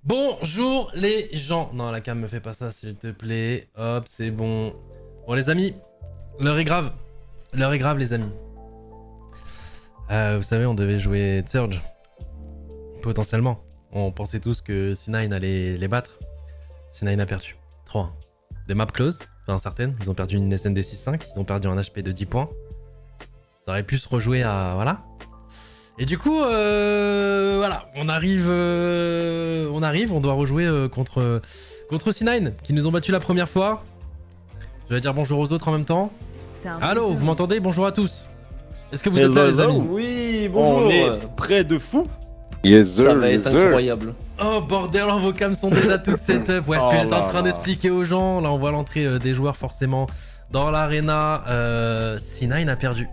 Bonjour les gens. Non, la cam me fait pas ça s'il te plaît. Hop, c'est bon. Bon les amis, l'heure est grave. L'heure est grave les amis. Vous savez, on devait jouer Surge. Potentiellement. On pensait tous que C9 allait les battre. C9 a perdu. 3-1. Des maps close, enfin certaines. Ils ont perdu une SND 6-5. Ils ont perdu un HP de 10 points. Ça aurait pu se rejouer à... Voilà. Et du coup, voilà, on arrive, on doit rejouer contre C9, qui nous ont battu la première fois. Je vais dire bonjour aux autres en même temps. Allô, vous m'entendez? Bonjour à tous. Est-ce que vous êtes là les amis? Oui, bonjour. On est près de fou. Yes sir, Ça va yes être sir. incroyable. Oh bordel, vos cams sont déjà toutes setup. Ouais, ce que Oh j'étais en là train là. d'expliquer aux gens. Là, on voit l'entrée des joueurs forcément dans l'arena. C9 a perdu.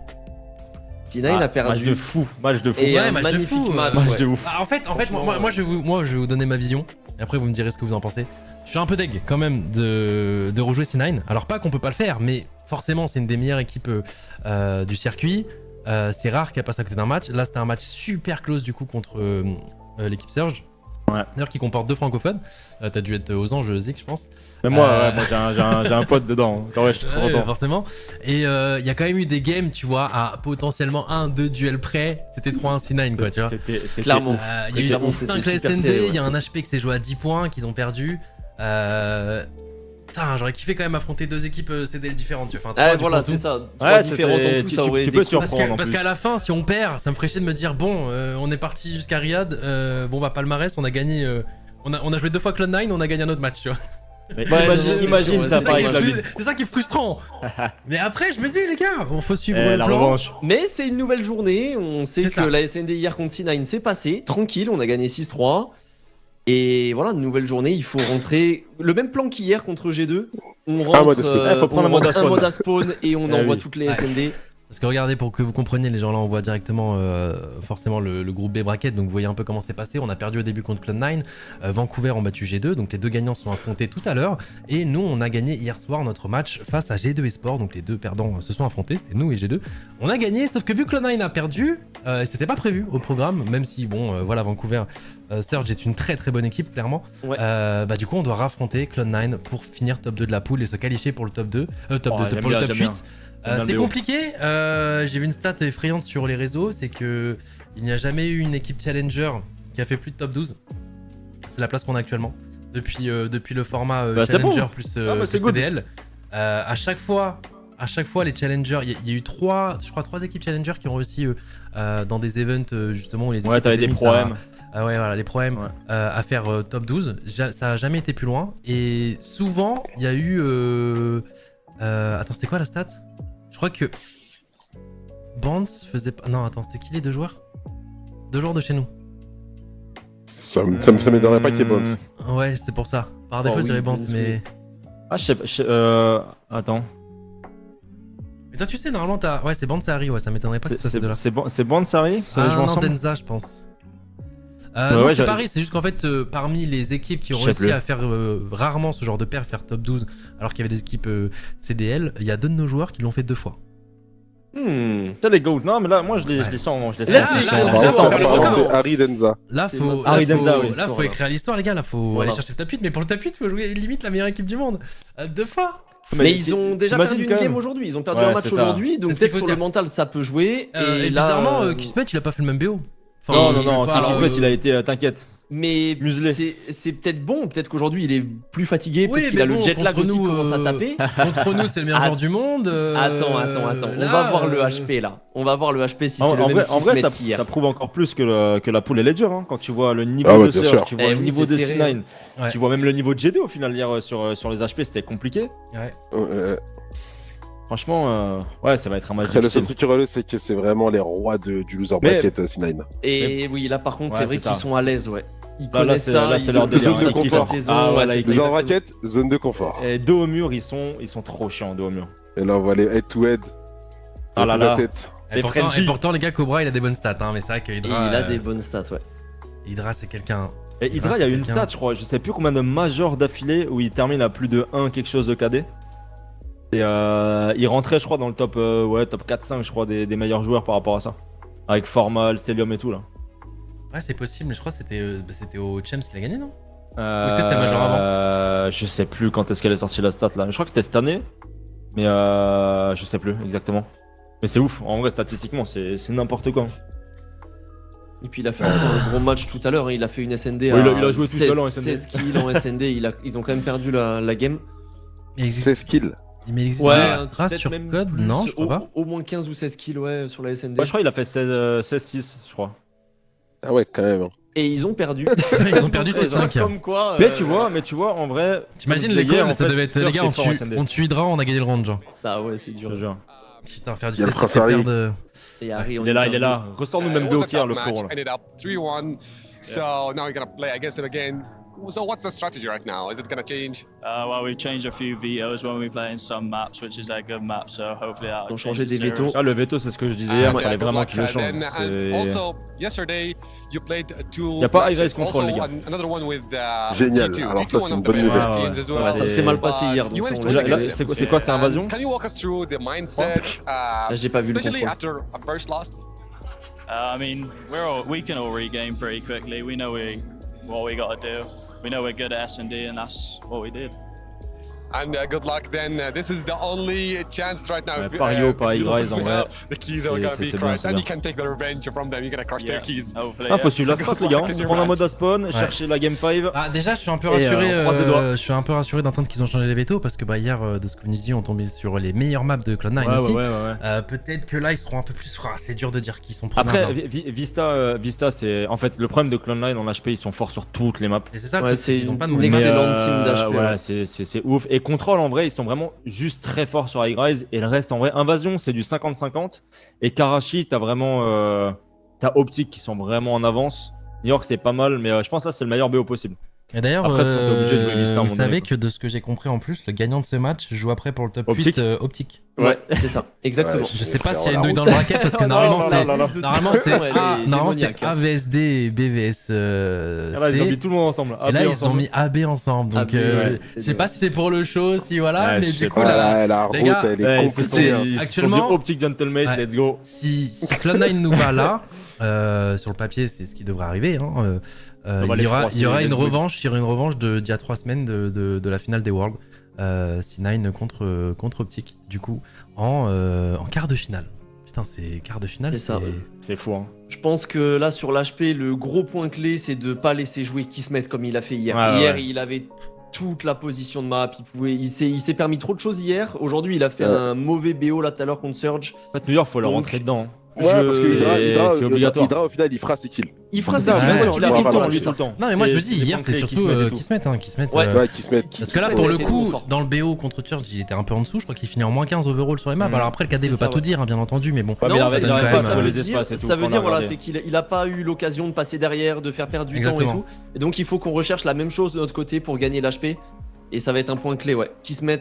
C9 a Match de perdu. fou, match de fou. Et Ouais, un match de magnifique fou, match. match ouais. de ouf. Ah, en fait, Franchement, moi, je vais vous donner ma vision. Et après, vous me direz ce que vous en pensez. Je suis un peu deg quand même de rejouer C9. Alors pas qu'on peut pas le faire, mais forcément, c'est une des meilleures équipes du circuit. C'est rare qu'elle passe à côté d'un match. Là, c'était un match super close du coup contre l'équipe Surge. Ouais. D'ailleurs, qui comporte deux francophones. T'as dû être aux anges, Zik, je pense. Mais moi, moi j'ai un pote dedans. Quand ouais, je suis trop Ouais, content. forcément. Et il y a quand même eu des games, tu vois, à potentiellement 1-2 duels près. C'était 3-1 C9, quoi, tu vois. C'était Clairement. ouf. Il y a eu clairement, 6-5 c'était la super SND, serré, ouais. il y a un HP qui s'est joué à 10 points, qu'ils ont perdu. Putain, j'aurais kiffé quand même affronter deux équipes CDL différentes, tu vois. Enfin, Ah, trois, du voilà, coup, en c'est tout. ça. Trois différentes en c'est- tout, tu- ça tu- aurait tu été peux cool. surprendre. en Parce plus. qu'à la fin, si on perd, ça me ferait chier de me dire bon, on est parti jusqu'à Riyad, bon bah palmarès, on a gagné, on a joué deux fois Cloud9, on a gagné un autre match, tu vois. Mais Ouais, imagine, non, non, imagine c'est ça sûr, par ouais, avec la vie. C'est ça qui est frustrant. Mais après, je me dis les gars, on faut suivre Eh, le la plan. revanche. Mais c'est une nouvelle journée. On sait C'est que ça. la SND hier contre C9 s'est passée. Tranquille, on a gagné 6-3. Et voilà, une nouvelle journée. Il faut rentrer. Le même plan qu'hier contre G2. On rentre. mode spawn. Faut prendre on un mode rentre spawn. mode à spawn et on Eh envoie oui. toutes les Ouais. SND. Parce que regardez, pour que vous compreniez, les gens là, on voit directement forcément le groupe B bracket, donc vous voyez un peu comment c'est passé. On a perdu au début contre Cloud9, Vancouver ont battu G2, donc les deux gagnants se sont affrontés tout à l'heure. Et nous, on a gagné hier soir notre match face à G2 Esport, donc les deux perdants se sont affrontés, c'était nous et G2. On a gagné, sauf que vu que Cloud9 a perdu, et c'était pas prévu au programme, même si, bon, voilà, Vancouver, Surge est une très très bonne équipe, clairement. Ouais. Bah du coup, on doit raffronter Cloud9 pour finir top 2 de la poule et se qualifier pour le top 2, top Oh, 2, j'aime pour le bien, top j'aime 8. bien. J'aime bien C'est le BO. compliqué, j'ai vu une stat effrayante sur les réseaux, c'est que il n'y a jamais eu une équipe challenger qui a fait plus de top 12. C'est la place qu'on a actuellement. Depuis le format Bah, c'est challenger bon. plus, Ah, bah, plus c'est good. CDL. À chaque fois, les challengers, il y a eu trois équipes challenger qui ont réussi dans des events justement où les équipes Ouais, t'avais étaient des mises problèmes. ouais, voilà, les problèmes Ouais. à faire top 12. Ça a jamais été plus loin. Et souvent, il y a eu. Attends, c'était quoi la stat? Je crois que. Bands faisait pas. Non, attends, c'était qui les deux joueurs? Deux joueurs de chez nous. Ça m'étonnerait pas qu'il y ait Bones. Ouais, c'est pour ça. Par défaut, Oh je dirais oui, Bands, oui, mais. Ah, attends. Mais toi, tu sais, normalement, t'as. Ouais, c'est Bands et Harry, ouais, ça m'étonnerait pas que ce soit ces deux-là. C'est bon, Sari. Ça Ah joue non, ensemble. Denza, je pense. Ouais, Non, ouais, c'est j'ai- pareil, c'est juste qu'en fait, parmi les équipes qui ont Je sais réussi plus. à faire rarement ce genre de paire, faire top 12, alors qu'il y avait des équipes CDL, il y a deux de nos joueurs qui l'ont fait deux fois. T'as les GOAT. Non, mais là, moi, je les Ouais. sens. Je les Laisse-les, sens. laisse-les. Ils là, sont- là, Apparemment, là, c'est- là, apparemment, là, c'est Harry Denza. Là, C'est faut, Harry Denza, oui, là, faut voilà. écrire l'histoire, les gars. Là, faut Voilà. aller chercher le top 8. Mais pour le top 8, faut jouer limite la meilleure équipe du monde. Deux fois. Mais ils ont déjà t'imagines perdu une quand même. game aujourd'hui. Ils ont perdu Ouais, un match c'est ça. aujourd'hui. Donc C'est ce qu'il peut-être faut sur dire. le mental, ça peut jouer. Et là, bizarrement, Kismet, il a pas fait le même BO. Enfin, Non, je non, vais non. pas, Kismet, il a été. T'inquiète. Mais Muselé. c'est peut-être bon. Peut-être qu'aujourd'hui, il est plus fatigué. Peut-être Oui, qu'il mais a le bon, jet lag contre aussi qui nous, commence à taper. Contre nous, c'est le meilleur Att- joueur du monde. Attends. On là, va voir le HP là. On va voir le HP si c'est le En même vrai, Kismet ça qu'hier. prouve encore plus que la poule elle est dure. Hein. Quand tu vois le niveau Ah ouais, de bien Surge, sûr. tu vois Eh le oui, niveau c'est de serré. C9, Ouais. tu vois même le niveau de G2 au final hier sur les HP, c'était compliqué. Ouais. Franchement, ouais, ça va être un match Après, le seul difficile. truc relou, c'est que c'est vraiment les rois du loser Mais- bracket C9. Et oui, là par contre, Ouais, c'est vrai c'est qu'ils ça. sont à l'aise, ouais. Ils Là, connaissent c'est- ça, là, c'est ils leur ont délire, ça ils toute kiffent la la saison. Ah, ouais, voilà, c'est ils Loser exactement- bracket, zone de confort. Et dos au mur, ils sont trop chiants dos au mur. Et là, on va aller head to head. Ah là la là. tête. Et Les pourtant, Frenchies. les gars, Cobra, il a des bonnes stats. Hein, mais c'est vrai que Et Hydra, il a des bonnes stats, ouais. Hydra, c'est quelqu'un. Et Hydra, il y a eu une Bien. stat, je crois, je sais plus combien de majors d'affilée où il termine à plus de 1 quelque chose de KD. Et il rentrait, je crois, dans le top, top 4-5, je crois, des meilleurs joueurs par rapport à ça. Avec Formal, Celium et tout là. Ouais, c'est possible, mais je crois que c'était au Champs qu'il a gagné, non? est-ce que c'était le Major avant? Je sais plus quand est-ce qu'elle est sortie la stat là. Je crois que c'était cette année, mais je sais plus exactement. Mais c'est ouf, en vrai statistiquement c'est n'importe quoi. Et puis il a fait un gros match tout à l'heure, hein. Il a fait une SND Oui, à il a joué tout 16, seul en SND. 16 kills en SND, ils ont quand même perdu la game. Il existe, 16 kills. mais il existe Ouais, une trace peut-être sur même code? plus, Non, je crois pas. au moins 15 ou 16 kills ouais, sur la SND. Ouais, je crois qu'il a fait 16-6, je crois. Ah ouais, quand même. Et ils ont perdu. Ils ont perdu Donc, ces 5. Comme quoi. Mais tu vois, en vrai. T'imagines comme les je disais hier, calls, en ça fait, devait être Search les gars, est fort en SND. on tue Hydra, on a gagné le round, genre. Ah ouais, c'est Je dur. te jure. Putain, faire du Il y a le 16, prince c'est Harry. perdre. Et Harry, on Il est là, perdu. il est là. Ressors-nous même It deux was au a kill, tough le match, frérot là. ended up 3-1. So now you're gonna play against him again. So what's the strategy right now? Is it gonna change? Well, we've changed a few vetoes when we play in some maps, which is a good map, so hopefully that'll Ils ont change changé the des series. vétos. Ah, le veto, c'est ce que je disais hier, il fallait good vraiment luck, qu'il le change. then. And also, yesterday you played two. Y a pas high matches. race control, Also, les gars. Another one with Génial. G2. Alors G2, ça, one c'est of une the bonne best nouvelle. teams as well. Ouais, ça s'est mal passé hier, But donc you ça, went on straight l'a- against là, them. C'est quoi, c'est And invasion? Can you walk us through the mindset? j'ai pas vu le Especially contrôle. after a first loss. I mean, we can all regain pretty quickly. We know what we got to do. We know we're good at S&D, and that's what we did. And good luck then. This is the only chance right now. Ouais, If, Pario, if pas you High lose Rise, en now, vrai, the keys are gonna be c'est bien, crushed, c'est and bien. you can take the revenge from them. You're gonna crush their keys. Hopefully. Ah, faut suivre la strat, les gars. Good luck in Prendre un your mode à spawn, chercher la game 5. Ah, déjà, je suis un peu Et, rassuré. croise les doigts. Je suis un peu rassuré d'entendre qu'ils ont changé les vétos parce que bah, hier, de ce que vous nous disiez, on tombait sur les meilleures maps de Cloud9 aussi. Peut-être que là, ils seront un peu plus. C'est dur de dire qu'ils sont prenables. Après, hein. Vista, c'est. En fait, le problème de Cloud9 en HP, ils sont forts sur toutes les maps. Et c'est ça, le Ouais, truc, c'est ils ont pas de une mode. excellente team d'HP, Ouais, ouais. c'est ouf. Et Control, en vrai, ils sont vraiment juste très forts sur High Rise. Et le reste, en vrai, Invasion, c'est du 50-50. Et Karachi, t'as vraiment. T'as Optic qui sont vraiment en avance. New York, c'est pas mal, mais je pense que là, c'est le meilleur BO possible. Et d'ailleurs, Après, ils sont obligés de jouer Vista à un vous moment donné, savez quoi. que de ce que j'ai compris en plus, le gagnant de ce match joue après pour le top Optique 8 optique. Ouais, c'est ça, exactement. Ouais, Je sais pas Frérot, s'il y a une la douille route. dans le bracket parce que normalement non, c'est non, non. normalement c'est Elle est normalement c'est démoniaque, hein. AVSD et BVS. Ah là, ils ont C. mis tout le monde ensemble. Et là AB ils ont ensemble. mis AB ensemble. Donc AB, ouais, je c'est sais pas dur. si c'est pour le show, si voilà, Ouais, mais je du sais coup pas. là, La les route, gars, elle est Ouais, ils se sont compliquée. dit- ils se sont Actuellement- dit Optic Gentleman, Ouais. let's go. si Cloud9 nous bat là, sur le papier c'est ce qui devrait arriver. Hein, On va il les y aura froisser, les une Wii. revanche, il y aura une revanche d'il y a 3 semaines de la finale des Worlds. C9 contre Optic, du coup, en quart de finale. Putain, c'est quart de finale. C'est ça. C'est fou, hein. Je pense que là, sur l'HP, le gros point clé, c'est de pas laisser jouer Kismet comme il a fait hier. Ouais, Hier, ouais. il avait toute la position de map. Il s'est permis trop de choses hier. Aujourd'hui, il a fait un mauvais BO là tout à l'heure contre Surge. En fait, New York, faut leur Donc, rentrer dedans. hein. Ouais, parce que c'est obligatoire. Hydra, au final, il fera ses kills. Il fera C'est ça, ça, bien bien sûr, sûr, il a il tout a le temps, pas lui, tout ça. le temps. Non mais moi je C'est- me dis c'est hier des c'est points clés surtout qui se mettent et tout. Kismet hein, Kismet. Ouais. Ouais, qui se met. Parce que là pour le était trop coup fort. dans le BO contre Church il était un peu en dessous, je crois qu'il finit en moins 15 overall sur les maps. Mhm. Alors après le KD C'est veut ça, pas tout ouais. dire hein, bien entendu mais bon. Ouais, mais Non, il ça avait veut pas dire- à ça trouver veut les espaces et tout. Ça veut quand on dire a voilà, regardé. c'est qu'il a pas eu l'occasion de passer derrière, de faire perdre du temps et Exactement. tout. Et donc il faut qu'on recherche la même chose de notre côté pour gagner l'HP. Et ça va être un point clé, ouais. Kismet.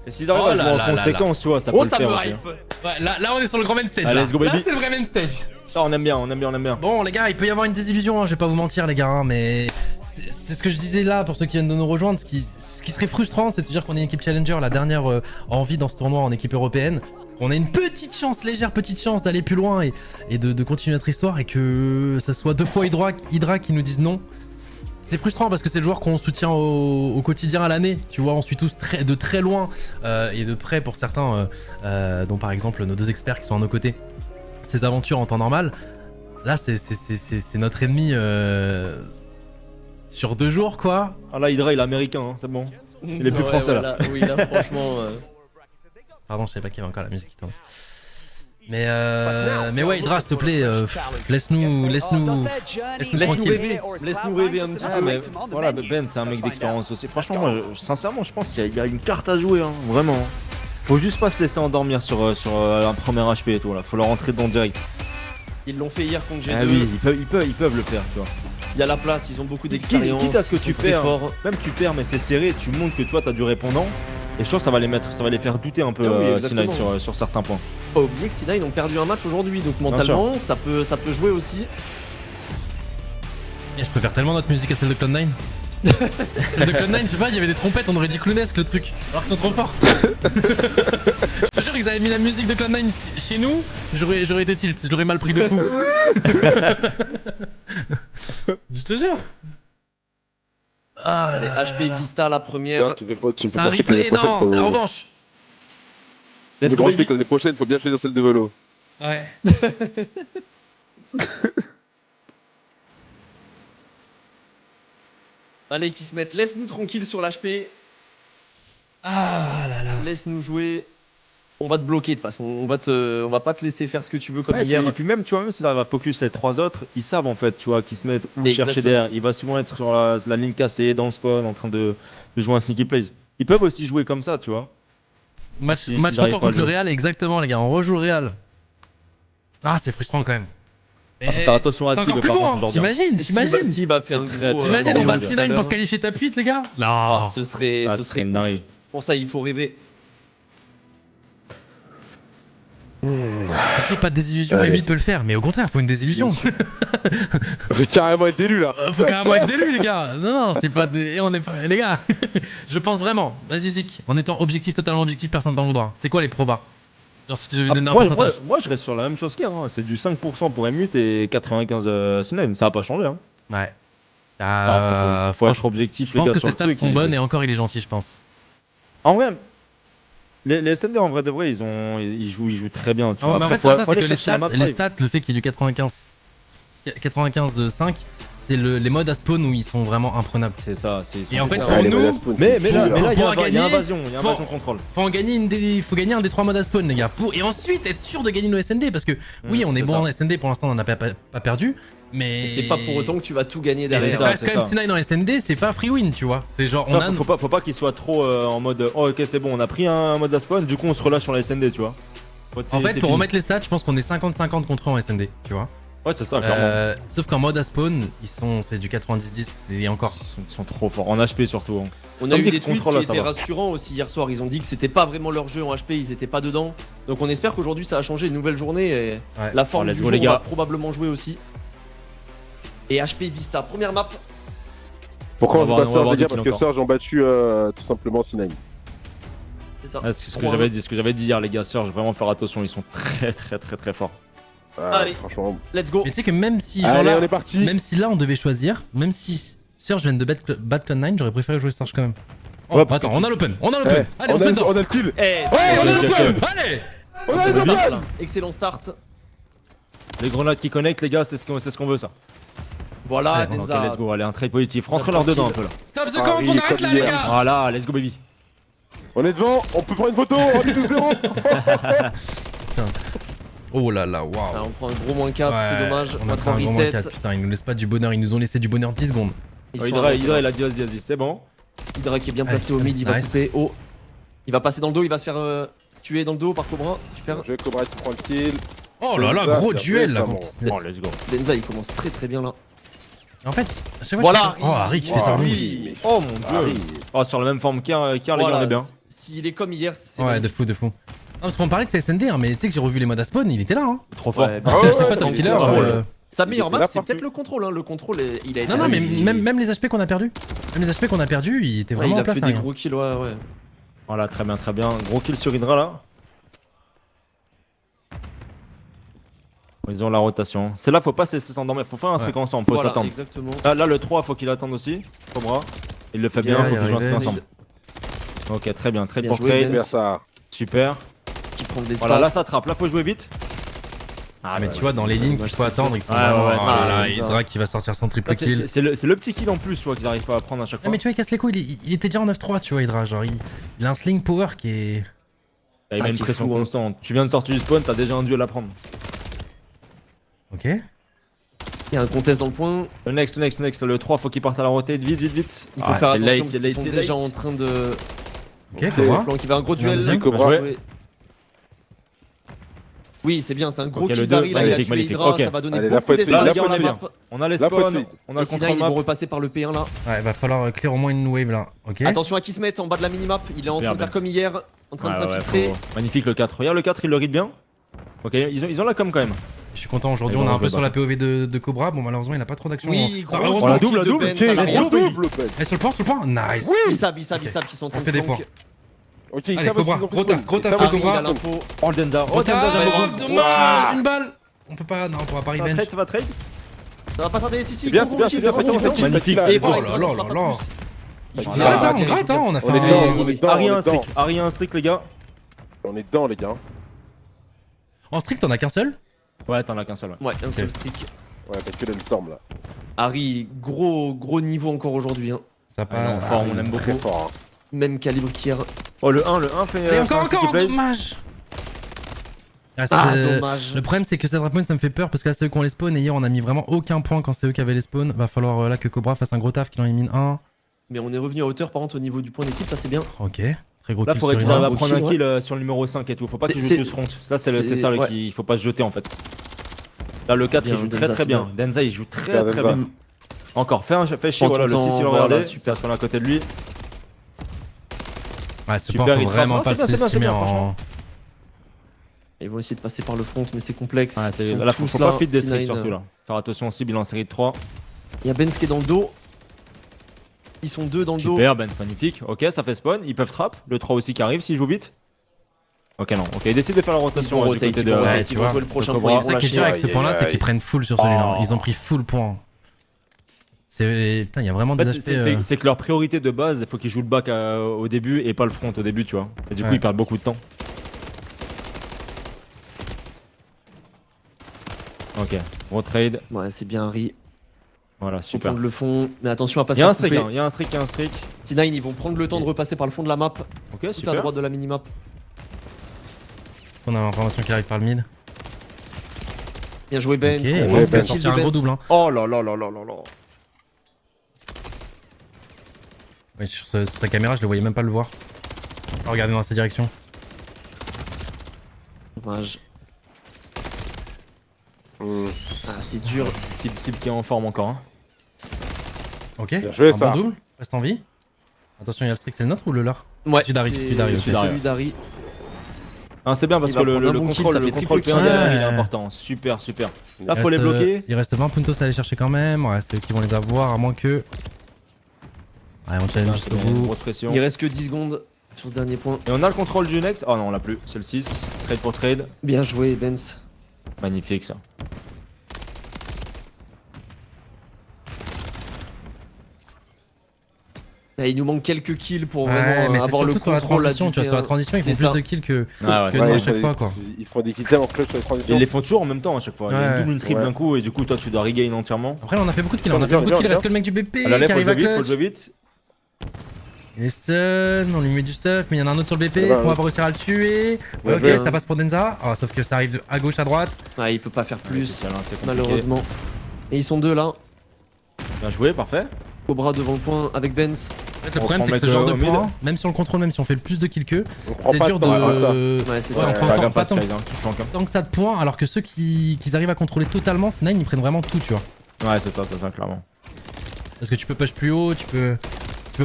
Et s'ils arrivent Oh à là jouer là en là conséquence, tu vois, ça peut Oh, le ça me faire aussi. hype. Ouais, là on est sur le grand main stage. Allez, Là, let's go, baby. Là, c'est le vrai main stage. Ça, on aime bien, on aime bien, on aime bien. Bon les gars il peut y avoir une désillusion hein, je vais pas vous mentir les gars hein, mais c'est ce que je disais là pour ceux qui viennent de nous rejoindre. Ce qui serait frustrant c'est de se dire qu'on est une équipe challenger, la dernière en vie dans ce tournoi en équipe européenne. Qu'on a une petite chance, légère petite chance d'aller plus loin et de continuer notre histoire et que ça soit 2 fois Hydra qui nous disent non. C'est frustrant parce que c'est le joueur qu'on soutient au quotidien à l'année, tu vois, on suit tous de très loin et de près pour certains, dont par exemple nos 2 experts qui sont à nos côtés, ces aventures en temps normal. Là c'est notre ennemi sur 2 jours quoi. Ah là, Hydra, il est américain, hein, c'est bon. Il est plus Ouais, français, là. voilà. Oui, là, franchement. Pardon je savais pas qu'il y avait encore la musique qui tourne. Mais ouais Hydra s'il te plaît, laisse-nous Laisse-nous tranquille. rêver. Laisse-nous rêver un petit Ah, peu. mais voilà, Ben, c'est un mec d'expérience aussi. Franchement, moi, sincèrement, je pense qu'il y a une carte à jouer, hein, vraiment. Faut juste pas se laisser endormir sur un premier HP et tout, là. Faut leur rentrer dedans direct. Ils l'ont fait hier contre G2. Ah oui, ils peuvent le faire, tu vois. Il y a la place, ils ont beaucoup d'expérience. Quitte à ce que ils tu sont très perds, forts. même tu perds, mais c'est serré, tu montres que toi, t'as du répondant. Et je pense que ça va les faire douter un peu, Ah oui, Sinai, exactement. sur certains points. Pas oublier que Sinai, ils ont perdu un match aujourd'hui, donc mentalement, ça peut jouer aussi. Et je préfère tellement notre musique à celle de Cloud9. Celle de Cloud9, je sais pas, il y avait des trompettes, on aurait dit clownesque le truc. Alors qu'ils sont trop forts. Je te jure qu'ils avaient mis la musique de Cloud9 chez nous, j'aurais été tilt, j'aurais mal pris de coup. Je te jure. Allez, HP Vista la première. Tu me fais C'est un penser que l'année replay, prochaine, non, c'est la faut... revanche. Les grands flics, l'année prochaine, faut bien choisir celle de Velo. Ouais. Allez, qui se mettent, laisse-nous tranquille sur l'HP. Ah là là. Laisse-nous jouer. On va te bloquer de toute façon. On va pas te laisser faire ce que tu veux comme Ouais, hier. et puis même, tu vois, même s'ils arrivent à focus les 3 autres, ils savent en fait, tu vois, qu'ils se mettent où Exactement. chercher derrière. Il va souvent être sur la ligne cassée, dans le spawn, en train de jouer un sneaky plays. Ils peuvent aussi jouer comme ça, tu vois. Match, Si match j'arrive retour pas à contre le le- Real, exactement les gars, on rejoue le Real. Ah, c'est frustrant quand même. Faut faire attention à c'est cible, encore plus par beau, contre, hein. aujourd'hui. T'imagines, t'imagines. Si va faire un très, gros. très T'imagines, on bat le tout à C9 pour l'heure. se qualifier top 8 les gars. Non. Ah, ce serait. Ah, ce serait. une dinguerie. Pour ça, il faut rêver. C'est pas de désillusion, Allez. Amy peut le faire, mais au contraire, faut une désillusion. Je vais carrément être élu là. Faut carrément être d'élu les gars. Non, c'est pas des... on est pas les gars. Je pense vraiment. Vas-y Zik, en étant objectif, totalement objectif, personne dans le droit. C'est quoi les probas? Genre si tu devais donner un pourcentage. Moi, je reste sur la même chose qu'hier. Hein. C'est du 5% pour Emut et 95 Snane. Ça va pas changer. Hein. Ouais. Faut être objectif, Je les pense gars. que sur ses le stats truc, sont mais- bonnes et encore il est gentil, je pense. En vrai, les SND en vrai de vrai, ils jouent très bien. Tu vois. Mais en Après, fait, c'est faut aller que les chercher la stats, map les five. stats, le fait qu'il y ait du 95-5, c'est les modes à spawn où ils sont vraiment imprenables. C'est ça. Et en fait, ça. pour Allez, nous, voilà, spawn, Mais c'est là, dur. il y a Pour il y a gagner, invasion, faut- contrôle. faut gagner un des 3 modes à spawn, les gars. Et ensuite être sûr de gagner nos SND. Parce que oui, on est c'est bon ça. en SND, pour l'instant, on n'a pas perdu. Mais Et c'est pas pour autant que tu vas tout gagner Et derrière. ça reste c'est quand même ça. C9 en SND, c'est pas free win, tu vois. C'est genre, on Non, a. faut pas qu'il soit trop en mode oh ok c'est bon on a pris un mode à spawn du coup on se relâche sur la SND tu vois. En fait, pour remettre les stats, je pense qu'on est 50-50 contre eux en SND, tu vois. Ouais c'est ça clairement. Sauf qu'en mode à spawn, c'est du 90-10 et encore. Ils sont trop forts en HP surtout. Hein. On a Comme eu c'est des le tweets contrôle, qui là, ça étaient va. rassurants aussi hier soir. Ils ont dit que c'était pas vraiment leur jeu en HP, ils étaient pas dedans. Donc on espère qu'aujourd'hui ça a changé, une nouvelle journée et Ouais. la forme let's du go, jour les on va gars. probablement jouer aussi. Et HP Vista, première map. Pourquoi On on va joue pas voir Surge, les des gars? kills Parce que encore. Surge ont battu tout simplement C9. C'est ça. Ouais, c'est ce que 3-1. j'avais dit hier les gars Surge vraiment faire attention ils sont très forts. Ah, Allez. franchement. Let's go. Mais tu sais que même si, genre Allez, là, on est parti. même si là on devait choisir, même si Surge vient de battre Cloud9, j'aurais préféré jouer Surge quand même. Oh, Ouais, parce que attends, on a l'open, on a Eh, l'open. Allez, on se met dedans. on a le kill. Eh, Ouais, c'est on a Ouais, l'open. j'ai Allez. On a les deux balles. excellent start. Les grenades qui connectent les gars c'est ce qu'on veut ça. Voilà, Ouais, Ok Denza. let's go allez un trade positif rentrez-leur dedans un peu là. Stop the Ah, count, oui, on arrête comme là les hier. gars. Voilà let's go baby. On est devant, on peut prendre une photo. On est 2-0. Oh là là, Ah, waouh. on prend un gros moins 4, c'est Ouais, dommage. On va a pris un prendre gros moins reset. 4, putain, ils nous laissent pas du bonheur, ils nous ont laissé du bonheur 10 secondes. Ils sont Hydra avancés. il a dit vas-y c'est bon. Hydra qui est bien placé Nice. au mid, il va Nice. couper haut. Il va passer dans le dos, il va se faire tuer dans le dos par Cobra. Super. Je vais Cobra qui prend le kill. Oh là là, Ça, gros bien duel joué, là ça, contre bon. Snets. Oh let's go. Denza il commence très bien là. En fait, à chaque fois Voilà, que tu- Oh, Harry qui fait Oh, ça. Harry, mais Oh mon dieu. Harry. Oh sur la même forme qu'hier les gars on Voilà, est bien. s'il est comme hier, c'est Ouais, de fou, de fou. Non, parce qu'on parlait de CSND, hein, mais tu sais que j'ai revu les modes à spawn, il était là. Hein. Trop fort. Ouais, Ah À ouais, chaque fois, ouais, top non, killer. il était là, Sa Il meilleure était map, là c'est partout. peut-être le contrôle. Hein. Le contrôle, il a été. Non, non, mais il- même les HP qu'on a perdus. Même les HP qu'on a perdus, il était ouais, vraiment il en a place. fait des hein. gros kills, ouais. Voilà, très bien. Gros kill sur Hydra là. Ils ont la rotation. C'est là, faut pas se laisser s'endormir. Faut faire un truc ensemble, faut Voilà, s'attendre. exactement. Là, le 3, faut qu'il attende aussi. Cobra. Il le fait bien, Bien, faut il qu'ils jouent un arrive. truc ensemble. Ok, très bien. Trade Bien pour joué, trade. Ben. Bien ça. Super. Qui prend de l'espace. Voilà, là ça trappe. Là, faut jouer vite. Ah, mais tu vois, dans les lignes qu'il faut attendre, ils sont Ouais, vraiment. ouais, Ah, c'est- là, c'est ça. Hydra qui va sortir son triple Là, kill. C'est le petit kill en plus, soit qu'ils arrivent pas à prendre à chaque Ah, fois. mais tu vois, il casse les couilles, il était déjà en 9-3, tu vois, Hydra. Genre, il a un sling power qui est. Il met une qui est pression fou, hein. constante. Tu viens de sortir du spawn, t'as déjà un duel à prendre. Ok. Il y a un contest dans le point. Le next. Le 3, faut qu'il parte à la rotate. Vite. Il faut Ah, faire c'est attention late, parce c'est qu'ils late, sont c'est déjà late. en train de Ok, faut voir. flanquer. Il va y avoir un gros duel. Bien là. Cobra. Bien joué. Oui, c'est bien, c'est un gros Ok, kill le d'Harry. deux, Là, il a magnifique, tué magnifique. Hydra, Ok. ça va donner Allez, là, beaucoup faut être d'espace solide, dans la là, map. On a les Là, faut être spawns, solide. on a Et le Sina, contrôle ils vont map. repasser par le P1 là. Ouais, va falloir clear au moins une wave là. Ok. Attention à qui se met en bas de la minimap. Il est en train Bien, de faire Ben. comme hier, en train de Ouais, ouais, s'infiltrer. faut- Magnifique le 4. Regarde le 4, il le read bien. Ok, ils ont la com quand même. Je suis content aujourd'hui, Ils on est vont un peu jouer sur la POV de Cobra. Bon, malheureusement, il a pas trop d'action. Oui, Ah, gros heureusement. la kill double, de double, Ben, Ok, ça va bien. gros double, Ben. Eh, sur le point, nice. Ils savent qu'ils sont en train On fait de des flank. points. Ok, ils Allez, savent Cobra, qu'ils ont fait gros taf, spawn. gros Ils taf, savent Cobra. qu'ils ont Il a fait spawn. l'info. Oh, Denza. Oh, Denza, Dommage, j'avais dommage, une balle. On peut pas, non, on pourra pas Ça va revenge. trade, ça va trade. Ça va pas tarder, si. C'est bien, gros c'est bien, kill, c'est bien, gros ça kill, kill. ça kill, ça Magnifique. kill. Et voilà, Oh là il là ne sera là pas là. plus. Il joue On bien, Gratte, hein, il on joue gratte, bien. hein, on a fait On est un- dedans, oui, on oui. est dedans, Harry on a un est dedans. streak. Harry a un streak, les gars. On est dedans, les gars. En strict, t'en as qu'un seul? Ouais, t'en as qu'un seul. Ouais. Ouais, un seul streak. Ouais, t'as que l'Hellstorm là. Harry, gros niveau encore aujourd'hui. Hein. Ça Ah, non, passe. fort, on aime Très beaucoup. fort. Hein. Même calibre qu'hier. Oh, le 1 fait. Et fait encore, un sticky encore, plays. dommage. Ah, Ah, c'est- dommage. Le problème, c'est que cette point, ça me fait peur parce que là, c'est eux qui ont les spawns et hier, on a mis vraiment aucun point quand c'est eux qui avaient les spawns. Va falloir là que Cobra fasse un gros taf, qu'il en élimine un. Mais on est revenu à hauteur par contre au niveau du point d'équipe, ça c'est bien. Ok, très gros Là, kill faudrait sur qu'ils une arrivent à arme. prendre un kill, kill sur le numéro 5 et tout. Faut pas qu'ils C'est- jouent tous front. Là, c'est- c'est ça, ouais. il faut pas se jeter en fait. Là, le 4 il Bien, joue très Denza, très c'est bien. bien. Denza, il joue très Bien, très Denza. bien. Encore, fais chier, Prends voilà, ton le 6 temps, il va voilà, regarder. super. Ça se met à côté de lui. Ouais, ce Super, point, il faut frappe. vraiment Non, pas c'est le bien, c'est sous-estimer bien, en. franchement. Ils vont essayer de passer par le front, mais c'est complexe. Ah, Ils sont là, faut tous pas là, fit des streaks C9. surtout là. Faire attention aussi, il est en série de 3. Il y a Benz qui est dans le dos. Ils sont deux dans le dos. Super, Ben, c'est magnifique. Ok, ça fait spawn. Ils peuvent trap. Le 3 aussi qui arrive s'il joue vite. Ok, non. Ok, ils décident de faire la Ils rotation vont du rotate, côté ils de. vont Ouais, rotate, tu ils vont vois, jouer le prochain le point, ils Cobra. vont Ça qui est lâcher. dur avec ce Aïe, point-là, aïe, c'est aïe. qu'ils prennent full sur celui-là. Oh. Ils ont pris full point. C'est. Putain, il y a vraiment En des fait, aspects. c'est que leur priorité de base, il faut qu'ils jouent le back au début et pas le front au début, tu vois. Et du coup, Ouais. ils perdent beaucoup de temps. Ok, gros trade. Ouais, c'est bien Harry. Voilà, Ils vont super. prendre le fond, mais attention à pas Il se y a un faire streak, couper. hein. Il y a un streak, il y a un streak. C9, ils vont prendre le temps de repasser par le fond de la map, tout Ok, à super. droite de la minimap. On a l'information qui arrive par le mid. Bien joué Benz. Ok, Gros on kill pense qu'il va de sortir un gros Benz. double. Hein. Oh là là là là là là. Ouais, sur sa caméra, je le voyais même pas le voir. Regardez dans sa direction. Dommage. Ah, c'est dur. Cible qui est en forme encore. Hein. Ok, Bien joué, un ça. bon double. Reste en vie. Attention, il y a le streak, c'est le nôtre ou le leur? Ouais, Celui d'Harry, c'est- celui d'Harry, c'est ok. celui d'Harry. Ah, c'est bien parce Il que va le prendre un bon kill, contrôle, ça le fait contrôle triple P1 kill. derrière, il est Ouais. important. Super, super. Il Là, faut les reste, bloquer. Il reste 20 puntos à aller chercher quand même. Ouais, c'est eux qui vont les avoir, à moins que. Ouais, on challenge jusqu'au C'est une bout. grosse pression. Il reste que 10 secondes sur ce dernier point. Et on a le contrôle du next. Oh non, on l'a plus. C'est le 6. Trade pour trade. Bien joué Benz. Magnifique ça. Là, il nous manque quelques kills pour Ouais, vraiment mais c'est avoir le surtout sur la contrôle là transition, du tu vois, sur la P1. transition, ils font C'est plus ça. de kills que. Ah ouais, Que c'est nous, vrai. à chaque fois, quoi. Ils font des kills tellement clutch sur les transitions. Ils les font toujours en même temps à chaque fois. Il y a Ouais. une double, une triple Ouais. d'un coup et du coup, toi, tu dois regain entièrement. Après, on a fait beaucoup de kills, Bien, on a fait bien, beaucoup de kills. Il bien, reste que le mec du BP Ah là, qui faut arrive le à jouer vite, faut le clutch. jouer vite. Il est stun, on lui met du stuff, mais il y en a un autre sur le BP. Ouais, Est-ce qu'on va ouais. pas réussir à le tuer? Ouais, Ok, ouais. ça passe pour Denza. Ah, sauf que ça arrive à gauche, à droite. Ah, il peut pas faire plus, C'est compliqué. malheureusement. Et ils sont deux là. Bien joué, parfait. Cobra devant le point avec Benz. En fait, le On problème, se c'est que ce remet genre de au mid. point, même sur le contrôle, même si on fait le plus de kills qu'eux, On prend c'est pas dur de temps à ça. de. Ouais, c'est Ouais, ça. on prend Pas pas grave, pas tant- Skies, hein, qui flanque, hein. tant que ça de points, alors que ceux qui arrivent à contrôler totalement, C9 ils prennent vraiment tout, tu vois. Ouais, c'est ça, clairement. Parce que tu peux push plus haut, tu peux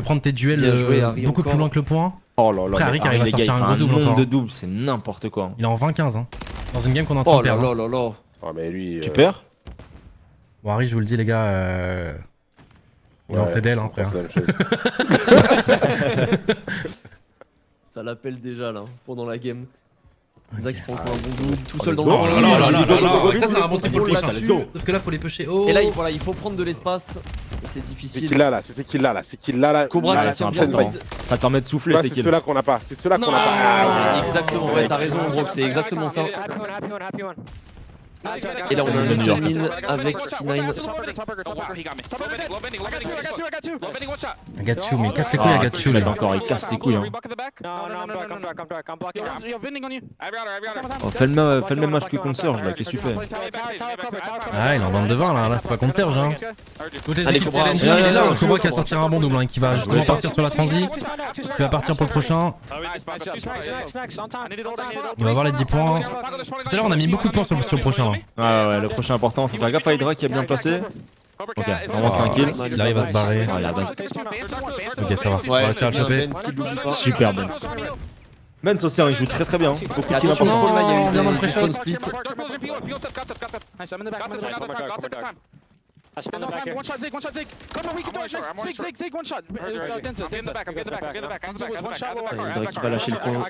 prendre tes duels Bien joué, Harry, beaucoup encore. plus loin que le point. Oh là là, Après, Harry qui arrive à les gars, sortir il un fait gros un double nombre encore. de doubles, c'est n'importe quoi. Il est en 20-15, hein. Dans une game qu'on est en train Oh de là perdre. là hein. là là. Ah, mais lui. Tu perds. Bon, Harry, je vous le dis, les gars, il est en CDL, hein, frère. C'est la même chose. Ça l'appelle déjà là, pendant la game. Zach qui prend Ah, encore un bon double, tout Oh, seul let's dans go. le Oh là point. là là là là là. Ça, c'est un bon truc pour le Let's prochain. go. Sauf que là, faut les pusher haut. Et là, voilà, il faut prendre de l'espace. Et c'est C'est difficile. qu'il a là, c'est ces kills là, là, c'est qu'il a là. Cobra là, qui Ouais, tient c'est bien important. le Ça te permet de souffler, Ouais, c'est c'est kill. ceux-là qu'on n'a pas, c'est ceux-là qu'on n'a pas. Ah, exactement, ouais, t'as raison, Brock, c'est exactement ça. Et là, on a un New York. mine avec C9. Un Gatchu, mais il casse les couilles, Ah, un qui Gatchu, se là. met encore, il casse les couilles. Hein. Oh, fais le même match que contre Serge là, qu'est-ce que tu fais? Ah, il est en bande de 20 là, c'est pas contre Serge. Hein. Toutes les Allez, équipes Cobra. challenge, il est là. Cobra qui va sortir un bon double, hein, qui va justement partir sur la transi, qui va partir pour le prochain. Il va avoir les 10 points. Tout à l'heure, on a mis beaucoup de points sur le prochain. Là. Ouais, le prochain important, faut faire gaffe à Hydra qui est bien placé. Ok, vraiment c'est un kill. Là, il va se barrer. Ah, il a base. Ok, ça va. On va Ouais, réussir à c'est le bien choper. Benz qui l'oublie pas. Super Benz. Benz aussi, hein, il joue très très bien. Beaucoup de kills Attention, importants. là, il y a Non, bien dans le eu des pré-shot. spawn split. Hydra qui va lâcher le point.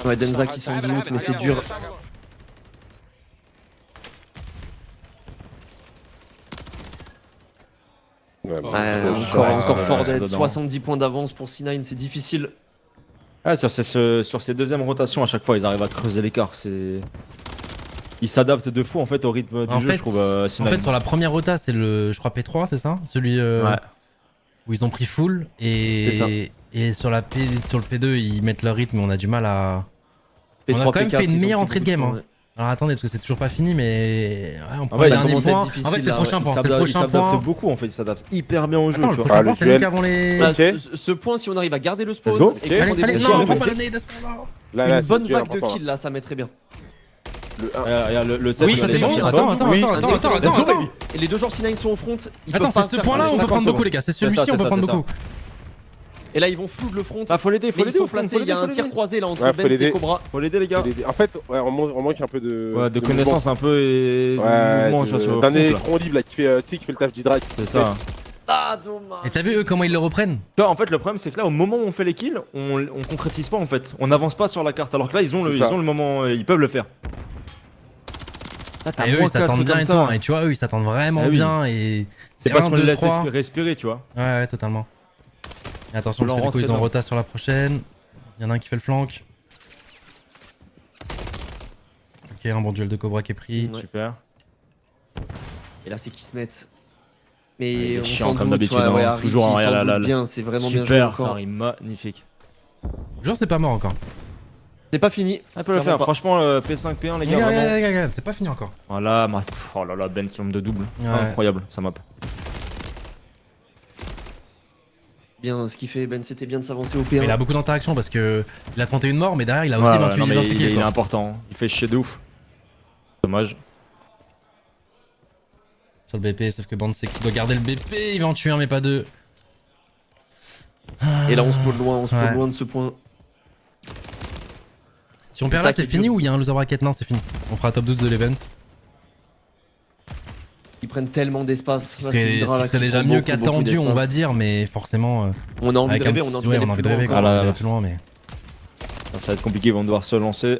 Ouais, Denza qui s'en doute, mais c'est dur. Ouais, Ouais, Encore ouais, fort c'est d'être dedans. 70 points d'avance pour C9, c'est difficile. Ah, sur ces deuxièmes rotations, à chaque fois, ils arrivent à creuser l'écart. Ils s'adaptent de fou en fait au rythme du En jeu, fait, je trouve. en C9. fait, sur la première rota, c'est le, je crois, P3, c'est ça? Celui Ouais. où ils ont pris full. C'est ça. Et sur le P2, ils mettent leur rythme, mais on a du mal à. P3, On a quand même P4, fait une ils ont meilleure pris entrée de beaucoup game, temps, hein. ouais. Alors attendez, parce que c'est toujours pas fini, mais. Ouais, on prend ouais, le il dernier commence à être point. difficile, En fait, c'est le là, prochain ouais. point. C'est le Ils prochain s'adaptent point. beaucoup en fait, ils s'adaptent hyper bien au jeu. Attends, le tu vois. prochain Ah, point, le c'est nous duel. qui avons les. Ah, Ok. ce point, si on arrive à garder le spawn, Let's go. et qu'on Allez, prend des allez, bons non, shots, prends pas ok. le nez, laisse-moi là. Là, une c'est bonne duel vague de important, kills là, ça mettrait bien. Le 1. Regarde, le 7, Oui, il va t'es aller bon, chercher. attends, attends, Oui. attends, Un attends, excellent attends, let's go. attends. Et les deux joueurs C9 sont au front. Ils Attends, peuvent pas c'est ce faire point-là, on peut 50 prendre beaucoup, secondes. les gars. C'est C'est celui-ci, ça, on peut c'est prendre ça. beaucoup. Et là, ils vont flou le front. Ah, faut l'aider, faut Mais ils l'aider. sont au fond, placés, faut il y a l'aider, un faut tir l'aider. croisé là entre Ouais, faut Benz et l'aider. Cobra. Faut l'aider, les gars. En fait, ouais, on manque un peu de. Ouais, de connaissances un peu et de Ouais, mouvement, tu vois, sur le d'un front, là. électron libre là qui fait, tu sais, qui fait le taf d'Hydrax. C'est ça. Ah, dommage. Et t'as vu eux comment ils le reprennent? Tu vois, en fait, le problème, c'est que là, au moment où on fait les kills, on concrétise pas en fait. On n'avance pas sur la carte. Alors que là, ils ont C'est ça. le moment, ils peuvent le faire. Là, t'as Et eux, moins ils s'attendent quatre bien comme et ça. tout. hein. Et tu vois, eux, ils s'attendent vraiment Ah oui. bien. Et C'est parce un, qu'on les deux, laisse trois. respirer, tu vois. Ouais, ouais, totalement. Et attention, Faut parce que leur du coup, ils rentrer ont dedans. rota sur la prochaine. Il y en a un qui fait le flank. Ok, un bon duel de Cobra qui est pris. Ouais. Super. Et là, c'est qu'ils se mettent. Ouais, il Mais est on chiant s'en comme doute, d'habitude, ouais, hein. ouais, Harry Toujours qui en s'en réel, doute là, bien, c'est vraiment bien joué Super, encore. ça arrive magnifique. Genre, c'est pas mort encore. C'est pas fini. On peut le Clairement faire, pas. franchement, P5, P1, les gars, Regarde, vraiment. regarde, c'est pas fini encore. Voilà, oh là là, Ben Slump de double. Ouais. Incroyable, ça map. Bien, ce qu'il fait, Ben, c'était bien de s'avancer au Mais il a P1. beaucoup d'interactions parce que il a 31 morts, mais derrière, il a aussi Ouais, 28 non, mais identifiés. il est quoi. important. Il fait chier de ouf. Dommage. Sur le BP, sauf que Band c'est qu'il doit garder le BP, il va en tuer un, mais pas deux. Et là, on se pose loin, on se Ouais. pose loin de ce point. Si on perd C'est là, ça c'est qui fini dure. ou il y a un loser bracket? Non, c'est fini. On fera top 12 de l'event. Ils prennent tellement d'espace. Ce Là, qui c'est serait, Hydra, là, ce serait qui déjà prend mieux beaucoup, beaucoup qu'attendu, on va d'espace. dire, mais forcément. On a envie avec de rêver, un on a petit- envie ouais, d'aller on a envie plus de rêver, loin. quoi, Voilà. on a envie d'aller plus loin, mais. Ça va être compliqué, ils vont devoir se lancer.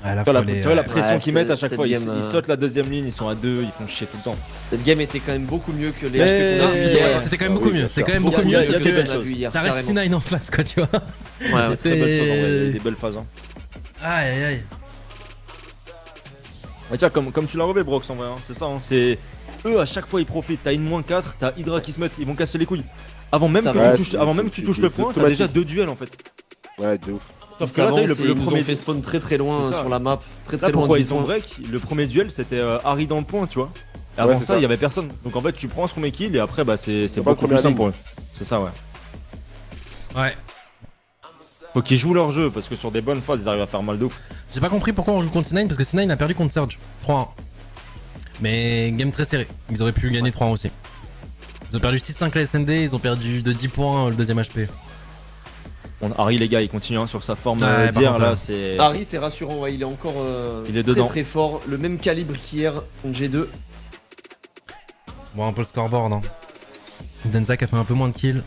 À la Tu vois fois, la, les- tu vois la pression Ouais, qu'ils mettent à chaque cette fois, ils, game, ils sautent la deuxième ligne, ils sont à deux, ils font chier tout le temps. Cette game était quand même beaucoup mieux que les Mais- HP qu'on a Non, vus c'était hier. c'était quand même Ah beaucoup oui, mieux. bien C'était sûr. quand même Il y a- beaucoup il y a- mieux, il y a sauf des que belles choses hier, ça reste carrément. C9 en face, quoi, tu vois. Ouais, Très belles choses en vrai, C'est- des belles phases. Hein. Aïe aïe aïe. Ouais, tiens, comme tu l'as relevé, Brox, en vrai, hein, c'est ça. Hein, c'est eux à chaque fois ils profitent. T'as une -4, t'as Hydra qui se met, ils vont casser les couilles. Avant même Ça que va. tu touches, Ouais, avant même que c'est- tu touches c'est le des point, t'as déjà automatismes. 2 duels en fait. Ouais, de ouf. Sauf Ils que là, t'as eu s'avancent et le ils nous ont premier. fait spawn très très loin C'est ça. sur la map. Très Là, très loin pourquoi du ils ont point. break Le premier duel c'était Harry dans le point, tu vois. Et avant Ouais, c'est ça, ça. il y avait personne. Donc en fait, tu prends ce premier kill et après, bah c'est C'est pas beaucoup le plus premier simple ligne. pour eux. C'est ça, ouais. Ouais. Faut qu'ils jouent leur jeu parce que sur des bonnes phases, ils arrivent à faire mal de ouf. J'ai pas compris pourquoi on joue contre C9 parce que C9 a perdu contre Surge 3-1. Mais game très serré. Ils auraient pu gagner 3-1 aussi. Ils ont perdu 6-5 la SND, ils ont perdu de 10 points le deuxième HP. Bon, Harry, les gars, il continue hein, sur sa forme Ouais, par d'hier contre, là. ouais. C'est. Harry, c'est rassurant, ouais, il est encore Il est très dedans. très fort. Le même calibre qu'hier contre G2. Bon, un peu le scoreboard. Hein. Denzak a fait un peu moins de kills.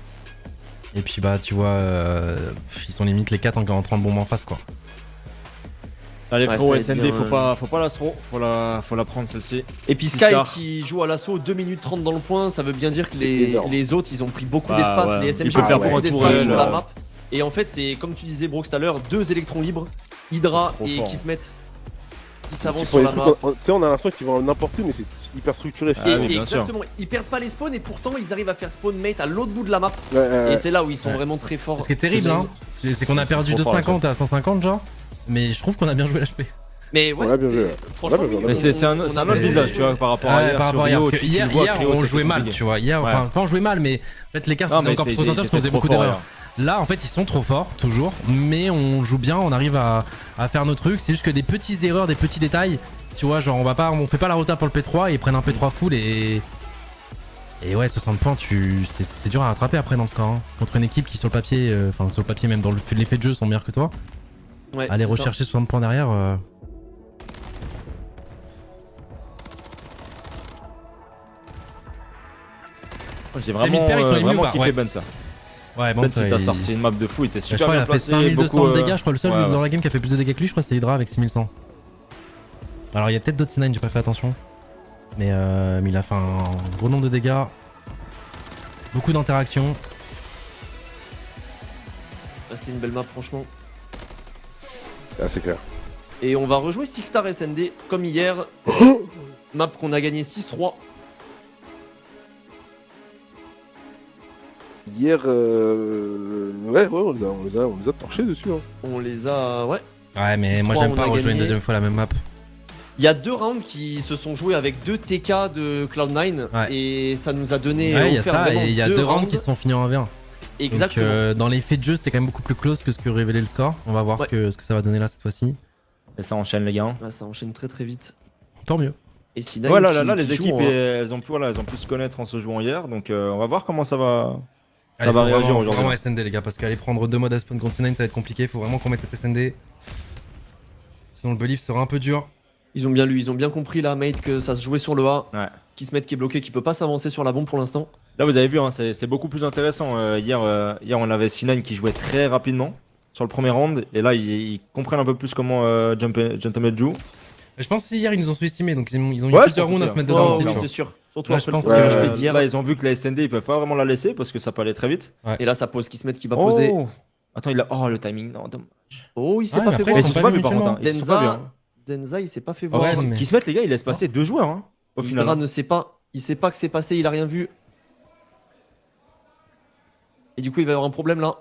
Et puis bah, tu vois, ils sont limite les 4 encore en train de bomber en face, quoi. Allez, Ouais, frérot, ça va être SND, bien, faut pas la throw, faut la prendre celle-ci. Et puis Six Skies stars. qui joue à l'assaut 2 minutes 30 dans le point, ça veut bien dire que C'est les, énorme. les autres ils ont pris beaucoup Bah, d'espace, ouais. les Ils SMG peuvent ont faire pris beaucoup pour un d'espace tourelle, sur la ouais. map. Et en fait c'est comme tu disais Brooks tout à l'heure, 2 électrons libres, Hydra Trop et fort. Kismet qui Ils s'avancent font sur des la trucs map. tu sais, on a l'impression qu'ils vont n'importe où, mais c'est hyper structuré. Ah Et, oui, et bien sûr. exactement, ils perdent pas les spawns et pourtant ils arrivent à faire spawn mate à l'autre bout de la map. Ouais, Et c'est là où ils sont Ouais. vraiment très forts. Ce qui est terrible, hein, c'est qu'on a c'est perdu trop de fort, 50 à 150, genre. Mais je trouve qu'on a bien joué l'HP. Mais ouais, On a bien c'est- joué. franchement, On a bien oui, joué. Mais c'est un on a autre bien visage, joué. tu vois, par rapport à Ouais, hier. par rapport à sur hier. Rio, Parce que tu hier, le vois, hier, Clio, on c'était jouait mal, compliqué. tu vois. Hier, Ouais. enfin, pas on jouait mal, mais en fait, les cartes Non, étaient mais encore plus c'était- concentrés parce qu'on c'était faisait trop beaucoup fort, d'erreurs. Là, en fait, ils sont trop forts, toujours. Mais on joue bien, on arrive à faire nos trucs. C'est juste que des petites erreurs, des petits détails. Tu vois, genre, on fait pas la rota pour le P3 et ils prennent un P3 full et. Et ouais, 60 points, c'est dur à rattraper après dans le score. Hein. Contre une équipe qui, sur le papier, enfin, sur le papier, même dans les faits de jeu, sont meilleurs que toi. Ouais, Aller c'est ça. rechercher 60 points derrière. J'ai C'est mid-pair, ils sont les mieux, vraiment bah, kiffé ouais. Ben ça. Ouais, bon, Ben, ça, il t'a il- sorti une map de fou, il était je super crois qu'il bien a fait placé. 5200 beaucoup, de dégâts, je crois le seul ouais, dans ouais. la game qui a fait plus de dégâts que lui, je crois que c'est Hydra avec 6100. Alors il y a peut-être d'autres C9, j'ai pas fait attention. Mais il a fait un gros nombre de dégâts. Beaucoup d'interactions. Là, c'était une belle map, franchement. Ah, c'est clair. Et on va rejouer Six Star SND comme hier. Map qu'on a gagné 6-3. Hier, ouais, on les a torchés dessus. Hein. On les a. Ouais. Ouais, mais moi 6-3, j'aime on pas a rejouer une gagné. deuxième fois la même map. Il y a 2 rounds qui se sont joués avec 2 TK de Cloud9. Ouais. Et ça nous a donné. Ouais, il y a offert ça, vraiment et il y a 2 rounds qui se sont finis en 1v1. Exactement. Donc dans les faits de jeu, c'était quand même beaucoup plus close que ce que révélait le score. On va voir Ouais. ce que ça va donner là cette fois-ci. Et ça enchaîne les gars. Ah, ça enchaîne très très vite. Tant mieux. Et Sina, Ouais, là, les équipes, elles ont pu se connaître en se jouant hier, donc on va voir comment ça va. Allez, va faut réagir vraiment- aujourd'hui. Vraiment SND les gars, parce qu'aller prendre 2 modes à Spawn Continent ça va être compliqué. Faut vraiment qu'on mette cette SND. Sinon le belief sera un peu dur. Ils ont bien lu, ils ont bien compris là, mate, que ça se jouait sur le A. Ouais. Kismet qui est bloqué, qui peut pas s'avancer sur la bombe pour l'instant. Là, vous avez vu, hein, c'est beaucoup plus intéressant. Hier, on avait C9 qui jouait très rapidement sur le premier round, et là, ils comprennent un peu plus comment Gentleman joue. Mais je pense que hier ils nous ont sous-estimés, donc ils ont eu Ouais, plusieurs je pense rounds à aussi, se mettre hein. dedans Oh, aussi. oui, tu vois. c'est sûr. Surtout Là, après je pense le que- premier Ouais, match d'hier. Là, ils ont vu que la SND, ils peuvent pas vraiment la laisser parce que ça peut aller très vite. Et là, ça pose Kismet qui va poser. Oh, attends, il a. Oh, le timing, non, dommage. Oh, il s'est Ouais, pas mais fait après, voir. ils se sont pas vus par contre. Hein. Ils se sont pas vus. Hein. Denza, il s'est pas fait Ouais, voir. mais- Qui se mettent, les gars, il laisse passer 2 joueurs hein, au final. Hydra ne sait pas. Il sait pas que c'est passé, il a rien vu. Et du coup, il va y avoir un problème là.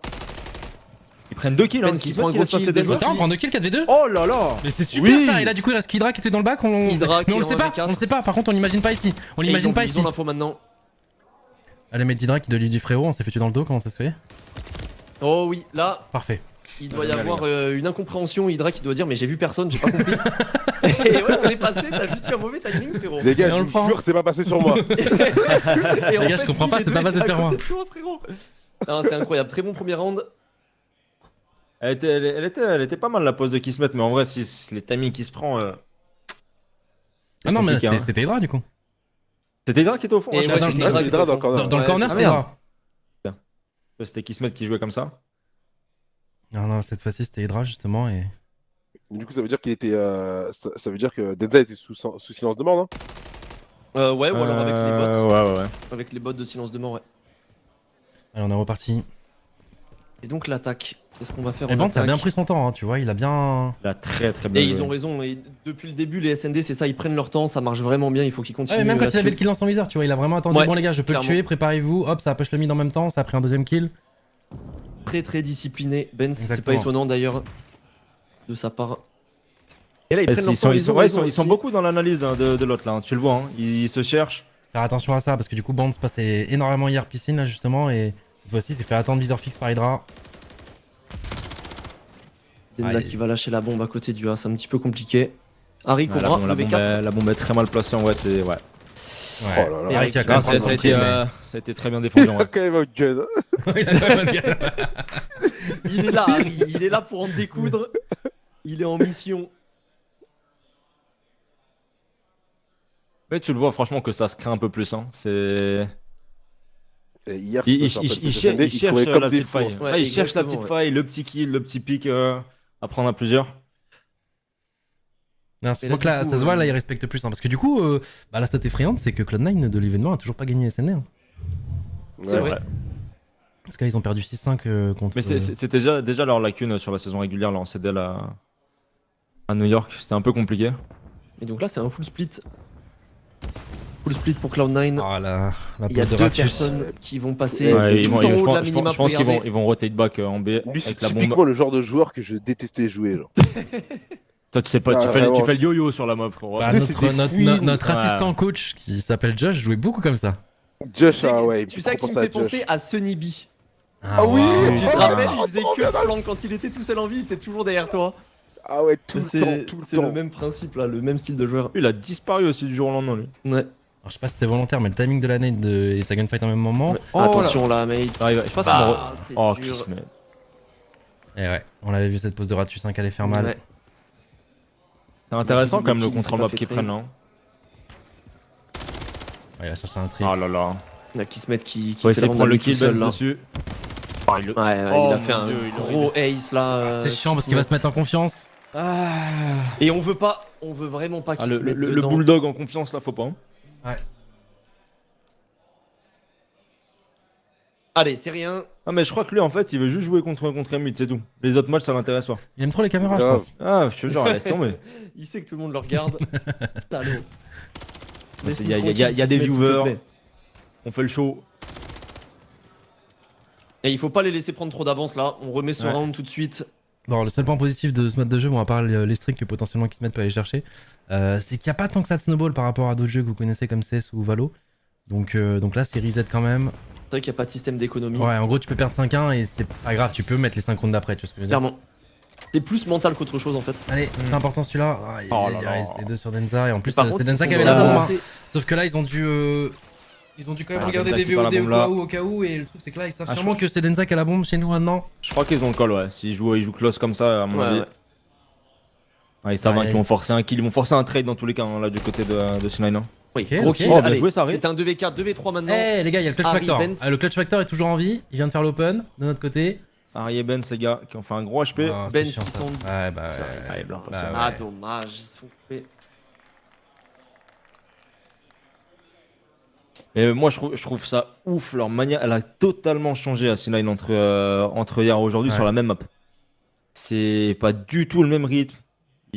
Ils prennent 2 kills, hein. Pence Qui qui se prend mettent, un qui laisse gros passer kill, 2 Denza joueurs. Attends, on prend 2 kills 4v2. Oh là là. Mais c'est super Oui. ça. Et là du coup il reste Hydra qui était dans le bac. Hydra qui Mais on est le sait en pas. V4. On le sait pas. Par contre on l'imagine pas ici. On Et l'imagine pas ils ici. ont l'info maintenant. Allez mettre Hydra qui doit lui dire frérot. On s'est fait tuer dans le dos. Comment ça se fait? Oh oui, là, Parfait. il doit y Génial, avoir une incompréhension. Hydra qui doit dire, mais j'ai vu personne, j'ai pas compris. Et ouais, on est passé, t'as juste eu un mauvais timing, frérot. Les gars, Et on je le vous prend. jure, c'est pas passé sur moi. Et en Les gars, je fait, comprends si, pas, les c'est deux pas passé étaient à sur moi. côté de toi, frérot. Non, c'est incroyable, très bon premier round. Elle était pas mal la pose de Kismet, mais en vrai, si les timings qui se prend. Ah non mais compliqué, hein. c'était Hydra du coup. C'était Hydra qui était au fond. Et hein, ouais, je c'est pense. Hydra Ah, qui c'est Hydra est au dans le fond. corner. Dans le Ouais, corner ah, c'est merde. Hydra. C'était Kismet qui jouait comme ça. Non cette fois-ci c'était Hydra justement et. Du coup, ça veut dire qu'il était. Ça veut dire que Denza était sous silence de mort, non? Ouais, ou alors avec les bots. Ouais. Avec les bots de silence de mort, ouais. Allez on est reparti. Et donc l'attaque. Qu'est-ce qu'on va faire Et en Band ça a attaque bien pris son temps hein, tu vois il a bien. Il a très très bien Et joué. ils ont raison, et depuis le début, les SND, c'est ça, ils prennent leur temps, ça marche vraiment bien, il faut qu'ils Ouais, continuent. mais même quand il là-dessus. avait le kill dans son viseur tu vois il a vraiment attendu Ouais, bon les gars je peux clairement. le tuer préparez-vous hop ça a push le mid en même temps ça a pris un deuxième kill. Très très discipliné. Benz, c'est pas Exactement. étonnant d'ailleurs de sa part. Et là, ils Et prennent leur Ils temps, ils sont beaucoup dans l'analyse hein, de l'autre là, hein. Tu le vois, hein. Ils se cherchent. Faire attention à ça parce que du coup Band se passait énormément hier piscine là justement et cette fois-ci c'est fait attendre viseur fixe par Hydra. Denza Ah, qui va lâcher la bombe à côté du A, c'est un petit peu compliqué. Harry Ouais, Cobra, la, le bombe V4. est, la bombe est très mal placée, ouais, c'est. Ouais. Oh là là. Eric qui a quand Non, même ça, pris ça a le été, premier, ça a été très bien défendu. Il a Ouais. quand même un gun. mais- Il a la bonne gueule. Il est là, Harry, il est là pour en découdre. Il est en mission. Mais tu le vois, franchement, que ça se crée un peu plus. Hein. C'est. Et hier, Il, je me rappelle, il cette SND, cherche courait comme la des petite fous, faille. hein. Ouais, Ouais, il cherche la exactement, petite faille, le petit kill, le petit pic à prendre à plusieurs. Non, Et là, donc du là, coup, ça se voit, là, il respecte plus. Hein, parce que du coup, bah, la stat effrayante, c'est que Cloud9 de l'événement a toujours pas gagné SND. Hein. C'est vrai. Parce qu'ils ont perdu 6-5 contre. Mais c'était déjà leur lacune sur la saison régulière, là, en CDL à New York. C'était un peu compliqué. Et donc là, c'est un full split. Full split pour Cloud9. Ah, la Il y a pose de deux Ratus. personnes qui vont passer Ouais, tout vont- en haut de la je minimap. pense qu'ils regardez. vont rotate back en B Lui, avec c'est la bombe. typiquement le genre de joueur que je détestais jouer. Genre. Toi, tu sais pas, Ah, tu vraiment. fais le yo-yo sur la map, frérot. Bah, Tu sais, c'était notre fouine. assistant coach qui s'appelle Josh jouait beaucoup comme ça. Josh, ah ouais, il me Tu fait sais à trop qui me penser fait à Josh. penser à Sunny B. Ah oui, waouh. Tu te Ah, rappelles, il faisait trop que bien. flanc quand il était tout seul en vie, il était toujours derrière toi. Ah ouais, tout le C'est temps. c'est le même principe là, le même style de joueur. Il a disparu aussi du jour au lendemain, lui. Ouais. Alors, je sais pas si c'était volontaire, mais le timing de la nade et sa gunfight en même moment. Ouais. Oh, Attention là, mate. Je pense Bah, qu'on c'est Oh, dur. Kismet. Et ouais, on avait vu cette pose de Ratus 5 allait faire mal. Ouais. C'est intéressant quand même le Il s'est contrôle pas map fait qu'ils traîner. prennent là. Ouais, il va chercher un tri. Oh là là. Il y a Kismet qui Faut fait essayer de prendre le tout kill seul Benz là. dessus. Ouais, Oh, il a mon fait un Dieu, il gros ace là. C'est chiant parce qu'il va se mettre en confiance. Et on veut vraiment pas Ah, qu'il se mette le dedans. bulldog en confiance là, faut pas. Hein. Ouais. Allez, c'est rien. Ah, mais je crois que lui, en fait, il veut juste jouer contre Emut, c'est tout. Les autres matchs, ça l'intéresse pas. Il aime trop les caméras, je Grave. pense. Ah, je te jure, laisse tomber. Il sait que tout le monde le regarde. Salaud. Il y a des viewers. On fait le show. Et il faut pas les laisser prendre trop d'avance là. On remet ce Ouais. round tout de suite. Bon, le seul point positif de ce mode de jeu, bon, à part les streaks que potentiellement Kismet peut aller chercher, c'est qu'il n'y a pas tant que ça de snowball par rapport à d'autres jeux que vous connaissez comme CS ou Valo. Donc là, c'est reset quand même. C'est vrai qu'il n'y a pas de système d'économie. Ouais, en gros, tu peux perdre 5-1 et c'est pas grave, tu peux mettre les 5 rounds d'après, tu vois ce que je veux dire. Clairement. C'est plus mental qu'autre chose en fait. Allez, c'est important celui-là. Ah, Oh il là là. reste les deux sur Denza et en plus, Par c'est contre, Denza ils qui sont avait bien la bombe. avancés. Sauf que là, ils ont dû quand même Ah, regarder Denza des qui part la VOD bombe là. au cas où et le truc c'est que là, ils savent Ah, sûrement que c'est Denza qui a la bombe chez nous maintenant. Je crois qu'ils ont le call, ouais. S'ils jouent close comme ça, à mon Ouais, avis. ouais. Ouais, ils savent Ouais. qu'ils vont forcer un kill. Ils vont forcer un trade dans tous les cas, hein, là, du côté de C9. Oui, Ok, gros ok. kill. Oh, bien Allez, joué, ça, Harry. c'est un 2v4, 2v3 maintenant. Eh les gars, il y a le clutch Harry factor. Benz. Ah, le clutch factor est toujours en vie. Il vient de faire l'open de notre côté. Harry et Ben, ces gars, qui ont fait un gros HP. Ah, c'est Benz chiant, qui ça. sont- Ouais, bah Ça, ouais. c'est blanc, bah ça. ouais. Ah dommage, ils se font couper. Et moi, je trouve ça ouf. Leur manière, elle a totalement changé à C9 entre hier et aujourd'hui Ouais. sur la même map. C'est pas du tout le même rythme.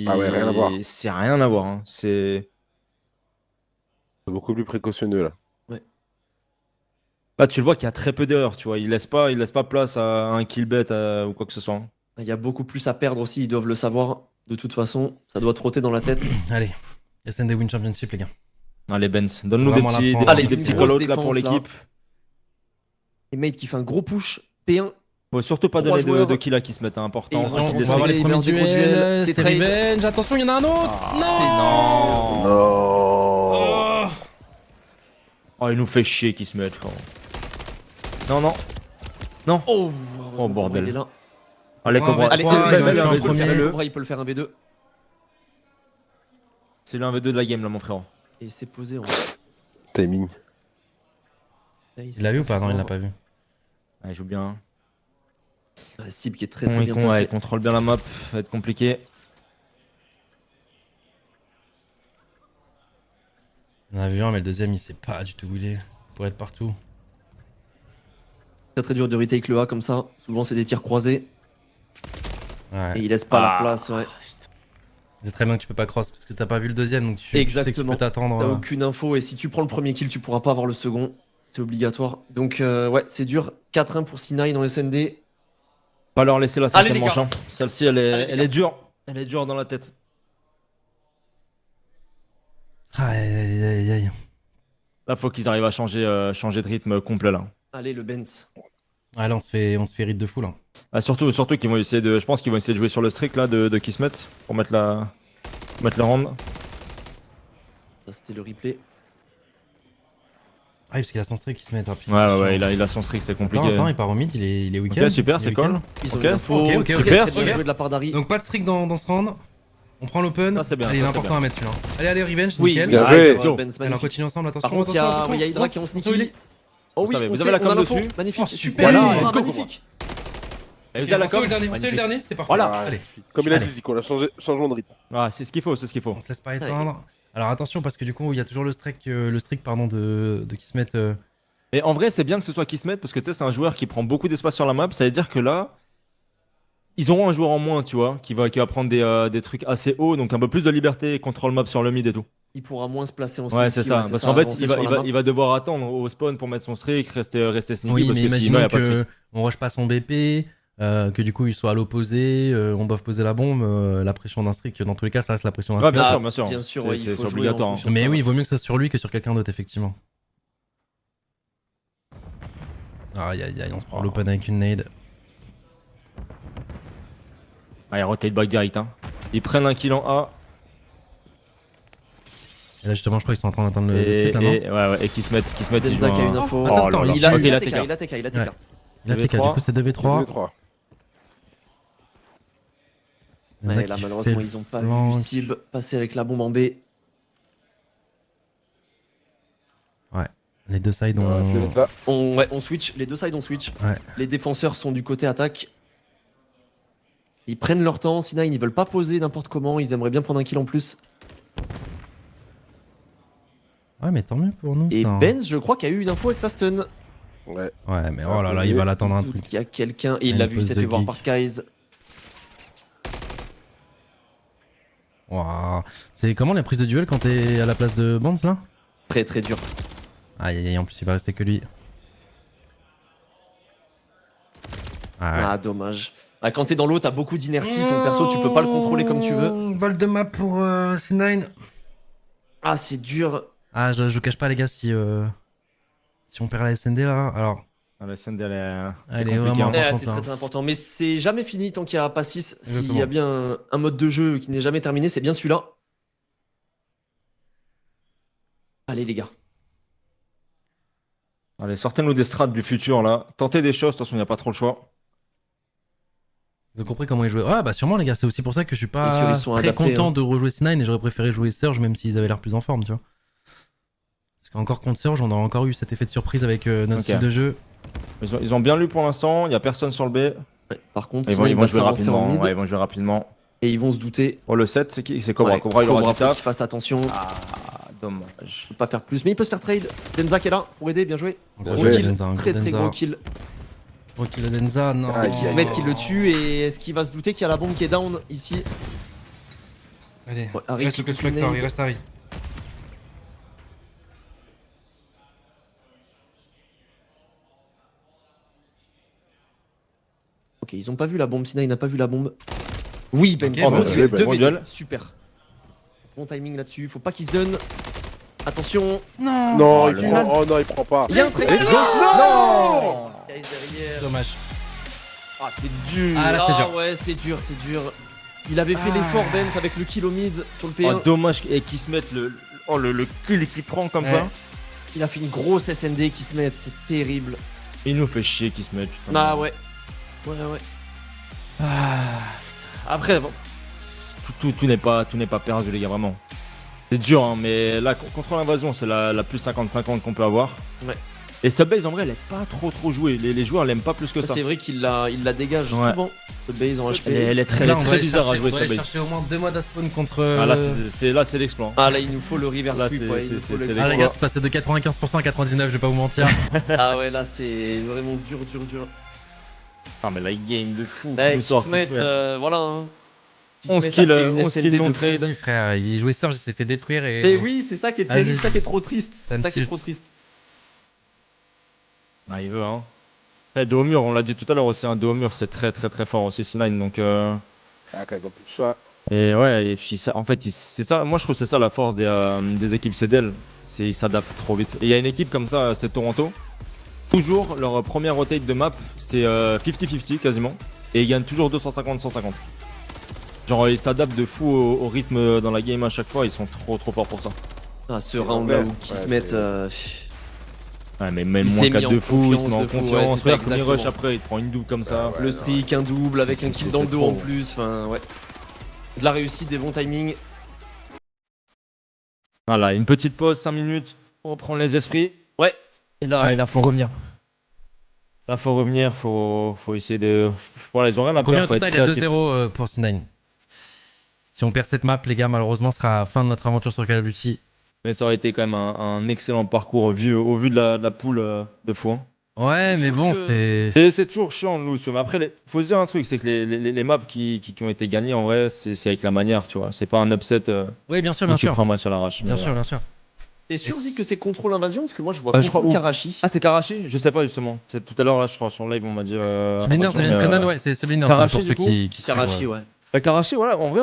Ah ouais, rien à voir. C'est rien à voir. Hein. C'est. C'est beaucoup plus précautionneux là. Là, tu le vois qu'il y a très peu d'erreurs, tu vois. Il laisse pas place à un kill bet ou quoi que ce soit. Hein. Il y a beaucoup plus à perdre aussi, ils doivent le savoir. De toute façon, ça doit trotter dans la tête. Allez, SND Win Championship, les gars. Allez, Benz, donne-nous des Vraiment petits, la des prendre. petits, Allez, des une petits grosse call-outs là pour défense, là. l'équipe. Et Mate qui fait un gros push. P1. Faut surtout pas Trois donner joueurs. de kills à qui se mettent, hein, important. Et ils Attention, vont on S'ils va avoir décident- les il premiers meurt des gros duels. duels, C'est c'est trade. Revenge. Attention, il y en a un autre. Non. Oh. Oh, il nous fait chier qui se met, frérot. Non. Oh, bordel. Il est là. Allez, Ouais, Cobra. avec Allez, Ouais, c'est il le va V2, faire un il peut le premier. faire. Cobra, il peut le faire un V2. C'est le 1v2 de la game, là, mon frérot. Et c'est posé en Timing. Il l'a vu ou pas? Non, il l'a pas vu. Ouais, il joue bien. Cible qui est très très bien Ouais, placé. il contrôle bien la map. Ça va être compliqué. On en a vu un, mais le deuxième, il sait pas du tout où il est. Il pourrait être partout. Très très dur de retake le A comme ça. Souvent c'est des tirs croisés. Ouais. Et il laisse pas la Ah. place, ouais. C'est très bien que tu peux pas cross parce que t'as pas vu le deuxième, donc tu sais que tu Exactement. peux t'attendre. T'as aucune info et si tu prends le premier kill, tu pourras pas avoir le second. C'est obligatoire. Donc ouais, c'est dur. 4-1 pour C9 dans SND. Pas leur laisser la Allez, cinquième les manche. gars. Hein. Celle-ci, elle Allez, les est dure. Elle est dure dans la tête. Aïe, aïe, aïe, aïe. Là, faut qu'ils arrivent à changer de rythme complet, là. Allez, le Benz. Ah là, on se fait ride de fou là. Ah, surtout qu'ils vont essayer de. Je pense qu'ils vont essayer de jouer sur le streak, là, de Kismet. Pour mettre le round. Ça, c'était le replay. Ah oui, parce qu'il a son streak qui se met rapidement. Ouais, il a son streak, c'est compliqué. Attends, il part au mid, il est week-end. Ok, super, Il est c'est week-end. cool. Ils ont Ok. une info. Ok, ok, très, super, très bien super. joué de la part d'Harry. Donc pas de streak dans ce round. On prend l'open. Ça, c'est bien, Allez, il est ça, c'est important bien. à mettre celui-là. Allez, revenge, Oui, nickel. bien ah, joué. sur Benz, Allez, on magnifique. continue ensemble, attention. Par contre, il y a attention, Hydra qui est en attention, il est- sneaky. Oh oui, savez, on vous sait, avez la on a com l'info. dessus. Magnifique. Oh, super. Voilà, Let's go. magnifique. Et vous Ok, avez la on sait où com le dernier, on sait où le Magnifique. dernier, c'est parfait. Voilà. Allez, Comme il a Allez. dit, Zico, on a changement de rythme. Ah, c'est ce qu'il faut, c'est ce qu'il faut. on se laisse pas éteindre. Alors attention, parce que du coup, il y a toujours le streak de Kismet. Et en vrai, c'est bien que ce soit Kismet parce que tu sais, c'est un joueur qui prend beaucoup d'espace sur la map. Ça veut dire que là, ils auront un joueur en moins, tu vois, qui va prendre des trucs assez hauts, donc un peu plus de liberté et contrôle map sur le mid et tout. Il pourra moins se placer en Ouais, sneaky. c'est ça. ouais, Parce qu'en fait, avancer sur la map. il va devoir attendre au spawn pour mettre son streak, rester sneaky Oui, parce mais que sinon, il n'y imaginons a pas de streak. qu'on rush pas son BP, que du coup il soit à l'opposé, on doit poser la bombe, la pression d'un streak. Dans tous les cas, ça reste la pression d'un Ouais, streak. bien Ah, sûr, bien sûr. bien sûr, C'est- ouais, il c'est faut jouer obligatoire. en hein. fonction de Mais ça. oui, il vaut mieux que ça soit sur lui que sur quelqu'un d'autre, effectivement. Aïe aïe aïe, on se prend l'open avec une nade. Allez, rotate back direct. Hein. Ils prennent un kill en A. Et là, justement, je crois qu'ils sont en train d'atteindre le Et, streak là, non? et qui se mettent, ils Denza jouent qui a un- une info. Attends, Oh attends, là là. Il a Ok, il a a TK, TK. il a TK, il a TK. Ouais. Il a TK, du coup c'est 2v3. 3. Denza Ouais, là, qui malheureusement, fait ils ont pas flank. vu Sib passer avec la bombe en B. Les deux sides ont. Là, On switch, les deux sides on switch. Ouais. Les défenseurs sont du côté attaque. Ils prennent leur temps, C9 ils veulent pas poser n'importe comment, ils aimeraient bien prendre un kill en plus. Ouais, mais tant mieux pour nous. Et ça, hein. Benz, je crois qu'il y a eu une info avec sa stun. Ouais. Ouais, mais Ça oh a là là, posé. il va l'attendre un Il se doute truc. qu'il y a quelqu'un et il Une l'a vu, il pause s'est de fait voir geek. par Skies. Ouah. C'est comment la prise de duel quand t'es à la place de Bonds là? Très très dur. Aïe aïe aïe, en plus il va rester que lui. Ah ouais. Ah, dommage. Ah, quand t'es dans l'eau, t'as beaucoup d'inertie, ton perso, tu peux pas le contrôler comme tu veux. Balle de map pour C9. Ah, c'est dur. Ah, je vous cache pas les gars, si on perd la SND là, alors Ah, la SND, elle est, c'est Elle est compliqué, vraiment hein. importante, C'est là. très très important. Mais c'est jamais fini tant qu'il n'y a pas 6. S'il y Exactement. a bien un mode de jeu qui n'est jamais terminé, c'est bien celui-là. Allez les gars. Allez, sortez-nous des strats du futur là. Tentez des choses, de toute façon, il n'y a pas trop le choix. vous avez compris comment ils jouaient. Ouais, bah sûrement les gars, c'est aussi pour ça que je suis Bien sûr, pas ils sont très adaptés, content hein. de rejouer C9 et j'aurais préféré jouer Surge même s'ils avaient l'air plus en forme, tu vois. Parce qu'encore contre Surge, on a encore eu cet effet de surprise avec notre Ok. style de jeu. Ils ont bien lu pour l'instant, il n'y a personne sur le B. Ouais, par contre, Ils sinon, vont, il ils vont va jouer s'avancer en rapidement. mid Ouais, ils vont jouer rapidement. et ils vont se douter. Oh, le 7, c'est qui? C'est Cobra. Ouais, Cobra, il aura du faut qu'il taf. fasse attention. Ah, dommage. Peut pas faire plus, mais il peut se faire trade. Denza qui est là pour aider, bien joué. Gros Gros joué, kill, Denza, un très gros très Denza. gros kill. Gros kill de Denza, non. Aïe, Qui se aïe, met, aïe. qui le tue et est-ce qu'il va se douter qu'il y a la bombe qui est down ici? Allez, Ouais, Harry il reste qui que continue. Factor, il reste Harry. Ok, ils ont pas vu la bombe, Sina il n'a pas vu la bombe. Oui, Ben, Ok, bon bon, duel, ben, bon 2v2. duel. Super. Bon timing là-dessus, faut pas qu'il se donne. Attention, Non, Non, Oh, il le prend. Oh non, il prend pas. il y a un trade. Et- Non Skies derrière. dommage. Ah, c'est dur. Ah, là, c'est dur. ouais, c'est dur, c'est dur. Il avait fait l'effort, Benz, avec le kill au mid sur le P1. Oh, dommage et qu'ils se mettent le kill qu'il prend comme Ouais. ça. Il a fait une grosse SND qui se met, c'est terrible. Il nous fait chier qu'ils se mettent. putain. Ah ouais. Ouais, ouais. Après, bon, tout n'est pas perdu, les gars, vraiment. C'est dur, hein, mais là, contre l'invasion, c'est la plus 50-50 qu'on peut avoir. Ouais. Et ce base, en vrai, elle est pas trop jouée. Les joueurs l'aiment pas plus que ça. C'est vrai qu'il la dégage Ouais. souvent, ce base en HP. Elle est très, Là, on très va bizarre à chercher- jouer, on va ce aller base. chercher au moins 2 mois d'aspawn contre. Ah, là, c'est l'exploit. hein. Ah là, il nous faut le reverse Là, sweep, c'est- ouais, il c'est- nous faut c'est- le- c'est Ah les l'exploit. gars, c'est passé de 95% à 99, je vais pas vous mentir. Ah ouais, là, c'est vraiment dur, dur, dur. Ah, mais là, il game de fou. Ouais, Nous qui sort, se qui se mettent, met. voilà. Hein. Qui se 11 mettent kills, à faire une 11 SND kills non de trade. Vas-y, frère, il jouait Surge, il s'est fait détruire et. Mais oui, c'est ça qui est terrible, Vas-y. c'est ça qui est trop triste. Ça C'est me ça qui est tilt. trop triste. Ah, il veut, hein. Eh, dos au mur, on l'a dit tout à l'heure aussi, un dos au mur, c'est très fort aussi, C9. Donc, Ah, quand ils ont plus le choix. et ouais, et puis ça, en fait, c'est ça, moi je trouve que c'est ça la force des équipes CDL, c'est ils s'adaptent trop vite. Et il y a une équipe comme ça, c'est Toronto. Toujours, leur première rotate de map, c'est 50-50 quasiment. Et ils gagnent toujours 250-150. Genre, ils s'adaptent de fou au rythme dans la game à chaque fois, ils sont trop forts pour ça. Ah, ce C'est round là vrai. où qui Ouais, se mettent. c'est- Ouais, mais même Il moins s'est 4 mis en de fou, il se met en confiance de fou, ouais, confiance. c'est ça, Regarde comme il rush exactement. après, il te prend une double comme ça. Ah ouais. Le streak, un double avec un kill c'est- dans le c'est dos en trop. plus. Enfin, ouais. De la réussite, des bons timings. Voilà, une petite pause, 5 minutes, on reprend les esprits. Ouais. Et là, faut revenir. Là, faut revenir, faut essayer de. Voilà, ils ont rien à Combien perdre, au faut être total? Il y a créatif. 2-0 pour C9. Si on perd cette map, les gars, malheureusement, ce sera la fin de notre aventure sur Call of Duty. Mais ça aurait été quand même un excellent parcours au vu de la poule de fou. hein. Ouais, mais bon, c'est. C'est toujours chiant, nous. Mais après, faut se dire un truc, c'est que les maps qui ont été gagnées, en vrai, c'est avec la manière, tu vois. C'est pas un upset Oui, bien sûr, où bien tu sûr. prends un match à l'arrache. Bien mais, sûr, bien sûr. T'es sûr aussi que c'est contrôle invasion? Parce que moi je vois je crois contrôle où Karachi. Ah, c'est Karachi? Je sais pas justement. C'est tout à l'heure, là, je crois, sur le live, on m'a dit. Sublimineur, ça vient de Brennan, ouais, c'est Sublimineur Karachi, pour du ceux coup qui suivent, Karachi, ouais. ouais. Karachi, voilà, en vrai,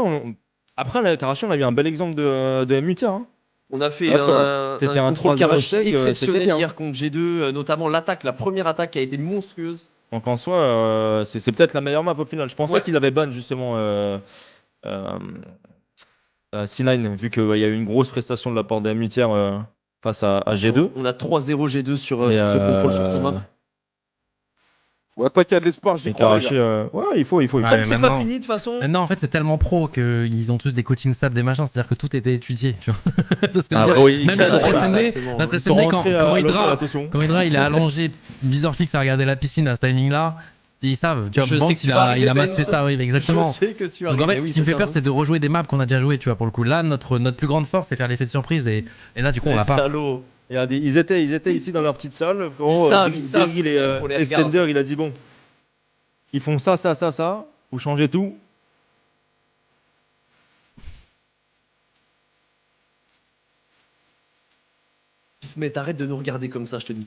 après, la Karachi, on a eu un bel exemple de MUT. Hein. On a fait Ah, ça, c'était un contrôle 3-0 Karachi sec, c'était exceptionnel bien. hier contre G2, notamment l'attaque, la première attaque qui a été monstrueuse. Donc en soi, c'est peut-être la meilleure map au final. Je pensais Ouais. qu'il avait ban justement C9, vu qu'il y a eu une grosse prestation de la part des Mutières face à G2. On a 3-0 G2 sur Et, ce contrôle sur ce map. Ouais, tant qu'il y a de l'espoir, j'y Et crois. les Karachi, gars. ouais, il faut. Ouais, Comme mais c'est pas maintenant- fini de toute façon. Maintenant, en fait, c'est tellement pro qu'ils ont tous des coaching staff, des machins, c'est-à-dire que tout était étudié. Tu vois. Tout ce que je veux Après, dire. oui, Même ils notre sont- SND, exactement. notre Ils sont SND, rentrés à quand l'hôtel, Hydra, attention. quand Hydra, il est allongé, viseur fixe à regarder la piscine à ce timing-là, Ils savent. Tu vois, Je sais Vance, que tu il vas a arriver, massé Ben. ça, oui, exactement. Je sais que tu Donc en fait, oui, ce qui me c'est fait ça, peur, hein. c'est de rejouer des maps qu'on a déjà joué, tu vois, pour le coup. Là, notre plus grande force, c'est faire l'effet de surprise. Et là, du coup, on Les l'a pas. salauds. Regardez, ils étaient ici dans leur petite salle. Gros, savent, Daryl ils savent qu'on les et regarde. Sender, il a dit bon, ils font ça, vous changez tout. Mais arrête de nous regarder comme ça, je te dis.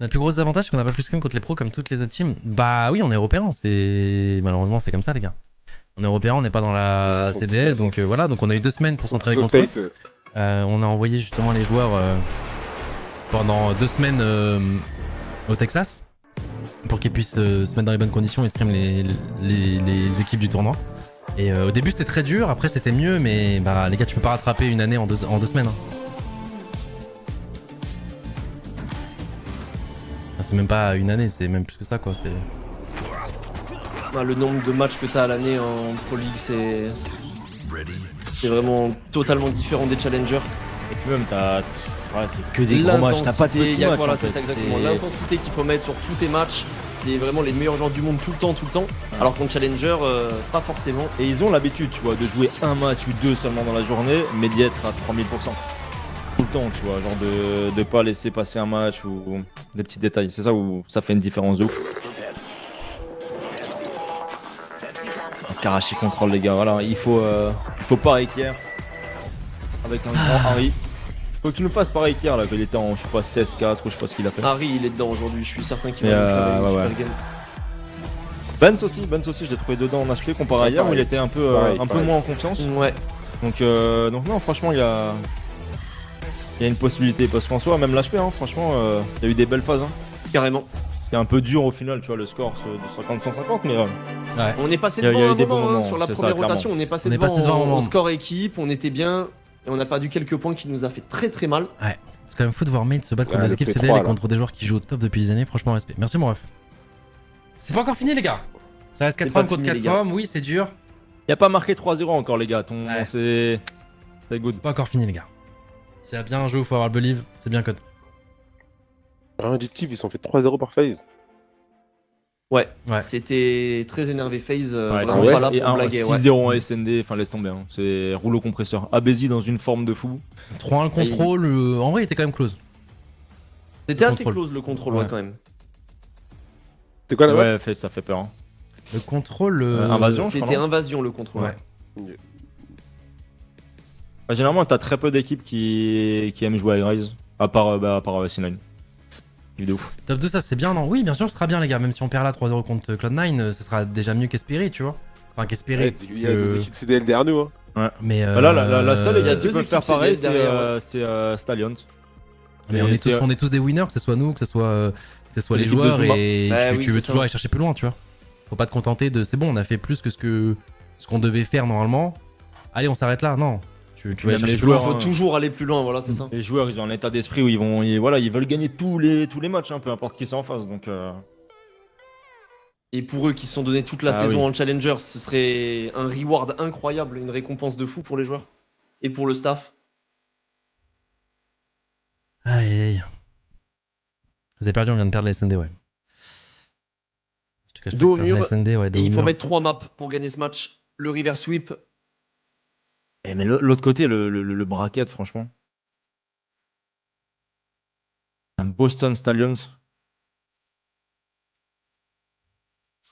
Notre plus gros avantage, c'est qu'on n'a pas plus qu'un contre les pros comme toutes les autres teams. Bah oui, on est européen. Malheureusement, c'est comme ça, les gars. On est européen, on n'est pas dans la CDL. Donc voilà, donc on a eu 2 semaines pour s'entraîner contre eux. On a envoyé justement les joueurs pendant 2 semaines au Texas pour qu'ils puissent se mettre dans les bonnes conditions et scrim les équipes du tournoi. Et au début c'était très dur, après c'était mieux, mais bah les gars, tu peux pas rattraper une année en deux semaines. Hein. Enfin, c'est même pas une année, c'est même plus que ça quoi. Le nombre de matchs que t'as à l'année en Pro League, c'est vraiment totalement différent des challengers. Et puis même, c'est que des gros matchs, t'as pas de petits matchs. Voilà, en c'est fait. ça exactement. L'intensité qu'il faut mettre sur tous tes matchs, c'est vraiment les meilleurs joueurs du monde tout le temps. Alors qu'en challenger, pas forcément. Et ils ont l'habitude, tu vois, de jouer un match ou 2 seulement dans la journée, mais d'y être à 3000%. Tout le temps, tu vois, genre de pas laisser passer un match ou des petits détails. C'est ça où ça fait une différence de ouf. Karachi contrôle les gars, voilà, il faut pareil qu'hier. Avec un grand Harry. Faut que tu nous fasses pareil qu'hier là, qu'il était en je sais pas 16-4 ou je sais pas ce qu'il a fait. Harry, il est dedans aujourd'hui, je suis certain qu'il Mais, va nous ouais. faire le game. Benz aussi, je l'ai trouvé dedans en HP comparé à hier où il était un peu moins en confiance. Ouais. Donc non, franchement, il y a une possibilité. Parce qu'en soi, même l'HP, franchement, il y a eu des belles phases. Hein. Carrément. C'est un peu dur au final, tu vois, le score de 50-150, mais On est passé Il y a devant eu un des moment, bons moments, sur la c'est ça, première clairement. rotation, on est passé devant au score équipe, on était bien, et on a perdu quelques points qui nous a fait très très mal. Ouais, c'est quand même fou de voir Mate se battre contre Ouais, des le équipes P3, CDL et là. contre des joueurs qui jouent au top depuis des années. Franchement, respect. Merci mon ref. C'est pas encore fini, les gars. Ça reste 4 pas hommes contre fini, 4 les gars. hommes. Oui, c'est dur. il n'y a pas marqué 3-0 encore, les gars. Ouais. C'est good. C'est pas encore fini, les gars. S'il y a bien un jeu, faut avoir le believe. C'est bien code. Indictif, ils sont fait 3-0 par phase. Ouais, Ouais. c'était très énervé FaZe, Ouais, vraiment ouais. pas là Et pour un blaguer. Ouais. 6-0 en SND, enfin laisse tomber. Hein. C'est rouleau compresseur. Abézi dans une forme de fou. 3-1 le contrôle. En vrai, il était quand même close. C'était Le assez contrôle. close le contrôle, ouais, Ouais. quand même. C'est quoi là-bas Ouais, ça fait peur. Hein. Le contrôle. Invasion, je crois, C'était non invasion le contrôle. Ouais. Ouais. Généralement, t'as très peu d'équipes qui aiment jouer à Rise, à part C9. Il est de ouf. Top 2, ça c'est bien, non? Oui, bien sûr, ce sera bien, les gars. Même si on perd là 3-0 contre Cloud9, ce sera déjà mieux qu'espéré, tu vois. Enfin, qu'espéré. Il y a des équipes CDL derrière nous. Hein. Mais Bah là, la seule il y a équipe qui deux peut équipes faire pareil, CDL derrière, c'est Stallions. Mais Et on c'est- est tous des winners, que ce soit nous, que ce soit les L'équipe de joueurs, Zumba. et Bah tu oui, veux c'est toujours ça. aller chercher plus loin, tu vois. Faut pas te contenter de c'est bon, on a fait plus que ce qu'on devait faire normalement. Allez, on s'arrête là, non. Tu vas aller Même chercher les plus loin. joueurs, Il faut toujours aller plus loin, voilà, c'est ça. Les joueurs, ils ont un état d'esprit où ils veulent gagner tous les matchs, hein, peu importe qui c'est en face. Donc, Et pour eux qui se sont donné toute la Ah saison oui. en Challenger, ce serait un reward incroyable, une récompense de fou pour les joueurs et pour le staff. Aïe, aïe. Vous avez perdu, on vient de perdre la SND, ouais. Je te cache pas Dos au que perdre mur, la SND, ouais, dos Et au il faut mur. mettre 3 maps pour gagner ce match. Le river sweep. mais l'autre côté, le bracket, franchement. Un Boston Stallions.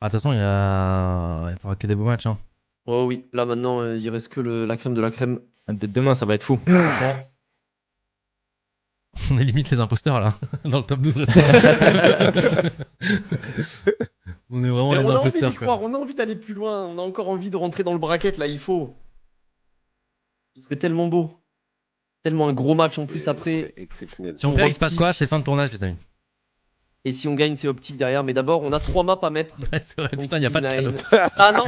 Ah, de toute façon, il faudra que des beaux matchs, hein. Oh oui, là maintenant il reste que la crème de la crème. Demain, ça va être fou. On est limite les imposteurs là, dans le top 12 restant. On est vraiment Mais les on a envie imposteurs d'y quoi. croire, on a envie d'aller plus loin, on a encore envie de rentrer dans le bracket là, il faut. Ce serait tellement beau. Tellement un gros match en plus après. C'est exceptionnel. Si on Pour perd, il se passe Optic. quoi? C'est fin de tournage, les amis. Et si on gagne, c'est optique derrière. Mais d'abord, on a 3 maps à mettre. Ouais, c'est vrai, Donc, putain, il a pas de cadeau. Ah non,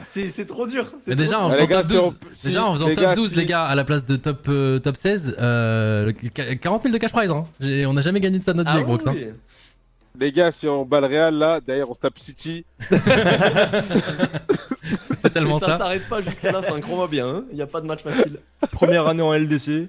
c'est trop dur. c'est Mais déjà, trop en dur. faisant les gars, top si 12, on- si- déjà, en faisant les top gars, 12, si- les gars, à la place de top 16, 40 000 de cash prize. Hein. On n'a jamais gagné de ça de notre vie Ah avec Brox. oui. Les gars, si on bat le Real là, derrière on se tape City. Hein. C'est tellement ça ça. s'arrête pas jusqu'à la fin, crois-moi bien. Il n'y a pas de match facile. Première année en LDC.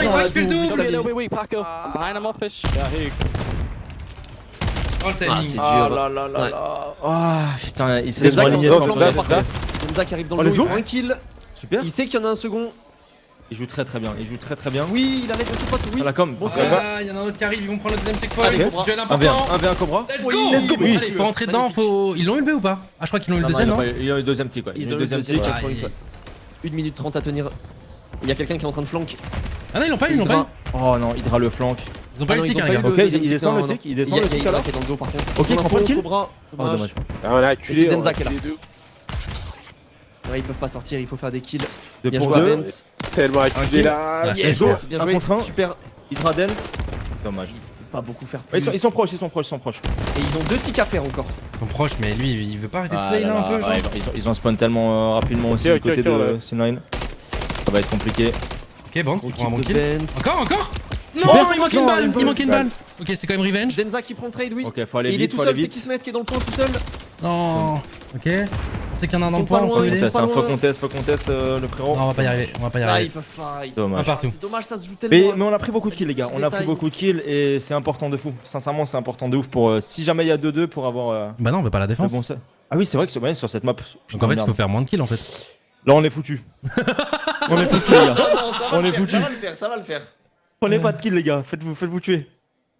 dans la double, Don't be a Samy. little bit weak, Paco. I'm behind him office. Yeah, here you Oh le Ah, timing. c'est Ah dur. là là là Ouais. là. Ah putain, ils se Denza sont qui alignés lance sans le flanc, flash. par contre. Denza qui arrive dans Oh, le let's dos, il go. prend un kill. Super. Il sait qu'il y en a un second. Il joue très très bien. Il joue très très bien. Oui, il arrête de ses potes, oui. Ça la com. Bon, Ah, il y en a un autre qui arrive, ils vont prendre le deuxième checkpoint. Allez, Cobra. Duel 1v1, important. 1v1 Cobra. Let's Oui, go. let's go, Allez, oui. il faut rentrer dedans, faut... Ils l'ont eu le B ou pas? Ah, je crois qu'ils l'ont eu le deuxième, non? Il y a eu le deuxième tick, ouais. Il y a eu Ils ont le eu le deuxième deuxième tick. checkpoint, ouais. 1 minute 30 à tenir. Il y a quelqu'un qui est en train de flank. Ah non, ils l'ont pas eu, ils l'ont pas eu. Oh non, Hydra le flank. Ils ont pas eu le tick, hein, les gars. Ok, deuxième il descend tick, le non, tick, il non. descend Il y a le tick Hydra alors. qui est dans le dos par contre. Ok, il prend pas le kill. Cobra, Oh dommage. dommage. Ah, on a acculé. C'est Denza on a qui est là. acculé deux. Ouais, ils peuvent pas sortir, il faut faire des kills. 2 Bien pour joué à 2. Benz. Tellement acculé kill. là. Ah, Yes, let's go. bien Un joué. contre un. Super. Hydra Del. Dommage. Pas beaucoup faire Ouais, plus. Ils sont proches, ils sont proches, ils sont proches. Et ils ont 2 ticks à faire encore. Ils sont proches, mais lui, il veut pas arrêter de Ah slay là là un là, peu, genre. ouais, ils ont spawn tellement rapidement aussi Ok, du côté ok, de ouais. C9. Ça va être compliqué. Ok, Banks, il prend un bon de kill. Benz. Encore? Bien. Non, il manque une Non, balle, une il manque une balle. balle. Ok, c'est quand même revenge. Denza qui prend le trade, oui. Ok, faut aller Et il est vite, tout faut aller seul, c'est vite. Kismet qui est dans le point tout seul. Non. Ok. On sait qu'il y en a un Ils dans le sont point, pas on loin, s'en ils est sont dit. pas Faut loin. qu'on teste le frérot. Non, on va pas y arriver, on va pas y Ah, arriver. ils peuvent pas. Un Dommage. partout. C'est dommage, ça se joue Mais, tellement. mais on a pris beaucoup de kills les gars, Petit on a pris détail. beaucoup de kills et c'est important de fou. Sincèrement c'est important de ouf pour si jamais il y a 2-2 pour avoir Bah non, on veut pas la le défense. bon set. Ah oui c'est vrai que ouais, sur cette map. Donc putain, en fait, il merde. faut faire moins de kills en fait. Là on est foutu. On est foutu les gars. Non, ça va On le est faire, foutu. ça va le faire, ça va le faire. Prenez pas de kills les gars, faites-vous tuer.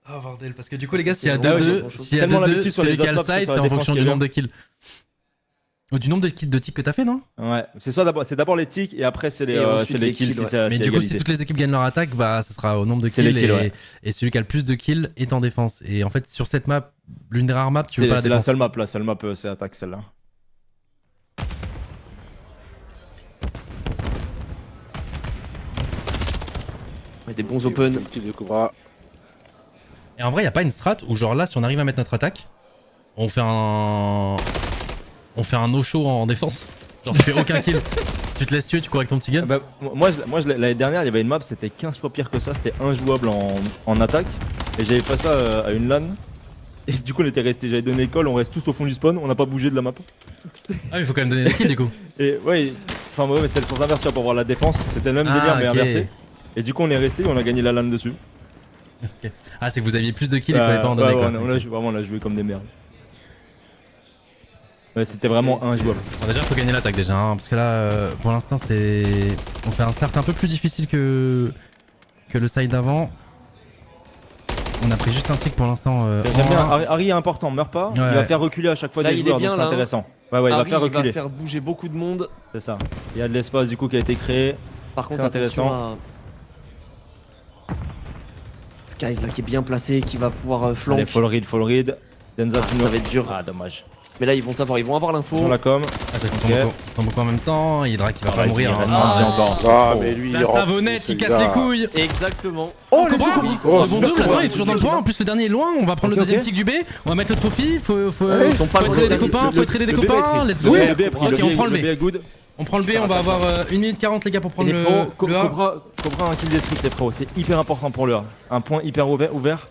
Oh bordel, parce que du coup, les gars, C'est s'il y a vraiment 2-2, pas s'il y a Tellement 2-2, l'habitude sur celui les qui a le autres maps, side, sur c'est la en fonction défense du qui est nombre de kills. Ou du nombre de ticks que t'as fait, non? Ouais, c'est d'abord les ticks et après c'est les, Et ensuite c'est les les kills kills, si ouais. c'est Mais si du coup, égalité. si toutes les équipes gagnent leur attaque, bah ça sera au nombre de C'est kills, les kills, et, ouais. et celui qui a le plus de kills est en défense. Et en fait, sur cette map, l'une des rares maps, tu veux pas la C'est la défense. seule map c'est attaque celle-là. Ouais, des bons open. Kill de Cobra. Et en vrai, y a pas une strat où genre là, si on arrive à mettre notre attaque, on fait un no-show en défense. Genre tu fais aucun kill. Tu te laisses tuer, tu cours avec ton petit gun. Bah, l'année dernière, il y avait une map, c'était 15 fois pire que ça, c'était injouable en attaque. Et j'avais fait ça à une LAN. Et du coup, on était resté, j'avais donné l'école, on reste tous au fond du spawn, on n'a pas bougé de la map. Ah mais il faut quand même donner des kills du coup. Et ouais, enfin, ouais, mais c'était le sens inverse tu vois, pour voir la défense, c'était le même Ah, délire, mais ok. inversé. Et du coup, on est resté, on a gagné la LAN dessus. Ok. Ah c'est que vous aviez plus de kills, il fallait pas en donner ouais, quoi. vraiment, on a joué comme des merdes. Ouais, c'était vraiment injouable. Bon, déjà, faut gagner l'attaque déjà, hein, parce que là, pour l'instant, c'est. On fait un start un peu plus difficile que le side d'avant. On a pris juste un tick pour l'instant. J'aime bien, en un. Harry est important, meurt pas, Ouais. il va faire reculer à chaque fois Là, des il est joueurs, bien, donc c'est là, hein. intéressant. Ouais, il va Harry, faire il va reculer, faire bouger beaucoup de monde. c'est ça. Il y a de l'espace du coup qui a été créé. Par contre, Très attention intéressant. à Skies là qui est bien placé, qui va pouvoir Allez, flank. fall read. Denza Ah, Tino. ça va être dur. Ah, dommage. Mais là, ils vont savoir, ils vont avoir l'info. Sur la com. Ah, ça, Ok. ils sont beaucoup en même temps. Hydra qui va Ah, pas vas-y, mourir. reste hein. un peu Ah, encore. Ah, Oh. mais lui, il La est savonnette qui casse les couilles. Exactement. Oh, Cobra let's go. Oh, Bon super double, Cobra. attends, il est toujours dans le point. En plus, le dernier est loin. On va prendre Ok, le deuxième ok. tick du B. On va mettre le trophy. Faut Ils sont pas aider loin. des copains. Faut aider des Le B est copains. pris. Let's Le go. B est pris, Ok, on prend le B est B. good. On prend le B. On va avoir 1 minute 40, les gars, pour prendre Et les frérots, le A. Cobra un kill district, les frérots. C'est hyper important pour le A. Un point hyper ouvert.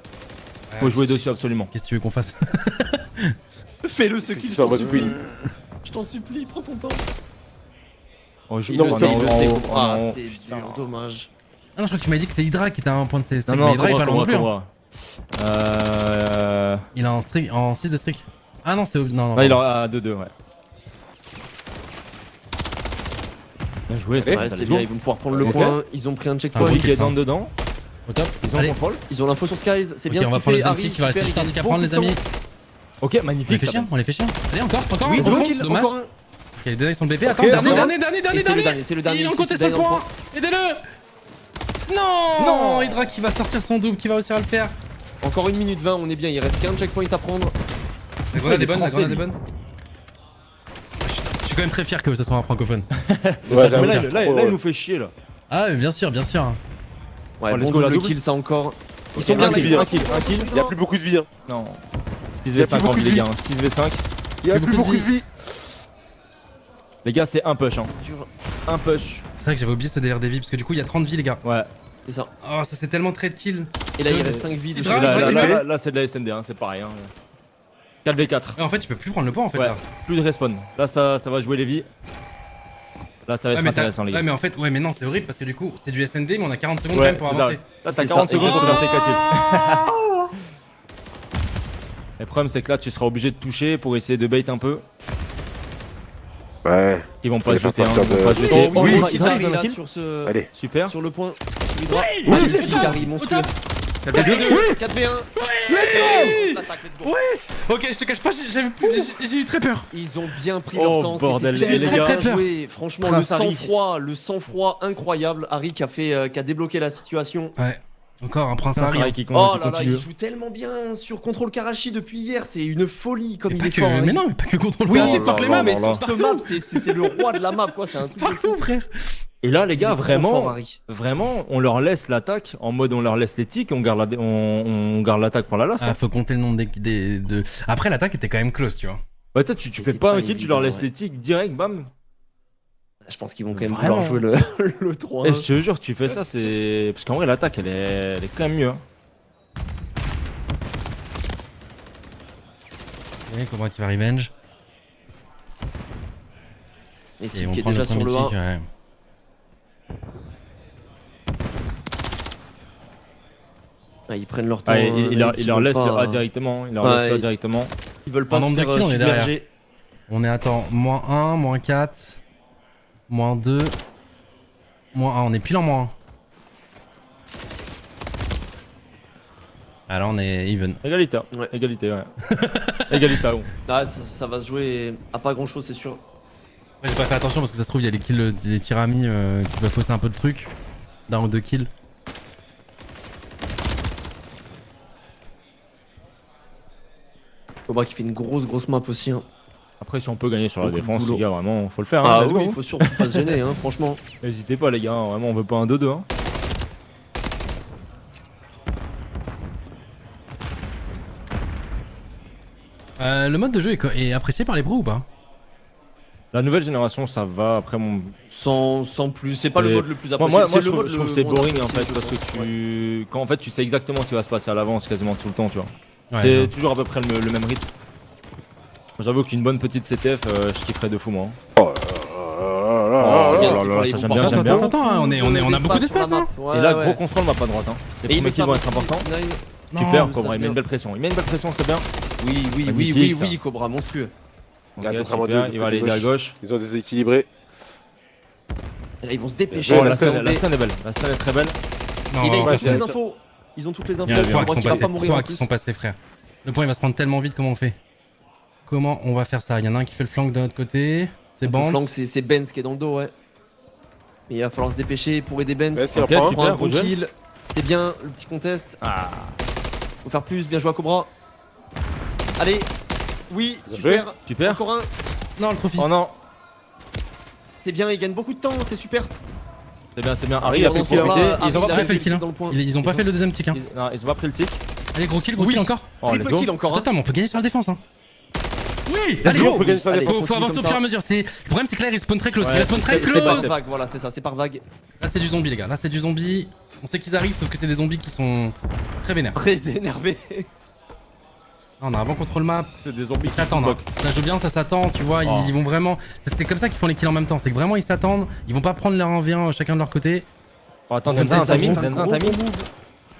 Faut jouer dessus absolument. Qu'est-ce que tu veux qu'on fasse? Fais-le ce qu'il Ça t'en va supplie. free. Je t'en supplie, prends ton temps. On joue Il le on sait, est il le en- sait. en- Ah, en- c'est putain. dur, dommage. Ah non, je crois que tu m'as dit que c'est Hydra qui était à un point de ses Non, streaks. non, Mais Hydra est pas Cobra, loin non plus. hein. Cobra. Il a en 6 de streak. Ah non, c'est. Non, non. Ouais, il pardon. a 2-2, ouais. Bien joué, Ouais, ça c'est let's bien, go. ils vont pouvoir prendre le Ok. point. Ils ont pris un Ah, checkpoint. Harry ok, qui est ça. down dedans. Au top. Ils ont Allez. le contrôle. Ils ont l'info sur Skies. C'est Ok, bien on ce va qu'il prendre le fait. deuxième Harry, tick, il va rester super, juste un il tick à gagne prendre, les beaucoup de amis. temps. Ok, On les magnifique. fait ça chier, passe. on les fait chier. Allez, encore, Oui, au fond, tranquille, dommage. encore un. Ok, les derniers sont le BP. Attends, Ok, dernier, d'accord. dernier. Et c'est le dernier, c'est le dernier. Il est en ici, côté c'est sur le le dernier point. Aidez-le. Non, Hydra qui va sortir son double, qui va réussir à le faire. Encore 1 minute 20, on est bien. Il reste qu'un checkpoint à prendre. La grenade il est est bonne, la français, grenade est lui. bonne. Je suis quand même très fier que ce soit un francophone. Ouais, Mais j'avoue, là, c'est là, trop, il ouais. nous fait chier là. Ah, mais bien sûr, bien sûr. Ouais, Oh, let's bon go, la double double. kill, ça encore. Ils Ok, sont bien un là, kill, ils ont un kill, un kill. Il y a plus beaucoup de vie. Hein. Non. Il y a 6v5 plus beaucoup envie de les vie. gars, hein. 6v5. Il y a plus beaucoup de vie. Les gars, c'est un push, hein. C'est dur. Un push. C'est vrai que j'avais oublié ce délire des vies, parce que du coup, il y a 30 vies, les gars. Ouais. C'est ça. Oh, ça c'est tellement très de kills. Et là, il reste 5 vies de Hydra, chaque Hydra, Là, côté. là, Hydra. là, là, c'est de la SND, hein, c'est pareil. Hein. 4v4. Ouais, en fait, tu peux plus prendre le point en fait Ouais. là. Plus de respawn. Là, ça va jouer les vies. Là, ça va être mais intéressant, les gars. ouais, mais en fait, ouais, mais non, c'est horrible parce que du coup, c'est du SND, mais on a 40 secondes Ouais, quand même pour c'est ça. avancer. Là, t'as C'est 40 ça, secondes pour faire tes 4 kills. Le problème, c'est que là, tu seras obligé de toucher pour essayer de bait un peu. Ouais. Ils vont pas Il se va jeter, hein. sortir Ils vont de- pas se Oh, jeter. oui, Oui, il arrive là sur ce. Allez. super. Sur le point. Celui droit. Magnifique, Harry, monstrueux. 4v2, 4v1. L'attaque, let's go. Ok, je te cache pas, j'ai eu très peur. Ils ont bien pris Oh, leur temps. bordel, c'était les très gars. bien joué. Franchement, Prince Harry. le sang-froid incroyable. Harry qui a débloqué la situation. Ouais, encore un prince C'est Harry. vrai qui Oh là là, continue. il joue tellement bien sur Control Karachi depuis hier. C'est une folie comme Mais il pas est que- fort. Harry. mais non, mais pas que contre le Oui, partout, là toutes les là maps, mais là sur là. cette map, c'est le roi de la map, quoi. C'est un truc de partout, fou. frère. Et là, les Il est gars, trop vraiment, fort, Harry. vraiment, on leur laisse l'attaque en mode on leur laisse les tics et on garde on garde l'attaque pour la last. Ah, faut compter le nombre de. Après, l'attaque était quand même close, tu vois. Bah, toi, tu fais C'était pas pas un kill, tu leur évident, laisses ouais. les tics direct, bam. Je pense qu'ils vont quand même Vraiment. vouloir jouer le 3. Et je te jure, tu fais ça, c'est. Parce qu'en vrai, l'attaque, elle est quand même mieux. Hein. Ok, Cobra qui va revenge. Et Et si ils vont qui est prendre déjà le sur premier le 1. tick, ouais. Ah, ils prennent leur temps. Ah, il leur veulent laisse le pas- A directement. Il leur Ouais, laisse le A il- directement. Ils veulent pas En se nombre de faire kills, on est derrière. submerger. On est à temps moins 1, moins 4, moins 2, moins 1. On est pile en moins 1. Alors on est even. Égalité. Ouais. Égalité, ouais. Égalité, bon. Là, ça va se jouer à pas grand chose, c'est sûr. Ouais, j'ai pas fait attention parce que ça se trouve, il y a les kills, les tiramis qui peuvent fausser un peu le truc. D'un ou deux kills. Cobra qui fait une grosse map aussi. Hein. Après, si on peut gagner sur la Beaucoup de défense, boulot. les gars, vraiment, faut le faire. Ah Hein, let's oui, go, il hein. faut surtout pas se gêner, hein, franchement. N'hésitez pas, les gars, hein, vraiment, on veut pas un 2-2. Hein. Le mode de jeu est apprécié par les pros ou pas? La nouvelle génération, ça va. Après, mon. Sans plus, c'est pas le Et- mode le plus Moi, apprécié. moi, c'est je le trouve mode je trouve le que c'est moins boring en apprécié, fait, je parce que pense, ouais. quand en fait tu sais exactement ce qui va se passer à l'avance quasiment tout le temps, tu vois. Ouais, C'est non. toujours à peu près le même rythme. J'avoue qu'une bonne petite CTF, je kifferais de fou moi. hein. Oh là c'est là bien, là ce là. qu'ils ça font, j'aime ils bien, vont j'aime Attends, bien. attends, attends, on a beaucoup d'espace, hein. Ouais, Et là, ouais. gros contrôle map à droite. Hein. Les Et il premiers met kills ça vont être aussi, importants. Nine. Super, ça Cobra, il met bien. une belle pression. Il met une belle pression, c'est bien. Oui, Cobra, monstrueux. Ok, Là, c'est vraiment super, deux il va aller côté à gauche. Ils ont déséquilibé. Et là, ils vont se dépêcher. Oh, Ouais, la stun, stun est belle. La stun est très belle. Non, Et là, ils ont ouais, toutes les infos. Ils ont toutes les infos. il y en a Cobra 3 qui qui sont va passés. pas mourir en 3 qui plus. sont passés, frère. Le point il va se prendre tellement vite, comment on fait? Comment on va faire ça? Il y en a un qui fait le flank de notre côté. C'est Le Banks. flank, c'est Benz qui est dans le dos, ouais. Mais il va falloir se dépêcher pour aider Benz. Benz, il en Ok, prend un. Prends un super, bon good kill. C'est bien, le petit contest. Ah. Faut faire plus, bien joué à Cobra. Allez. Oui, Bien super. Super. Encore un. Non, le trophy. Oh non. C'est bien, il gagne beaucoup de temps, c'est super. C'est bien, c'est bien. Harry a fait on le s'en kill. va, Ils ont Harry, pas il a pris fait le fait kill, hein. dans le point. Ils ont pas fait le deuxième tick. Hein. Non, ils ont pas pris le tick. Allez, gros kill Oui. encore. Oh, let's Triple go. kill encore. Hein. Attends, mais on peut gagner sur la défense. Hein. Oui, Let's allez, go, go. on peut gagner sur la Allez, défense. Faut avancer au fur et à mesure. Le problème, c'est que là, il respawn très close. Ouais, Il respawn très C'est par close. vague, voilà, c'est ça, c'est par vague. Là, c'est du zombie, les gars. Là, c'est du zombie. On sait qu'ils arrivent, sauf que c'est des zombies qui sont très vénères. Très énervé. Là, on a un bon contrôle map. C'est des zombies Ils s'attendent. Hein. Ça joue bien, ça s'attend, tu vois. Oh. Ils vont vraiment. C'est comme ça qu'ils font les kills en même temps. C'est que vraiment, ils s'attendent. Ils vont pas prendre leur 1v1 chacun de leur côté. Oh, attends, Comme Denza, un ça, timing. ça Denza, un Gros timing. move.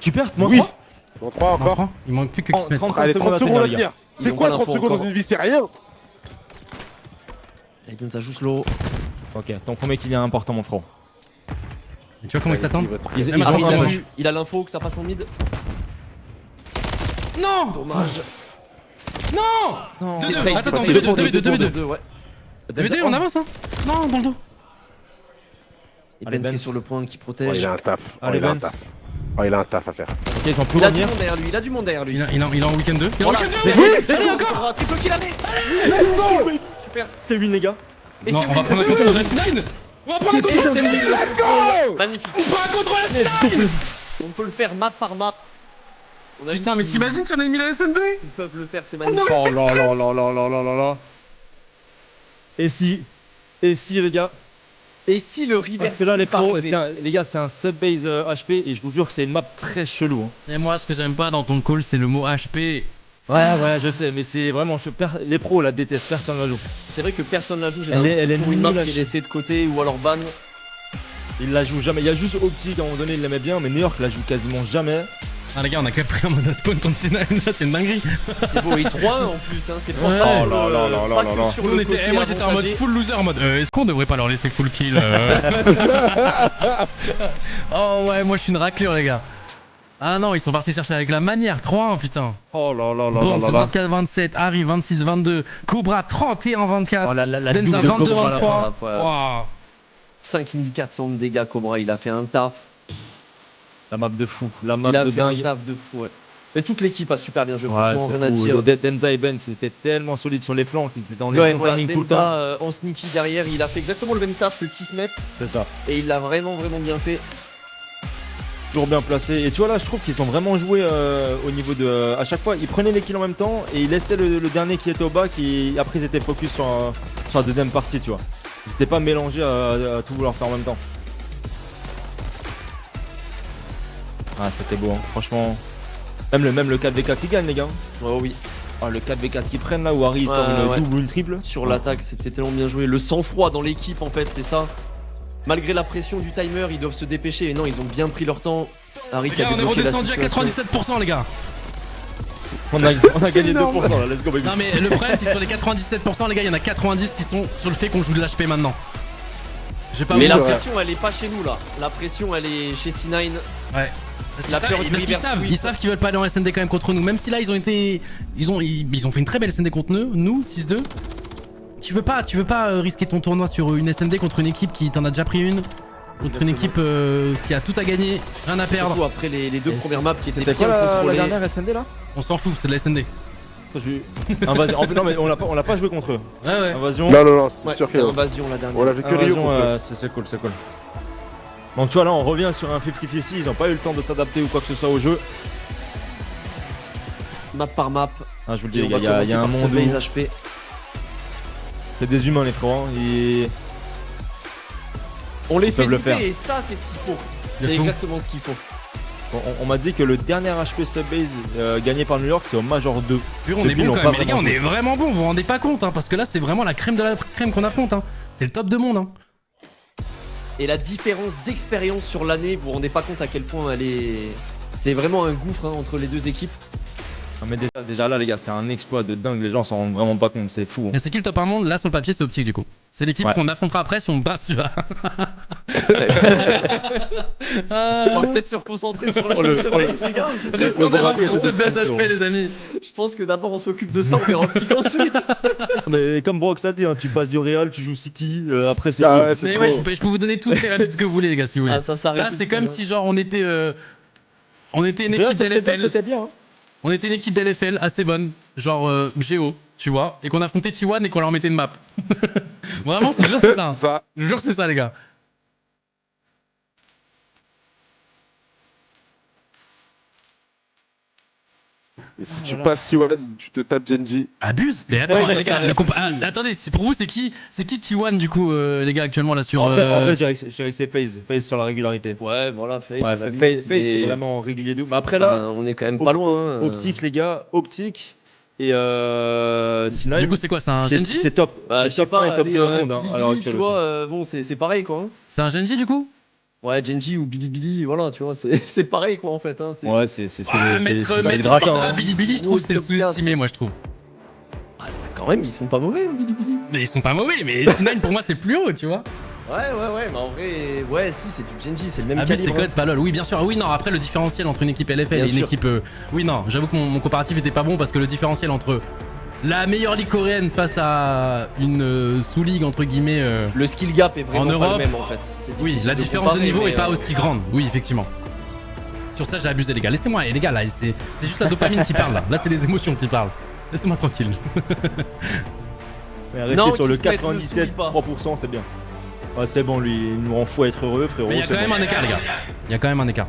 Super, moins Oui. 3. On 3 On en encore. prend. Il manque plus que qu'ils se mettent. 35 Allez, 30 secondes à les gars. tenir. Ils C'est ont quoi pas 30 l'info secondes dans encore. une vie? C'est rien. Aiden, ça joue slow. Ok, ton premier kill est important, mon frère. Et tu vois comment ils s'attendent? Ils Même ont à Il Ils a ont- vu- il a l'info que ça passe en mid. Non! Dommage. Non! C'est 2-2. trade, Attends, c'est attends, trade. 2-2, 2-2, 2-2. Ouais. 2-2, on avance, hein? Non, dans le dos. Et Allez, Benz qui est Benz. sur le point qui Oh, protège. il a un taf. Oh, Allez, il a un Benz. taf. Oh, il a un taf à faire. Ok, ils ont pu Il a du revenir. monde derrière lui, il a du monde derrière lui. Il est en week-end 2. Il est en Voilà. week-end 2. Mais Oui, allez, encore. Cobra, triple kill, allez. Super. C'est lui, les gars. Et Non, c'est on va oui. prendre un contrôle de la finale. On va prendre un Et contrôle. c'est oui. Magnifique. On prend un contrôle de la finale. On peut le faire map par map. On a Putain, vu mais qu'ils- t'imagines si on a mis la SND? Ils peuvent le faire, c'est magnifique. Oh là là là là là là là là. Et si les gars. Et si le reverse Parce que là les pas pros, arrivé. les gars c'est un sub-base HP et je vous jure que c'est une map très chelou. Hein. Et moi, ce que j'aime pas dans ton call, c'est le mot HP. Ouais je sais mais c'est vraiment les pros la détestent, personne la joue. C'est vrai que personne la joue, Elle est pour une map nulle à qui est chier. laissée de côté ou alors ban. Ils la jouent jamais, il y a juste Optic à un moment donné il l'aimait bien mais New York la joue quasiment jamais. Ah les gars, on a qu'à pris un mode spawn contre C9, là, c'est une dinguerie. C'est beau, et 3 en plus, hein, c'est pas Ouais. pas Oh sur là le- là là là pas là que là. sur Nous, le on était, côté moi j'étais en mode avantagé. full loser, en mode est-ce qu'on devrait pas leur laisser full kill Oh ouais, moi je suis une raclure les gars. Ah non, ils sont partis chercher avec la manière, 3-1 putain. Oh là là là Bon, là c'est là. 24-27, Harry 26-22, Cobra 31-24, Oh, la Denza double Cobra à la 22-23. fin, là, Waouh. 5400 de dégâts, Cobra, il a fait un taf. La map de fou, la map Il a de fait un dingue. taf de fou, ouais. Mais toute l'équipe a super bien joué, Ouais, franchement, rien à c'est dire. fou. Denza et Ben, c'était tellement solide sur les flancs qu'ils étaient en Ouais, timing tout le Denza, temps. en sneaky derrière, il a fait exactement le même taf que Kismet, C'est ça. et il l'a vraiment bien fait. Toujours bien placé. Et tu vois là, je trouve qu'ils ont vraiment joué au niveau de. À chaque fois, ils prenaient les kills en même temps et ils laissaient le dernier qui était au bas. Après, ils étaient focus sur la deuxième partie, tu vois. Ils n'étaient pas mélangés à tout vouloir faire en même temps. Ah, c'était beau, hein. Franchement. Même le 4v4 qui gagne, les gars. Oh oui. Ah, le 4v4 qui prennent là où Harry sort une Ouais. double ou une triple. Sur l'attaque, c'était tellement bien joué. Le sang-froid dans l'équipe, en fait, c'est ça. Malgré la pression du timer, ils doivent se dépêcher. Et non, ils ont bien pris leur temps. Harry Les qui a gars, on est débloqué la redescendu à situation. 97% les gars. On a gagné 2%, là, let's go baby. Non mais le problème c'est que sur les 97% les gars, il y en a 90 qui sont sur le fait qu'on joue de l'HP maintenant. J'ai pas Mais la vous- pression, elle est pas chez nous là. La pression, elle est chez C9. Ouais. Parce La qu'ils peur savent- du parce qu'ils reverse savent, sweep. ils savent qu'ils veulent pas aller en SND quand même contre nous. Même si là ils ont été, ils ont fait une très belle SND contre nous 6-2. Tu veux pas risquer ton tournoi sur une SND contre une équipe qui t'en a déjà pris une, contre une équipe qui a tout à gagner, rien à perdre. Surtout après les deux Et premières maps qui étaient C'était bien quoi la contrôlées. dernière SND là? On s'en fout, c'est de la SND. Invasion. Non mais on l'a pas joué contre eux. Ouais ouais. Invasion. Non, c'est Ouais, sûr que c'est Invasion la dernière. on l'a vu que Rio. Invasion, contre eux. c'est cool, c'est cool. Donc tu vois là on revient sur un 50-50, ils ont pas eu le temps de s'adapter ou quoi que ce soit au jeu. Map par map. Ah, je vous le dis Et les on gars, va il y a un commencer par monde ce où base HP. c'est des humains les froids. On les Ils fait peuvent le douter faire. et ça c'est ce qu'il faut. Le C'est fou. exactement ce qu'il faut. On m'a dit que le dernier HP subbase gagné par New York c'est au Major 2. Pur, on Depuis, est bon ils l'ont quand pas même. Mais les gars, on vraiment est vraiment bon. Vous vous rendez pas compte, hein, parce que là, c'est vraiment la crème de la crème qu'on affronte. Hein. C'est le top de monde. Hein. Et la différence d'expérience sur l'année, vous vous rendez pas compte à quel point elle est. C'est vraiment un gouffre hein, entre les deux équipes. Non, mais déjà là les gars c'est un exploit de dingue, les gens s'en rendent vraiment pas compte, c'est fou. Mais c'est qui le top 1 monde? Là sur le papier c'est Optique du coup. C'est l'équipe Ouais. qu'on affrontera après si on passe tu vois. On va peut-être se reconcentrer sur Oh, le- le oh, le- les gars. Le Borati, On se baisse HP les amis. Je pense que d'abord on s'occupe de ça, on verra Optique ensuite. Mais comme Brox a dit, hein, tu passes du Real, tu joues City, après c'est Ah cool. ouais, c'est Mais trop. ouais, je peux vous donner toutes les réalités que vous voulez les gars si vous voulez. Ah ça s'arrête. Là c'est comme si genre on était une Real, équipe d'LFL. c'était bien. Hein. On était une équipe d'LFL assez bonne, genre Géo, tu vois, et qu'on affrontait T1 et qu'on leur mettait une map. Vraiment, je jure c'est ça. Hein. Ça, Je jure c'est ça les gars. et si tu passes Siwan, tu te tapes Genji. Abuse. Mais attends Ouais, les gars, attendez, c'est pour vous c'est qui T1 du coup les gars actuellement là sur En fait, j'ai resté FaZe sur la régularité. Ouais, voilà, fait. Ouais, FaZe c'est vraiment régulier de ouf. Mais après là, on est quand même pas loin. Hein. Optique les gars, Optique et Sinai. Du coup c'est quoi, c'est un Genji? C'est top. Bah, C'est je sais top 1 pas, et top 2 au monde hein, Bilibili, à l'heure tu actuelle. vois, aussi. bon, c'est pareil quoi. Hein. C'est un Genji du coup? Ouais, Genji ou Bilibili, voilà, tu vois, c'est pareil quoi en fait. Hein. C'est- Ouais, c'est Mettre le drac. Hein. Bilibili je trouve c'est le sous-estimé moi je trouve. Ah, quand même, ils sont pas mauvais, hein, Bilibili. Mais ils sont pas mauvais, mais C9 pour moi c'est plus haut tu vois. Ouais, mais en vrai, ouais, si, c'est du Genji, c'est le même Abus, c'est calibre. code, pas lol. Oui, bien sûr. Oui, non, après le différentiel entre une équipe LFL Bien et une sûr. équipe. Oui, non, j'avoue que mon comparatif était pas bon parce que le différentiel entre la meilleure ligue coréenne face à une sous-ligue entre guillemets. Le skill gap est vraiment En pas Europe, le même en fait. C'est Oui, difficile la de différence de comparer, niveau mais, est pas aussi grande. Oui, effectivement. Sur ça, j'ai abusé, les gars. Laissez-moi, les gars, là, c'est juste la dopamine qui parle là. Là, c'est les émotions qui parlent. Laissez-moi tranquille. Mais rester Non, sur le qu'il se mette, ne 97, souris pas. 3%, c'est bien. Ouais, c'est bon, lui, il nous rend fou à être heureux, frérot. Mais il y a c'est quand même bon. un écart, les gars. Il y a quand même un écart.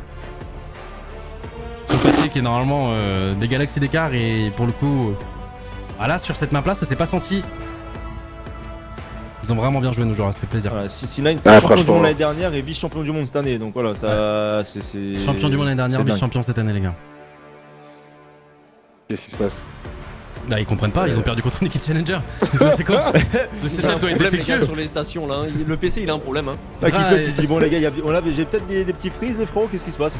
Sur le papier qui est normalement des galaxies d'écart et pour le coup. Voilà, sur cette map là, ça s'est pas senti. Ils ont vraiment bien joué nos joueurs, ça fait plaisir. Voilà, C9, Ah, c'est champion du franchement. monde l'année dernière et vice-champion du monde cette année. Donc voilà, ça, c'est. Champion du monde l'année dernière, c'est dingue. vice-champion cette année, les gars. Qu'est-ce qui se passe? Bah, ils comprennent pas, ils ont perdu contre une équipe challenger. C'est quoi? Le Il y a setup un doit être problème les gars défectueux. sur les stations là. Hein. Le PC il a un problème. Hein. Ah, qui se Ah, met, il dit bon les gars, j'ai peut-être des petits freeze les frérots, qu'est-ce qui se passe?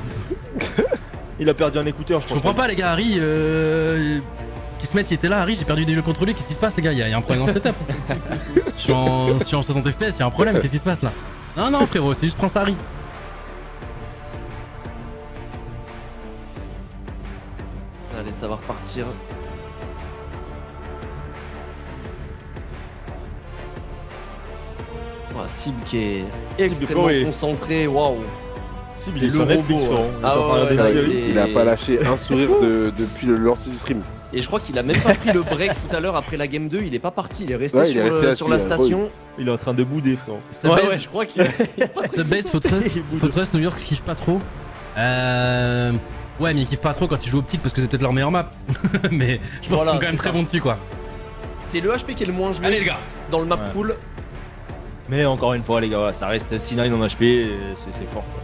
Il a perdu un écouteur, je Je crois. comprends pas les gars, Harry, qui se mettent, il était là, Harry, j'ai perdu des jeux contre lui, qu'est-ce qui se passe les gars, il y a un problème dans le setup. Je suis en 60 FPS, il y a un problème, qu'est-ce qui se passe là? Non frérot, c'est juste Prince Harry. Allez, ça va repartir. Voilà, Sib qui est extrêmement Chloé. concentré, waouh. Sib, il est Le sur Netflix, robot, frérot. hein. On est Ah en train de regarder ouais, une là, série. Il a pas lâché un sourire depuis le lancer du stream. Et je crois qu'il a même pas pris le break tout à l'heure après la game 2, il est pas parti, il est resté Ouais, il est sur, resté sur assis, la là. station. Il est en train de bouder, frérot. Ce Ouais, base, ouais, je crois qu'il ce base, faut trust, New York kiffe pas trop. Ouais, mais ils kiffent pas trop quand ils jouent optique parce que c'est peut-être leur meilleure map. Mais je pense Voilà, qu'ils sont quand même c'est très ça. bons dessus quoi. C'est le HP qui est le moins joué Allez les gars. dans le map Ouais. pool. Mais encore une fois, les gars, voilà, ça reste C9 en HP, et c'est fort. Quoi.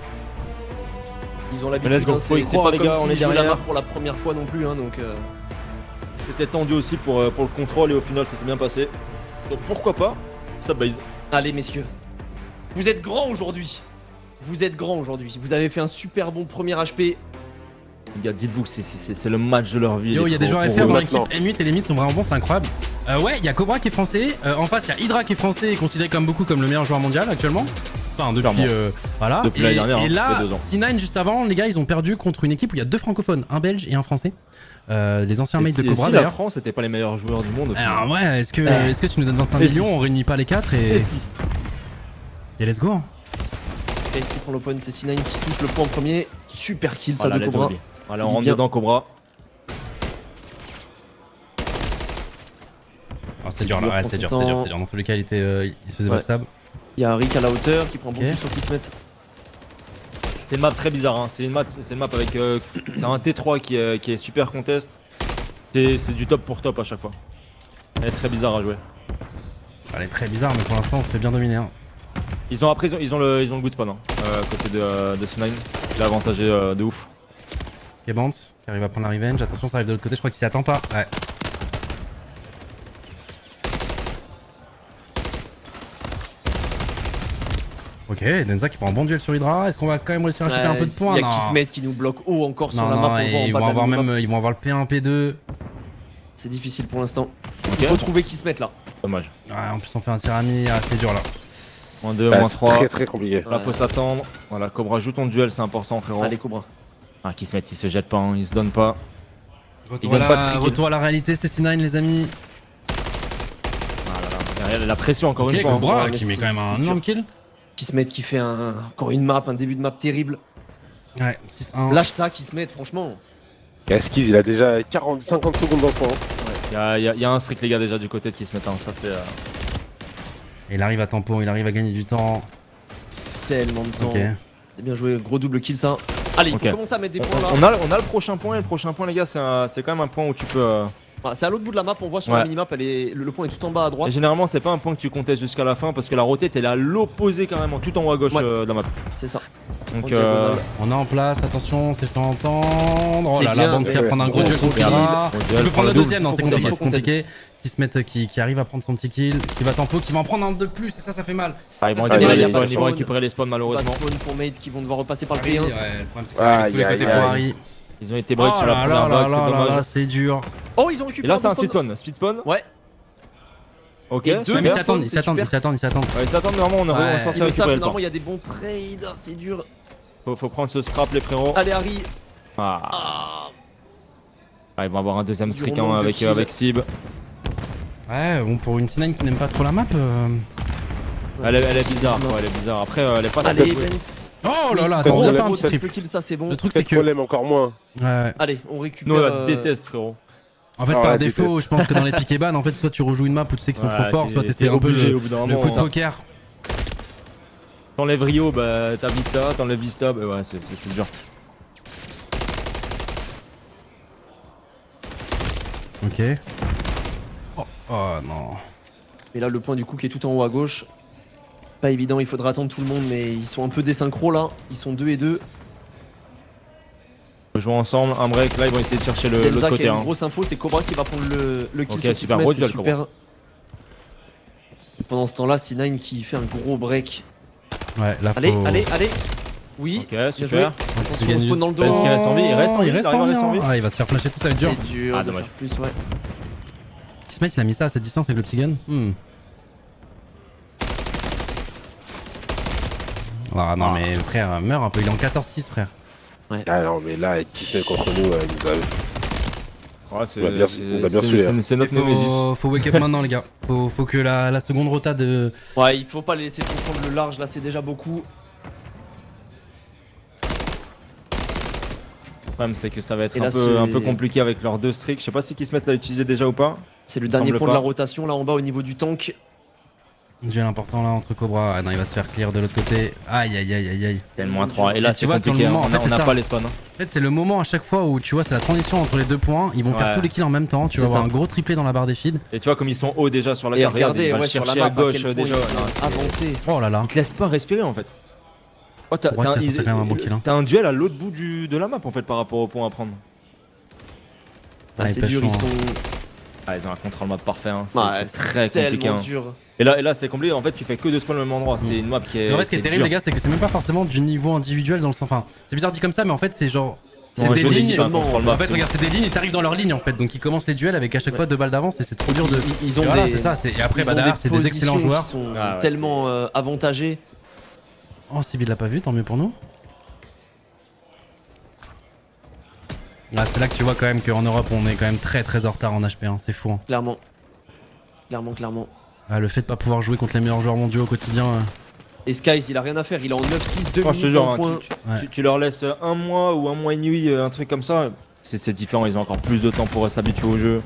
Ils ont Mais let's l'habitude, go, hein, faut y c'est croire, pas les comme gars, on s'ils est jouaient la derrière. map pour la première fois non plus, hein, donc... C'était tendu aussi pour le contrôle et au final ça s'est bien passé. Donc pourquoi pas, ça base. Allez messieurs, vous êtes grands aujourd'hui. Vous êtes grands aujourd'hui. Vous avez fait un super bon premier HP. Les gars, dites-vous que c'est le match de leur vie. Yo, les il y a des frérots, joueurs pour SR eux. dans maintenant. l'équipe M8 et les mythes sont vraiment bons, c'est incroyable. Ouais, il y a Cobra qui est français. En face, il y a Hydra qui est français et considéré comme beaucoup comme le meilleur joueur mondial actuellement. Enfin, depuis. Clairement. Voilà. Depuis l'année dernière, Et hein, là, ça fait 2 ans. C9 juste avant, les gars, ils ont perdu contre une équipe où il y a 2 francophones, un belge et un français. Les anciens Et mates de si Cobra la d'ailleurs. France n'était pas les meilleurs joueurs du monde au final. Alors ouais, est-ce que tu nous donnes 25 Et millions, si. on réunit pas les 4 et. Et si. Et let's go. Et qui prend l'open, c'est C9 qui touche le point en premier. Super kill ça Voilà, de let's Cobra. go. Allez, Il on est rentre bien. dedans, Cobra. Oh, c'est dur là, ouais, c'est dur, c'est dur, c'est dur. Dans tous les cas, il se faisait Ouais. backstab. Il y a Rick à la hauteur qui prend Ok. beaucoup sur Kismet. C'est une map très bizarre, hein. C'est une map avec t'as un T3 qui est super contest. C'est du top pour top à chaque fois. Elle est très bizarre à jouer. Elle est très bizarre, mais pour l'instant, on se fait bien dominer. Hein. Ils ont le good spawn hein, côté de C9. Il est avantagé de ouf. Ok, Bounce, qui arrive à prendre la revenge. Attention, ça arrive de l'autre côté, je crois qu'il s'y attend pas. Ouais. Ok, Denza qui prend un bon duel sur Hydra. Est-ce qu'on va quand même réussir à choper un peu de points? Il y a Non. Kismet qui nous bloque haut encore sur Non, la non, map. On voit et en ils bas vont de la avoir minimap. même, ils vont avoir le P1, P2. C'est difficile pour l'instant. Ok. Il faut trouver Kismet là. Dommage. Ouais, en plus on fait un tir ami, ah, c'est dur là. Moins 2, Bah, moins c'est 3. très très compliqué. Là faut s'attendre. Voilà, Cobra joue ton duel, c'est important frérot. Allez Cobra. Ah, qui se met, il se jette pas, hein, il se donne pas. Retour, donne à, pas de la, free kill. retour à la réalité, c'est C9 les amis. Derrière, la pression encore Ok, une fois. hein. Cobra Ouais, qui mais met quand même c'est un dur. énorme kill. Kismet qui fait encore une map, un début de map terrible. Ouais, 6-1. Lâche ça Kismet, franchement. Eskiz, il a déjà 50 secondes dans le point. Hein. Il y a un strict les gars déjà du côté de qui se met, hein. Ça c'est. Il arrive à tempo, il arrive à gagner du temps. Tellement de temps. Ok. C'est bien joué, gros double kill ça. Allez, il Ok. faut commencer à mettre des points là. On a le prochain point et le prochain point les gars c'est quand même un point où tu peux. Ah, c'est à l'autre bout de la map, on voit sur Ouais. la minimap, le point est tout en bas à Et droite. généralement c'est pas un point que tu contestes jusqu'à la fin parce que la rotate elle est à l'opposé carrément, tout en haut à gauche Ouais. de la map. C'est ça. Donc En diagonale. On est en place, attention, on s'est fait entendre. Oh C'est là bien, là, Bounce qui va ouais. prendre un gros Gros duel contre kill. Hydra. Gros Il duel, peut prendre le double. deuxième, non, Faut c'est qu'on compliqué, faut c'est qu'on compliqué. Qui arrive à prendre son petit kill, qui va tempo, qui va en prendre un de plus, et ça fait mal. Ah, ils vont Aïe, récupérer aïe, les aïe, spawns, aïe, ils vont aïe. récupérer les spawns Pas de malheureusement. spawn pour Mate qui vont devoir repasser par le Ouais, P1. le problème c'est que Aïe, tous les côtés aïe, pour aïe. Harry. Ils ont été break sur la Oh première vague, c'est là, dommage. c'est dur. Oh, ils ont Et récupéré là c'est un spawn. speed spawn. Ouais. Ok, Et deux, super. Mais ils Super, s'attendent, c'est super. ils s'attendent. Ouais, ils s'attendent normalement, on Ouais. est censé Ils le savent récupérer que le temps. normalement il y a des bons trades, c'est dur. Faut prendre ce scrap les frérots. Allez Harry. Ah. Ah. Ah, ils vont avoir un deuxième Ils streak auront hein, deux kills. avec Sib. Ouais, bon, pour une C9 qui n'aime pas trop la map. Elle est bizarre, ouais, elle est bizarre. Après, elle est pas très Allez, jouée. Benz. Oh là là, Faites attends, on va le faire un même petit Triple triple. kill, ça c'est bon. Le truc, c'est Peut-être que. problème encore moins. Ouais. Allez, on récupère. Nous on la déteste, frérot. En fait, Ah par ouais, défaut, déteste. je pense que dans les pick et ban, en fait, soit tu rejoues une map où tu sais qu'ils sont trop Ouais, forts, soit t'es t'essaies un peu obligé le au bout d'un coup moment. de poker. T'enlèves Rio, bah t'as Vista, t'enlèves Vista, bah ouais, c'est dur. Ok. Oh non. Et là, le point du coup qui est tout en haut à gauche. Pas évident, il faudra attendre tout le monde, mais ils sont un peu désynchro là. Ils sont 2 et 2. On joue ensemble, un break, là ils vont essayer de chercher l'autre Denza qui côté. a une hein. grosse info, c'est Cobra qui va prendre le kill Ok, sur super, 6 gros mètres, c'est duel, super. Et pendant ce temps-là, C9 qui fait un gros break. Ouais, là, Allez, faut... allez, allez. Oui, Ok, bien joué. super. Attention, on spawn dans le dos. Est-ce qu'il reste en vie? Il reste en vie, Il reste arrive à en vie. rester en vie. Ah, il va se faire flasher tout, ça va être dur. C'est dur Ah, de dommage. faire plus, ouais. Kismet, il a mis ça à cette distance avec le petit gun. Ah non, mais frère, meurs un peu. Il est en 14-6, frère. Ah non, mais là, avec Kismet contre nous, il nous a. Ouais, c'est Il nous a bien suivi, hein. c'est notre Nemesis. Faut wake up maintenant, les gars. Faut que la seconde rota de. Ouais, il faut pas les laisser trop prendre le large, là c'est déjà beaucoup. Le problème, c'est que ça va être Et là, un peu c'est- compliqué avec leurs 2 streaks. Je sais pas si Kismet l'a utilisé déjà ou pas. C'est le Il dernier semble point de pas. la rotation là en bas au niveau du tank. Duel important là entre Cobra. Ah non, il va se faire clear de l'autre côté. Aïe aïe aïe aïe aïe. Tellement à 3. Et là, Et tu c'est vois, sur le compliqué. Hein. moment, en fait, On c'est n'a ça. pas les spawns. Hein. En fait, c'est le moment à chaque fois où tu vois, c'est la transition entre les 2 points. Ils vont faire Ouais. tous les kills en même temps. Tu vas C'est avoir ça. un gros triplé dans la barre des feeds. Et tu vois, comme ils sont hauts déjà sur la Et carte, regarde, regardez, il va ouais, le sur la chercher map à gauche à quel point déjà. ils Non, sont avancés. Oh là là. Ils te laissent pas respirer en fait. Oh, t'as Ouais, un, ça, c'est quand même un bon kill, hein. t'as un duel à l'autre bout de la map en fait par rapport au point à prendre. Ah, Ouais, c'est ils dur, pêchent ils sont Ah, ils ont un contrôle map parfait. Hein. C'est Ouais, c'est très compliqué. tellement Hein. dur. Et là c'est compliqué. En fait, tu fais que 2 spawns au même endroit. C'est une map qui est. En fait, ce qui est terrible, dure. les gars, c'est que c'est même pas forcément du niveau individuel dans le sens. Enfin, c'est bizarre dit comme ça, mais en fait, c'est genre. C'est Ouais, des je dis, lignes. c'est un contrôle map, En fait, c'est- regarde, c'est des lignes et t'arrives dans leur ligne en fait. Donc, ils commencent les duels avec à chaque fois 2 balles d'avance et c'est trop dur de. Ils ont Voilà, des. c'est ça. Et après, ils bah ont derrière, c'est des positions excellents joueurs. qui sont Ah ouais, tellement avantagés. Oh, Sibyl l'a pas vu, tant mieux pour nous. Là, c'est là que tu vois quand même qu'en Europe, on est quand même très très en retard en HP. Hein. C'est fou. Hein. Clairement. Clairement. Ah, le fait de pas pouvoir jouer contre les meilleurs joueurs mondiaux au quotidien. Et Skies, il a rien à faire. Il est en 9-6, 2 Moi, je te minutes jure, en hein, point. Ouais. tu leur laisses un mois ou un mois et demi, un truc comme ça. C'est différent. Ils ont encore plus de temps pour s'habituer au jeu.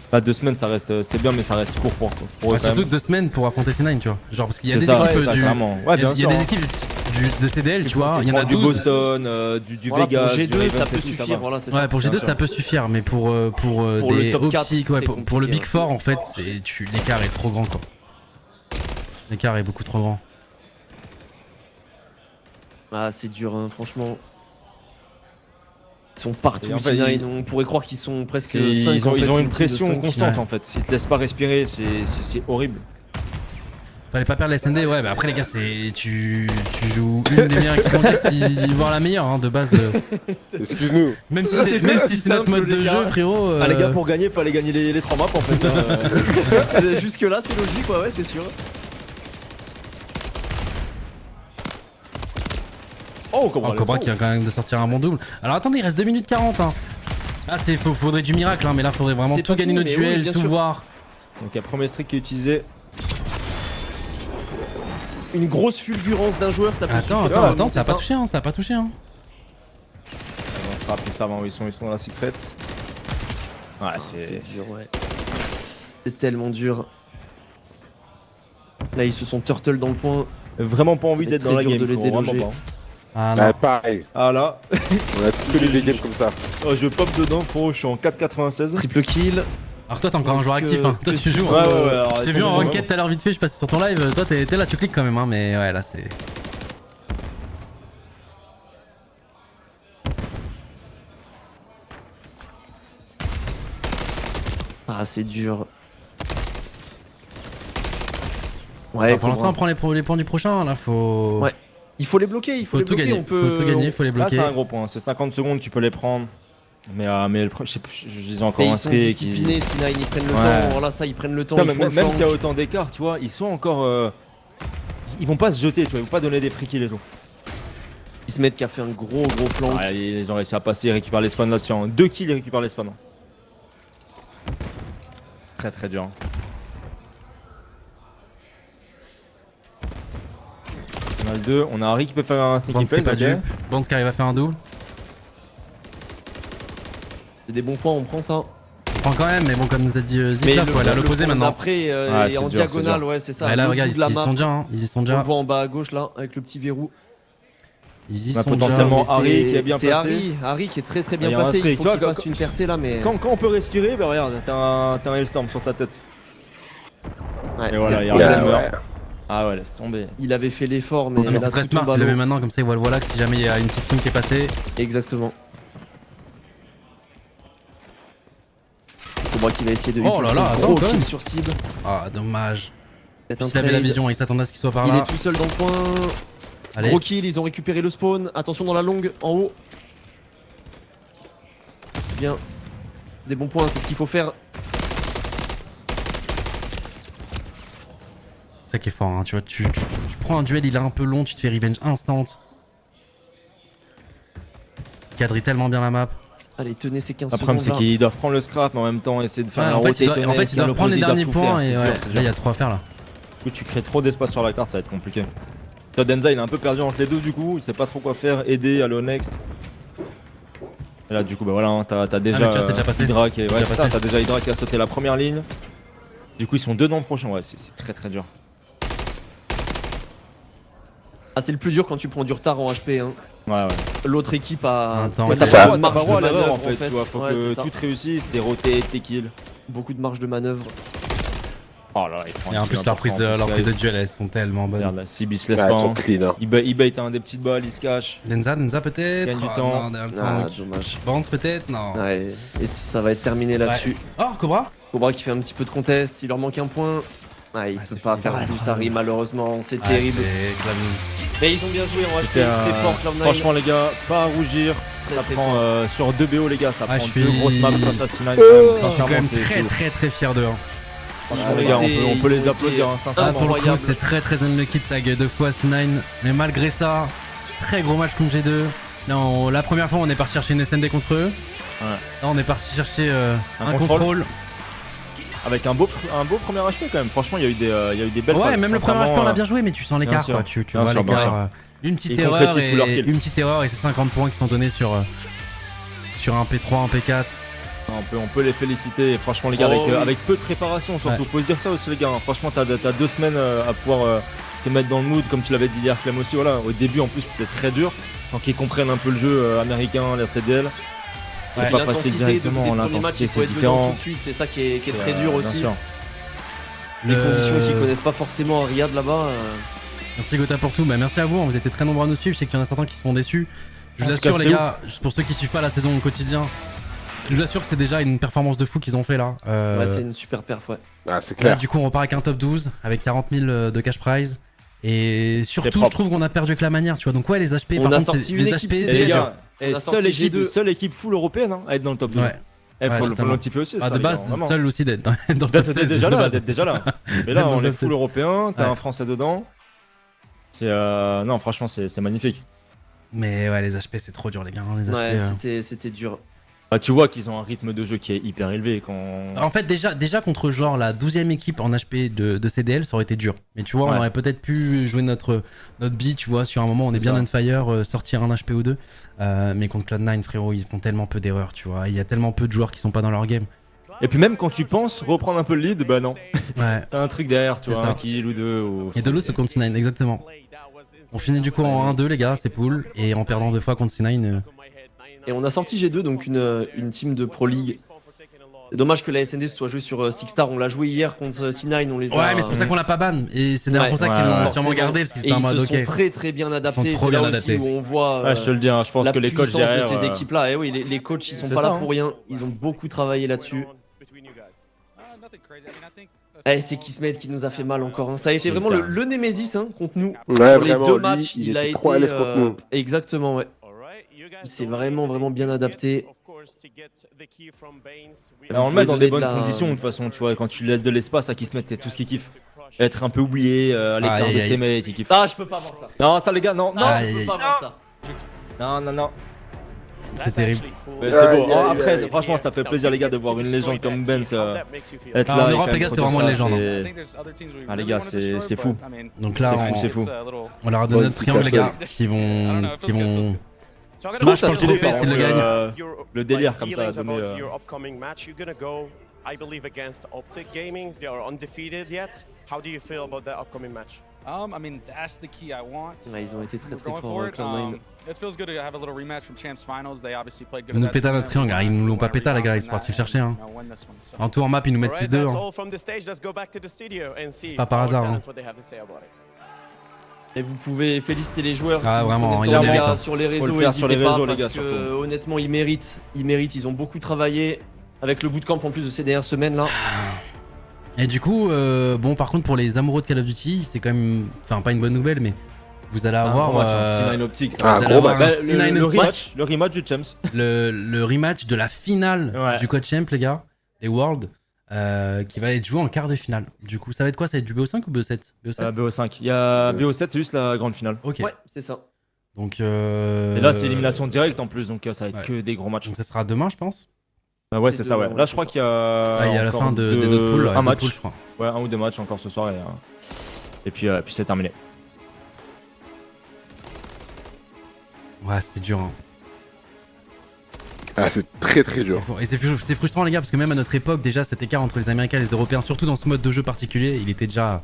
Pas 2 semaines, ça reste, c'est bien, mais ça reste court pour eux Ouais, quand surtout même. que 2 semaines pour affronter C9, tu vois. Genre, parce qu'il y a C'est des ça, équipes ça, du. clairement. Ouais, Il y a bien sûr. des équipes de CDL, tu vois. Il y en a du 12. Boston, du Voilà, Vegas, pour du G2, Ravens ça et peut tout, suffire. va. Voilà, c'est Ouais, ça. pour G2 Bien ça sûr. peut suffire, mais pour le des top 4, optiques, c'est ouais, très pour le compliqué, Big Four en fait, l'écart est trop grand quoi. L'écart est beaucoup trop grand. Ah, c'est dur, hein, franchement. Ils sont partout, Et en fait, C9. On pourrait croire qu'ils sont presque 5. Ils ont une pression constante. constante Ouais. en fait. S'ils te laissent pas respirer, c'est horrible. Fallait pas perdre la SND, ouais, bah après les gars, tu joues une des meilleures équipes mondiales, voire la meilleure hein, de base. Excuse-nous. Même si Ça, c'est c'est même pas si si c'est notre simple, mode de les gars. jeu, frérot. Ah les gars, pour gagner, fallait gagner les 3 maps en fait. Hein. Jusque là, c'est logique, ouais, c'est sûr. Oh, Cobra, Oh, Cobra qui vient quand même de sortir un bon double. Alors attendez, il reste 2 minutes 40 hein. Ah faudrait du miracle hein, mais là faudrait vraiment C'est tout pas gagner fini, notre mais oui, duel, bien tout sûr. voir. Donc, il y a premier streak qui est utilisé. Une grosse fulgurance d'un joueur, ça peut Attends, suffire. attends, ça a pas touché hein, ça a pas touché hein. On frappe, ils savent où ils sont dans la secret. Ouais, C'est c'est. dur, ouais. C'est tellement dur. Là, ils se sont turtle dans le point. Vraiment pas Ça envie va d'être être dans la très dur game, de les frérot, déloger. vraiment pas. Ah non. Ah, pareil. Ah là, On a tous connu des games comme ça. oh, je pop dedans, frérot, je suis en 4,96. Triple kill. Alors toi t'es encore un joueur Est-ce actif que- hein. Toi que tu si- joues Ouais, hein. ouais, ouais. alors, Je t'ai vu en attends, ranked tout à l'heure vite fait, je passe sur ton live, toi t'es là, tu cliques quand même hein, mais ouais là c'est... Ah, c'est dur. Ouais, pour l'instant on Cobra. prend les points du prochain, là faut... Ouais. Il faut les bloquer, il faut, Faut les tout bloquer. gagner, On peut... faut tout gagner, faut les Là, bloquer. c'est un gros point. C'est 50 secondes, tu peux les prendre. Mais le je sais plus, ils ont encore Mais un ils sont streak. disciplinés, C9, ils prennent le Ouais. temps. Voilà, ça, ils prennent le temps. Non, ils mais font le même s'il y a flank. autant d'écart, tu vois, ils sont encore. Ils vont pas se jeter, tu vois, ils vont pas donner des free kills et tout. Ils se mettent qui a fait un gros flank. Ouais, ils ont réussi à passer, ils récupèrent les spawns là-dessus. 2 kills, ils récupèrent les spawns. Très très dur. On a le 2, on a Harry qui peut faire un sneaky Bonds qui est place, pas ok. dupe, Bonds qui arrive à faire un double. C'est des bons points, on prend ça. On prend quand même, mais bon comme nous a dit Zipla, faut aller à l'opposé maintenant. Après, Ouais, est c'est en dur, diagonale, c'est dur. ouais, c'est ça. Ouais, là l'autre regarde, bout ils de la y map. sont déjà, hein. Ils y sont On le déjà. voit en bas à gauche là, avec le petit verrou. Ils y On a sont potentiellement déjà. Mais Harry qui est bien c'est placé. Harry qui est très Il bien y a un placé. streak, Il faut tu vois, qu'il quand- fasse une percée là, mais. Quand on peut respirer, bah regarde, t'as un Hellstorm sur ta tête. Ouais, Et voilà, c'est il y le a problème. rien. Ouais, ouais. Ah ouais, laisse tomber. Il avait fait l'effort, mais Non, mais là, c'est très tout smart, tombe à il le met l'eau. maintenant, comme ça il voit le voilà que si jamais il y a une petite fouine qui est passée. Exactement. Cobra qui va essayer de Oh là là, gros attends, quand kill même. sur cible. Ah dommage. Peut-être un S'il avait la trade. vision, il s'attendait à ce qu'il soit par Il là. est tout seul dans le point. Allez. Gros kill, ils ont récupéré le spawn. Attention dans la longue, en haut. Bien. Des bons points, c'est ce qu'il faut faire. C'est ça qui est fort, hein. Tu vois, tu prends un duel, il est un peu long, tu te fais revenge instant. Cadre tellement bien la map. Allez, tenez ces 15 Le problème, secondes. c'est qu'ils doivent prendre le scrap, mais en même temps essayer de faire Ouais, un en fait, rotate. ils doivent prendre les derniers points et ouais, là il y Là, a trop à faire là. du coup, tu crées trop d'espace sur la carte, ça va être compliqué. Toi, Denza, il est un peu perdu entre les deux, du coup, il sait pas trop quoi faire, aider, aller au next. Et là, du coup, bah voilà, hein, t'as déjà, mais tu vois, c'est déjà passé. Hydra qui est... C'est Ouais, déjà c'est ça, passé. t'as déjà Hydra qui a sauté la première ligne. Du coup, ils sont deux dans le prochain, ouais, c'est très très dur. Ah, c'est le plus dur quand tu prends du retard en HP. Hein. Ouais, ouais. L'autre équipe a Attends, tellement T'as Ça- pas de le droit marge de à l'erreur manœuvre en fait, tu vois, faut Ouais, c'est que ça. tout réussisse, tes rotates, tes kills. Beaucoup de marge de manœuvre. Oh là là, ils prennent Et en un plus kill leur prise important, de duel, elles sont tellement bonnes. Regarde, là, Sibi se laisse Ouais, pas. ils sont Hein. clean. Hein. Il bait un des petites balles, il se cache. Denza peut-être. Gagne du Ah, temps. non, derrière le Ah, tank. dommage. Bounce peut-être. Non. Ouais, et ça va être terminé là-dessus. Oh Cobra. Cobra qui fait un petit peu de contest, il leur manque un point. Ah, il Ah, peut c'est pas fini. faire Ouais, plus Harry malheureusement, c'est Ah, terrible. c'est Clamine. Mais ils ont bien joué en HP, C'était, très fort Cloud9. Franchement, les gars, pas à rougir. Très, Ça très prend fort. sur 2 BO, les gars, ça Ah, prend je deux suis- grosses maps face à C9. Je suis quand Sincèrement, même c'est très ouf. très très fier d'eux. hein. Franchement, Ils les ont gars, été- on peut ils les ont applaudir, hein, été Ça sincèrement. pour le coup Incroyable. c'est très très unlucky de tag deux fois C9. Mais malgré ça, très gros match contre G2. Non, la première fois on est parti chercher une SND contre eux. Ouais. Là on est parti chercher Un un contrôle. contrôle. Avec un beau premier HP quand même. Franchement, il y a eu des belles Ouais, phases, même le premier HP on sincèrement, l'a bien joué, mais tu sens l'écart bien sûr. quoi. Tu Bien vois sûr, bien l'écart. sûr. Une petite Ils erreur concrétisent sous leur et kill. une petite erreur et c'est 50 points qui sont donnés sur un P3, un P4. On peut les féliciter. Et franchement, les gars, Oh, oui. avec peu de préparation, surtout. Ouais. Faut se dire ça aussi, les gars. hein. Franchement, t'as 2 semaines à pouvoir te mettre dans le mood, comme tu l'avais dit hier, Clem aussi. Voilà. Au début, en plus, c'était très dur. Tant qu'ils comprennent un peu le jeu américain, la CDL. C'est pas facile directement. Des premiers matchs, L'intensité, il faut c'est être dedans différent. tout de suite, c'est ça qui est très dur Bien aussi. sûr. Les Le- conditions qu'ils connaissent pas forcément à Riyad là-bas. Merci Gotha pour tout, bah, merci à vous, hein, vous étiez très nombreux à nous suivre, je sais qu'il y en a certains qui seront déçus. Je vous En tout cas, assure les c'est gars, pour ceux qui suivent pas la saison au quotidien, je vous assure que c'est déjà une performance de fou qu'ils ont fait là. Ouais, c'est une super perf, ouais. Ah, c'est Là clair. du coup on repart avec un top 12, avec 40 000 de cash prize. Et surtout propre. je trouve qu'on a perdu avec la manière, tu vois, donc ouais les HP, On par a contre sorti c'est- une les équipe HP CDL, Et les c'est gars, On a sorti G2. seule équipe full européenne hein, à être dans le top 2. Ouais. Faut Ouais, le totalement. notifier aussi. Ah, ça, de les gars, base, vraiment. seul aussi d'être dans le top D'être 16, déjà de là, base. d'être déjà là. Mais D'être là, dans on le est top full 16. européen, t'as Ouais. un français dedans. C'est non, franchement, c'est magnifique. Mais ouais les HP c'est trop dur les gars, hein, les HP. Ouais, c'était dur. Bah, tu vois qu'ils ont un rythme de jeu qui est hyper élevé quand. En fait, déjà contre genre la 12ème équipe en HP de CDL, ça aurait été dur. Mais tu vois, on Ouais. aurait peut-être pu jouer notre B, tu vois, sur un moment, on est C'est bien ça. on fire, sortir un HP ou deux. Mais contre Cloud9, frérot, ils font tellement peu d'erreurs, tu vois. Il y a tellement peu de joueurs qui sont pas dans leur game. Et puis même quand tu penses reprendre un peu le lead, bah non. Ouais. T'as un truc derrière, tu C'est vois, ça. un kill ou deux. Ou... Et de l'eau, ce contre C9, exactement. On finit du coup en 1-2, les gars, c'est cool. Et en perdant 2 fois contre C9. Et on a sorti G2, donc une team de Pro League. C'est dommage que la SND soit jouée sur Six Star, on l'a joué hier contre C9, on les a... Ouais, mais c'est pour ça qu'on l'a pas ban. Et c'est d'ailleurs Ouais. pour ça Ouais, qu'ils l'ont ouais. sûrement Forcément. gardé, parce que Et c'était un ils mode se sont ok. très très bien adaptés, trop c'est bien là aussi adaptés. où on voit Ouais, je te le dis, hein, je pense la que les coachs puissance derrière. de ces équipes-là. Et oui, les coachs ils sont C'est pas ça, là hein. pour rien, ils ont beaucoup travaillé là-dessus. Eh, c'est Kismet qui nous a fait mal encore. hein. Ça a été vraiment le Némésis hein, contre nous. Ouais, Sur les vraiment, deux lui, matchs, il a était été trop à l'aise contre nous. Exactement, ouais. Il s'est vraiment bien adapté. Bah, on le Vous met dans pouvez des donner bonnes de la- conditions de toute façon, tu vois, quand tu laisses de l'espace à qui se met, c'est tout ce qu'il kiffe. Être un peu oublié, à l'écart Aïe, de aïe. ses mates, il kiffe. Ah, je peux pas voir ça. Non, ça les gars, non, non, Non, Aïe, je aïe. peux pas voir ça. non. C'est terrible. Mais c'est Aïe, beau. aïe, Oh, aïe, après, aïe. franchement, ça fait plaisir les gars de voir une légende comme Ben être Ah, là. en et Europe, quand les gars, même c'est vraiment une ça, légende, c'est- Ah, les gars, c'est fou. Donc là, C'est fou. on leur a donné Ouais, notre c'est triangle, les cassé. gars, qui vont Je trouve Smash ça pour le stylé, trophée par s'il le contre, gagne. le délire comme ça, donner, I believe against Optic Gaming. They are undefeated yet. How do you feel about that upcoming match? I mean, that's the key I want. Ouais, ils ont été très We're très going forts, for it. Cloud9. It feels good to have a little rematch from Champs Finals. They obviously played good. Ils nous at that pétent notre tournament. triangle, ils nous l'ont pas We pété wanna les gars, ils rebound sont from partis le that chercher. Hein. and, win this one. So- En tour en map, ils nous mettent Alright, 6-2. that's hein. all from the stage. Let's go back to the studio and see pas par our hasard, talents, hein. what they have to say about it. Et vous pouvez féliciter les joueurs Ah, si vous vraiment, prenez ils le temps, le les méritent, gars, hein. sur les réseaux, le faire sur les n'hésitez pas, réseaux, les parce gars, que surtout. honnêtement ils méritent, ils ont beaucoup travaillé avec le bootcamp en plus de ces dernières semaines là. Et du coup, bon, par contre, pour les amoureux de Call of Duty, c'est quand même. Enfin, pas une bonne nouvelle, mais vous allez Un avoir gros match, hein. C9 Optics. Ah, vous allez gros avoir match. un C9 Optics, Le rematch du Champs. le rematch de la finale Ouais. du Code Champ, les gars, des Worlds, qui va être joué en quart de finale. Du coup, ça va être quoi? Ça va être du BO5 ou BO7? BO7. BO5. Il y a BO7, c'est juste la grande finale. Ok. Ouais, c'est ça. Donc, Et là, c'est élimination directe en plus, donc ça va être ouais. que des gros matchs. Donc ça sera demain, je pense. Ouais, C'est c'est ça, ouais. demain, Là, ouais, je crois c'est qu'il y a. Il y a la encore fin des autres poules, un deux match. poules, je crois. Ouais, un ou deux matchs encore ce soir. Et puis c'est terminé. Ouais, c'était dur. Hein. Ah, c'est très très dur. Et c'est frustrant, les gars, parce que même à notre époque, déjà, cet écart entre les Américains et les Européens, surtout dans ce mode de jeu particulier, il était déjà.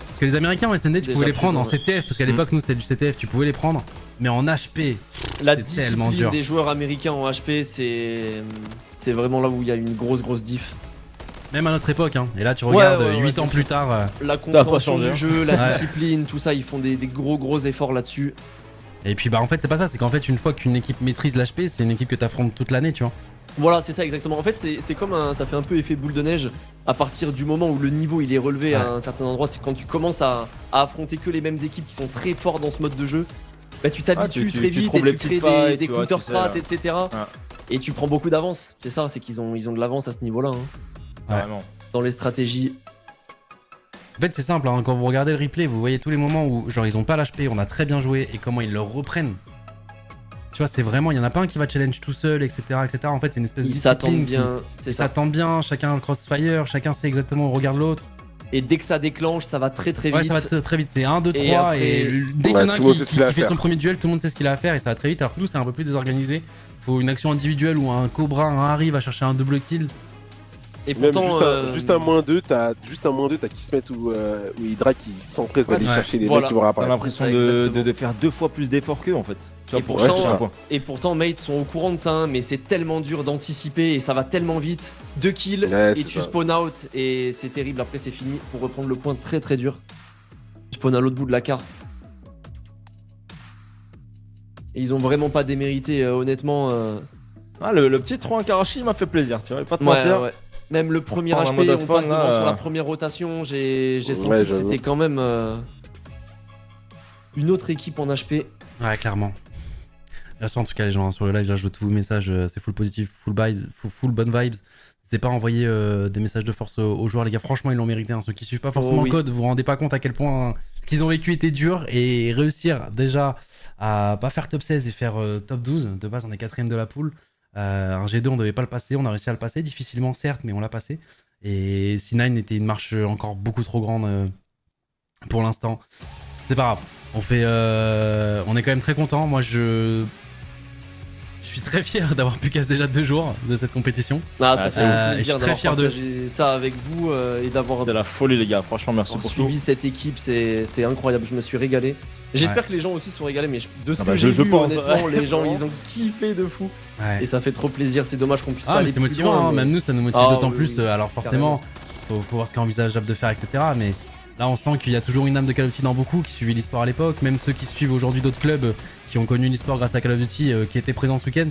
Parce que les Américains en SND, tu Déjà pouvais les prendre en présent, CTF, parce qu'à l'époque, nous, c'était du CTF, tu pouvais les prendre. Mais en HP, La c'est tellement discipline dur. des joueurs américains en HP, c'est vraiment là où il y a une grosse diff. Même à notre époque, hein. Et là, tu regardes ouais, 8 ans bien plus sûr. tard. La pas compréhension changé, du hein. jeu, la Ouais. discipline, tout ça, ils font des gros efforts là-dessus. Et puis, bah, en fait, c'est pas ça. C'est qu'en fait, une fois qu'une équipe maîtrise l'HP, c'est une équipe que t'affrontes toute l'année, tu vois. Voilà, c'est ça exactement. En fait, c'est comme ça fait un peu effet boule de neige à partir du moment où le niveau il est relevé à un certain endroit. C'est quand tu commences à affronter que les mêmes équipes qui sont très forts dans ce mode de jeu. Bah, tu t'habitues tu très vite trouves et les tu crées petites failles, des tu vois, counter tu sais, strats, là. etc. Ouais. Et tu prends beaucoup d'avance. C'est ça, c'est qu'ils ont de l'avance à ce niveau-là. Hein, Vraiment. dans les stratégies. En fait, c'est simple, hein. Quand vous regardez le replay, vous voyez tous les moments où, genre, ils ont pas l'HP, on a très bien joué, et comment ils le reprennent. Tu vois, c'est vraiment, il y en a pas un qui va challenge tout seul, etc. En fait, c'est une espèce de Ils discipline s'attendent qui- bien. C'est Ils ça. s'attendent bien, chacun le crossfire, chacun sait exactement où on regarde l'autre. Et dès que ça déclenche, ça va très vite. Ouais, ça va très vite, c'est 1, 2, 3, Et après- et dès qu'il y en a un tout le monde qui sait ce qu'il a à fait son faire. premier duel, tout le monde sait ce qu'il a à faire, et ça va très vite. Alors que nous, c'est un peu plus désorganisé. Faut une action individuelle où un Cobra, un Harry va chercher un double kill. Et Même pourtant, juste un moins 2, t'as Kismet ou Hydra qui s'empresse d'aller Ouais. chercher les Voilà. mecs qui vont T'as réapparaître. l'impression C'est ça, de exactement. faire 2 fois plus d'efforts qu'eux en fait. Tu vois, Et pour pourtant- chercher un Ouais, point. Et pourtant, mates sont au courant de ça, hein, mais c'est tellement dur d'anticiper et ça va tellement vite. 2 kills Ouais, et c'est tu ça. spawn out et c'est terrible. Après, c'est fini pour reprendre le point très dur. Tu spawn à l'autre bout de la carte. Et ils ont vraiment pas démérité, honnêtement. Ah, le petit 3-1 Karachi m'a fait plaisir, tu vois, pas te Ouais, mentir. ouais. Même le premier Prendre un HP, mode on à spawn, passe devant là, sur la première rotation. J'ai senti Ouais, que j'avoue. c'était quand même une autre équipe en HP. Ouais, clairement. Merci en tout cas les gens hein, sur le live, là je vois tous vos messages, c'est full positif, full bonne vibes. N'hésitez pas à envoyer des messages de force aux joueurs, les gars, franchement ils l'ont mérité. Hein. Ceux qui suivent pas forcément Oh, oui. le code, vous vous rendez pas compte à quel point ce qu'ils ont vécu était dur, et réussir déjà à pas faire top 16 et faire top 12, de base on est 4ème de la poule. Un G2 on devait pas le passer, on a réussi à le passer, difficilement certes, mais on l'a passé. Et C9 était une marche encore beaucoup trop grande pour l'instant. C'est pas grave, on est quand même très content. Moi je suis très fier d'avoir pu casser déjà 2 jours de cette compétition. Ah, ça Ah, fait je plaisir suis très d'avoir fier d'eux. partagé ça avec vous et d'avoir De la folie, les gars, franchement, merci pour tout. suivi cette équipe. C'est incroyable, je me suis régalé. J'espère que les gens aussi sont régalés, mais de ce Ah que bah, j'ai je vu, pense, honnêtement, ouais. les gens ils ont kiffé de fou. Ouais. Et ça fait trop plaisir. C'est dommage qu'on puisse pas Ah mais aller c'est plus motivant, loin, hein. mais- Même nous ça nous motive Ah, d'autant oui, plus. oui. Alors forcément, faut voir ce qui est envisageable de faire, etc. Mais là on sent qu'il y a toujours une âme de Call of Duty dans beaucoup qui suivaient l'e-sport à l'époque, même ceux qui suivent aujourd'hui d'autres clubs qui ont connu l'e-sport grâce à Call of Duty, qui étaient présents ce week-end,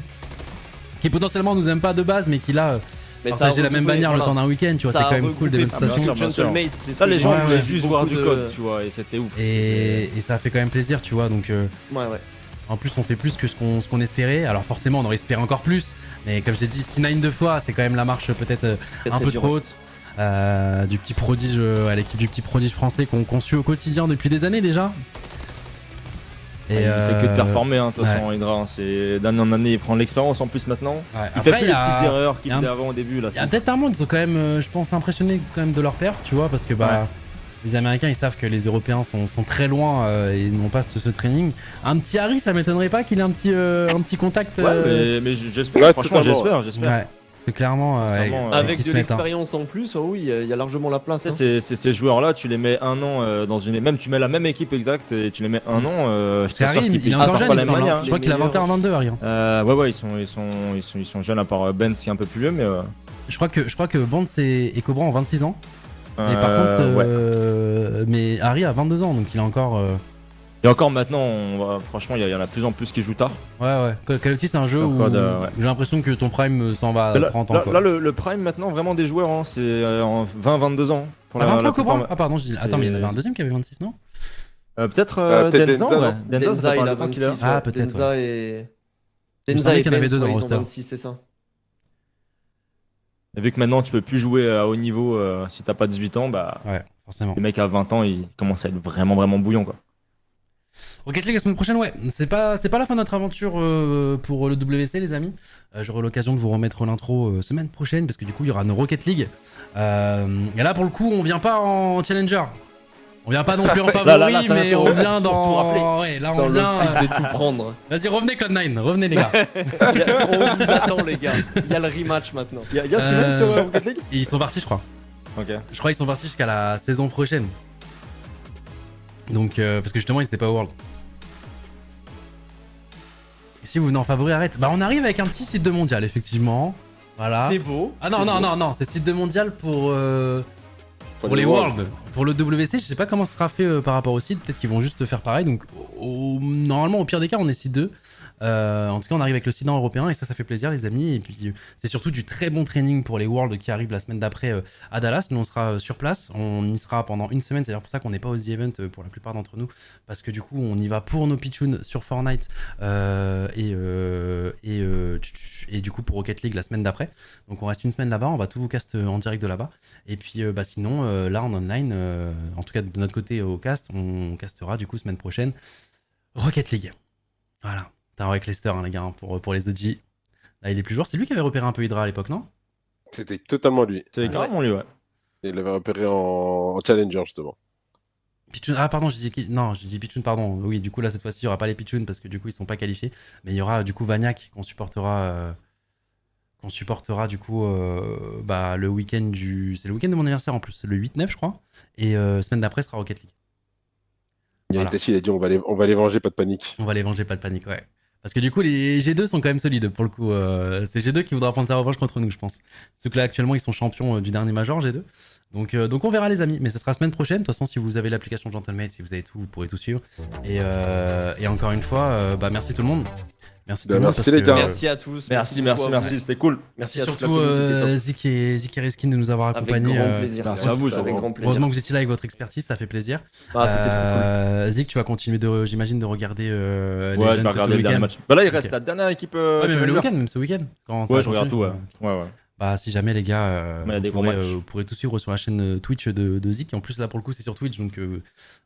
qui potentiellement nous aiment pas de base, mais qui là Mais ça a partageaient la même regroupé, bannière le voilà. temps d'un week-end, tu vois, Ça c'est a quand même cool regroupé des bien manifestations. sûr, bien sûr. Gentlemates, c'est ce Ça, que les j'ai gens vu, voulaient j'ai juste vu voir beaucoup du de- code, tu vois, et c'était ouf. Et ça fait quand même plaisir, tu vois, donc Ouais. en plus on fait plus que ce qu'on espérait. Alors forcément on aurait espéré encore plus, mais comme j'ai dit, C9 deux fois, c'est quand même la marche peut-être Très, un très peu dur, trop haute. Du petit prodige à l'équipe du petit prodige français qu'on suit au quotidien depuis des années déjà. Il fait que de performer, hein, de toute ouais. façon, Hydra. Hein, c'est d'année en année, il prend de l'expérience en plus maintenant. Ouais. Il Après, fait plus les petites erreurs il qu'il y a un- faisait avant au début. Là, Il y a peut-être un monde, ils sont quand même, je pense, impressionnés quand même de leur perf, tu vois, parce que bah, les Américains ils savent que les Européens sont très loin et n'ont pas ce training. Un petit Harry, ça m'étonnerait pas qu'il ait un petit contact. Ouais, mais j'espère, Ouais, franchement, totalement, j'espère. Ouais, c'est clairement. Sincèrement, Avec qui de se mettent, hein. l'expérience en plus, oh oui, il y a largement la place. Tu hein. sais, ces joueurs-là, tu les mets un an dans une. Même tu mets la même équipe exacte et tu les mets un an. Je Parce suis sûr qu'Harry, qu'ils il est passent encore jeune, pas il la me même semble, manière. hein. Je crois qu'il a 21-22, Harry. Hein. Ouais, ils sont jeunes à part Ben qui est un peu plus vieux, mais. Je crois que Vance et Cobra ont 26 ans. Mais par contre, ouais. mais Harry a 22 ans, donc il a encore. Et encore maintenant, franchement, il y en a de plus en plus qui jouent tard. Ouais. Call of Duty, c'est un jeu Donc, où ouais. j'ai l'impression que ton prime s'en va à Là, 30 ans. là, quoi. là, le prime maintenant, vraiment des joueurs, hein, c'est en 20-22 ans. Pour Ah, la 23 plupart. Cobra. Ah, pardon, je dis. Attends, mais il y en avait un deuxième qui avait 26, non Peut-être peut-être Denza, Denza, ouais. non Denza, ça fait il pas a longtemps qu'il est 26. là. Ah, ouais. peut-être, Denza et. Il me Denza semblait et qu'il y en avait Benz, deux dans ouais, le ils ont roster. 26, c'est ça. Et vu que maintenant tu peux plus jouer à haut niveau si t'as pas 18 ans, bah Ouais, forcément. les mecs à 20 ans ils commencent à être vraiment vraiment bouillants quoi. Rocket League la semaine prochaine, ouais. C'est pas la fin de notre aventure pour le WC, les amis. J'aurai l'occasion de vous remettre l'intro semaine prochaine parce que du coup, il y aura nos Rocket League. Et là, pour le coup, on vient pas en Challenger. On vient pas non plus en favori, là, ça va mais pour- on vient pour tout rafler. dans. Ouais, là, Dans on vient. l'optique de tout prendre. Vas-y, revenez Cloud9, revenez les gars. On vous attend, les gars. Il y a le rematch maintenant. Y a Simon sur Rocket League Et ils sont partis, je crois. Ok. Je crois qu'ils sont partis jusqu'à la saison prochaine. Donc, parce que justement, ils étaient pas au World. Et si vous venez en favori, arrête. Bah, on arrive avec un petit site de mondial, effectivement. Voilà. C'est beau. Ah non, c'est non, beau. non, non, c'est site de mondial pour les Worlds. Pour le WC, je sais pas comment ce sera fait par rapport au site. Peut-être qu'ils vont juste faire pareil. Donc, normalement, au pire des cas, on est site 2. En tout cas, on arrive avec le site européen et ça fait plaisir, les amis. Et puis, c'est surtout du très bon training pour les Worlds qui arrivent la semaine d'après à Dallas. Nous, on sera sur place. On y sera pendant une semaine. C'est d'ailleurs pour ça qu'on n'est pas aux The Event pour la plupart d'entre nous. Parce que du coup, on y va pour nos pitchouns sur Fortnite et du coup pour Rocket League la semaine d'après. Donc, on reste une semaine là-bas. On va tout vous cast en direct de là-bas. Et puis, sinon, là en online, en tout cas de notre côté au cast, on castera du coup semaine prochaine Rocket League. Voilà. T'as un Rec Lester, hein, les gars, hein, pour les OG. Là, il est plus joueur. C'est lui qui avait repéré un peu Hydra à l'époque, non? C'était totalement lui. C'est carrément lui, ouais. Il l'avait repéré en Challenger, justement. Pitchoun. Ah, pardon, j'ai dit Pitchoun, pardon. Oui, du coup, là, cette fois-ci, il n'y aura pas les Pitchoun parce que du coup, ils sont pas qualifiés. Mais il y aura du coup Vagnac qu'on supportera. Du coup le week-end du. C'est le week-end de mon anniversaire en plus, c'est le 8-9, je crois. Et semaine d'après sera Rocket League. Voilà. Itachi, il a dit on va les venger, pas de panique. On va les venger, pas de panique, ouais. Parce que du coup, les G2 sont quand même solides pour le coup. C'est G2 qui voudra prendre sa revanche contre nous, je pense. Parce que là, actuellement, ils sont champions du dernier Major, G2. Donc on verra, les amis. Mais ce sera semaine prochaine. De toute façon, si vous avez l'application Gentlemate, si vous avez tout, vous pourrez tout suivre. Et encore une fois, merci tout le monde. Merci tout le monde. Merci les gars. Merci à tous. Merci, beaucoup à vous. c'était cool. Merci à toute la surtout communauté, c'était top. Zik et Reskin de nous avoir Avec accompagnés. grand plaisir. merci à vous, avec grand plaisir. Heureusement que vous étiez là avec votre expertise, ça fait plaisir. Ah, c'était trop cool. Zik, tu vas continuer j'imagine, de regarder les Ouais, je events vais tout regarder le dernier week-end. match. Bah là, il Ok. reste la dernière équipe. Ouais, mais le Challenger. week-end, même ce week-end. Quand ça Ouais, je regarde tout, continue. ouais. Ouais. Bah, si jamais, les gars, Mais il y a des vous, gros pourrez, matchs. vous pourrez tout suivre sur la chaîne Twitch de Zik. Et en plus, là, pour le coup, c'est sur Twitch. Donc,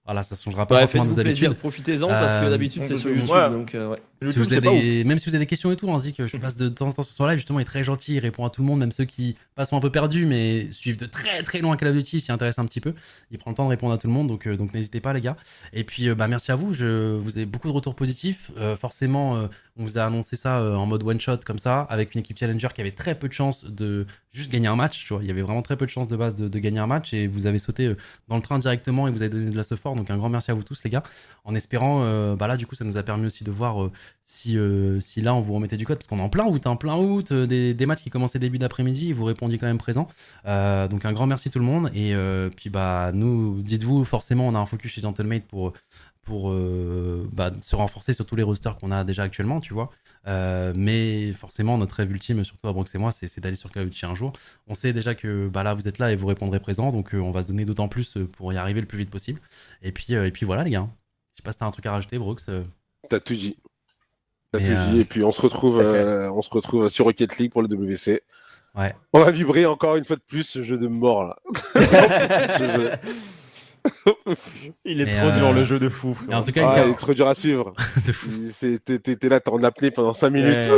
voilà, ça changera pas Ouais, forcément de faites-vous vos plaisir, habitudes. profitez-en parce que d'habitude c'est sur YouTube. Ouais. Donc, ouais. Si YouTube, vous c'est avez pas ouf. même si vous avez des questions et tout, hein, Zik, je passe de temps en temps sur son live. Justement, il est très gentil. Il répond à tout le monde, même ceux qui sont un peu perdus, mais suivent de très très loin Call of Duty, s'y intéressent un petit peu. Il prend le temps de répondre à tout le monde. Donc n'hésitez pas, les gars. Et puis, merci à vous. Vous avez beaucoup de retours positifs. Forcément, on vous a annoncé ça en mode one shot comme ça, avec une équipe challenger qui avait très peu de chances de juste gagner un match. Tu vois, il y avait vraiment très peu de chances de base de gagner un match et vous avez sauté dans le train directement et vous avez donné de la support. Donc un grand merci à vous tous, les gars. En espérant, là, du coup, ça nous a permis aussi de voir si là on vous remettait du code parce qu'on est en plein août, des matchs qui commençaient début d'après-midi. Vous répondiez quand même présent. Donc un grand merci tout le monde. Et puis nous, dites-vous, forcément, on a un focus chez Gentlemate pour se renforcer sur tous les rosters qu'on a déjà actuellement, tu vois. Mais forcément, notre rêve ultime, surtout à Brox et moi, c'est d'aller sur Call of Duty un jour. On sait déjà que là, vous êtes là et vous répondrez présent, donc on va se donner d'autant plus pour y arriver le plus vite possible. Et puis voilà, les gars. Je sais pas si t'as un truc à rajouter, Brox. T'as tout dit. Mais, Et puis on se retrouve sur Rocket League pour le WC. Ouais. On va vibrer encore une fois de plus ce jeu de mort là. Ce jeu. Il est Mais, trop dur le jeu de fou. Et en tout cas, Il est trop dur à suivre. de fou. T'es là, t'es en apnée pendant 5 minutes.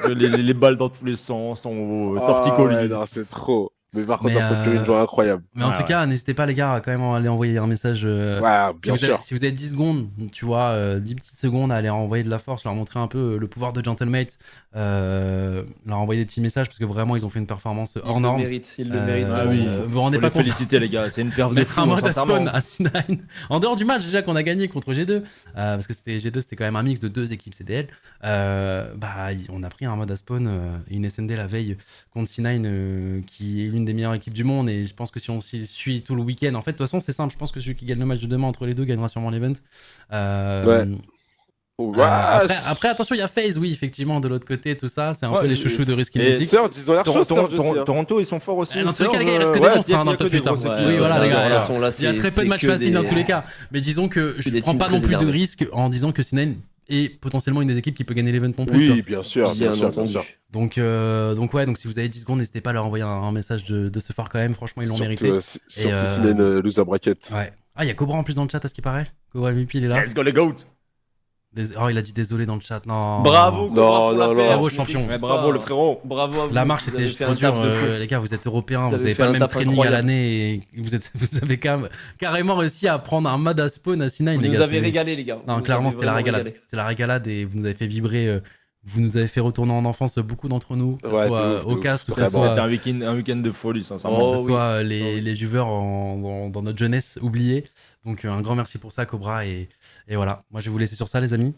Les balles dans tous les sens, en torticolis. Ouais, non, c'est trop. Mais par contre, Mais, on procure une joie incroyable. Mais en tout cas, n'hésitez pas, les gars, à quand même aller envoyer un message. Ouais, bien sûr. Si vous avez 10 secondes, tu vois, 10 petites secondes à aller envoyer de la force, leur montrer un peu le pouvoir de Gentlemate, leur envoyer des petits messages parce que vraiment, ils ont fait une performance hors norme. Il le mérite Ah vraiment. oui. Vous vous rendez Faut pas les compte. féliciter, les gars. C'est une perf de Mettre fou, un mode à sincèrement. spawn à C9 en dehors du match déjà qu'on a gagné contre G2 parce que G2 c'était quand même un mix de deux équipes CDL. On a pris un mode à spawn une SND la veille contre C9 qui est l'une des meilleures équipes du monde et je pense que si on s'y suit tout le week-end, en fait de toute façon c'est simple, je pense que celui qui gagne le match de demain entre les deux gagnera sûrement l'event. Ouais, Après, attention, il y a FaZe, oui, effectivement, de l'autre côté, tout ça. C'est un peu les chouchous de Risky et Music. Surge, ils ont l'air chauds, Surge aussi, hein. Toronto, ils sont forts aussi. Dans tous les cas, Surge, les gars, il reste que ouais, des monstres il y a dans le que top des 8. grosses équipes. Oui, voilà, les gars. Il Il y a très peu de matchs faciles dans tous les cas. Mais disons que je des prends teams pas non très plus de énervés. risques en disant que C9 est potentiellement une des équipes qui peut gagner l'event non plus. tu Oui, vois. bien sûr, bien sûr, bien sûr. Donc ouais, donc si vous avez 10 secondes, n'hésitez pas à leur envoyer un message de ce phare quand même. Franchement, ils l'ont mérité. Surtout si c'est une loser bracket. Ouais. Ah, il y a Cobra en plus dans le chat, à ce qui paraît. Cobra MVP, il est là. Let's go les GOAT. Oh, il a dit désolé dans le chat. Non. Bravo, Non, non, non. Bravo, champion. Ouais, bravo le frérot. Bravo à vous. La marche Vous avez était fait trop un taf dure, de fou. les gars, vous êtes européens, Vous vous avez avez fait pas un le même taf training à incroyable. l'année et vous avez carrément réussi à prendre un mad à spawn à C9, Vous les nous gars. avez c'est- régalé, les gars. Non, Vous clairement, avez c'était la vraiment régalade. régalé. C'était la régalade et vous nous avez fait vibrer, vous nous avez fait retourner en enfance beaucoup d'entre nous, que ce Ouais, soit de ouf, au de cast ouf. ou que ce Très bon. soit, C'était un week-end de folie, sincèrement. Oh, que ce oui. soit Oh, les oui. viewers dans notre jeunesse oubliée. Donc un grand merci pour ça, Cobra. Et voilà, moi je vais vous laisser sur ça, les amis.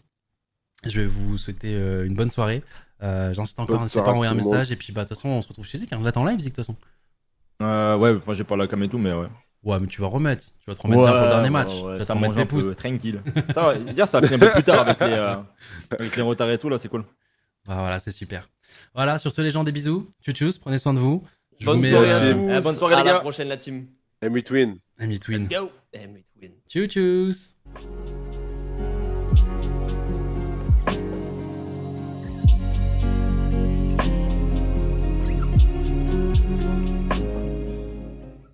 Je vais vous souhaiter une bonne soirée. J'insiste encore, Bonne n'hésitez pas soirée à envoyer à un tout le monde. message. Et puis, bah, de toute façon, on se retrouve chez Zik. Hein. Je l'attends live, Zik, de toute façon. Ouais, enfin j'ai pas la cam et tout, mais ouais. Ouais, mais tu vas remettre. Tu vas te remettre bien pour le dernier match. Tu vas te ça remettre mange les un pouces. peu, tranquille. Ça va, hier ça a fini un peu plus tard avec les retards et tout, là c'est cool. Bah, voilà, c'est super. Voilà, sur ce, les gens, des bisous. Tchou-tchous, prenez soin de vous. Je Bonne vous mets soirée à team. tous. Bonne soirée, les À la gars. prochaine, la team. M8 win. un between. Let's go. And we win. Tchou-tchous.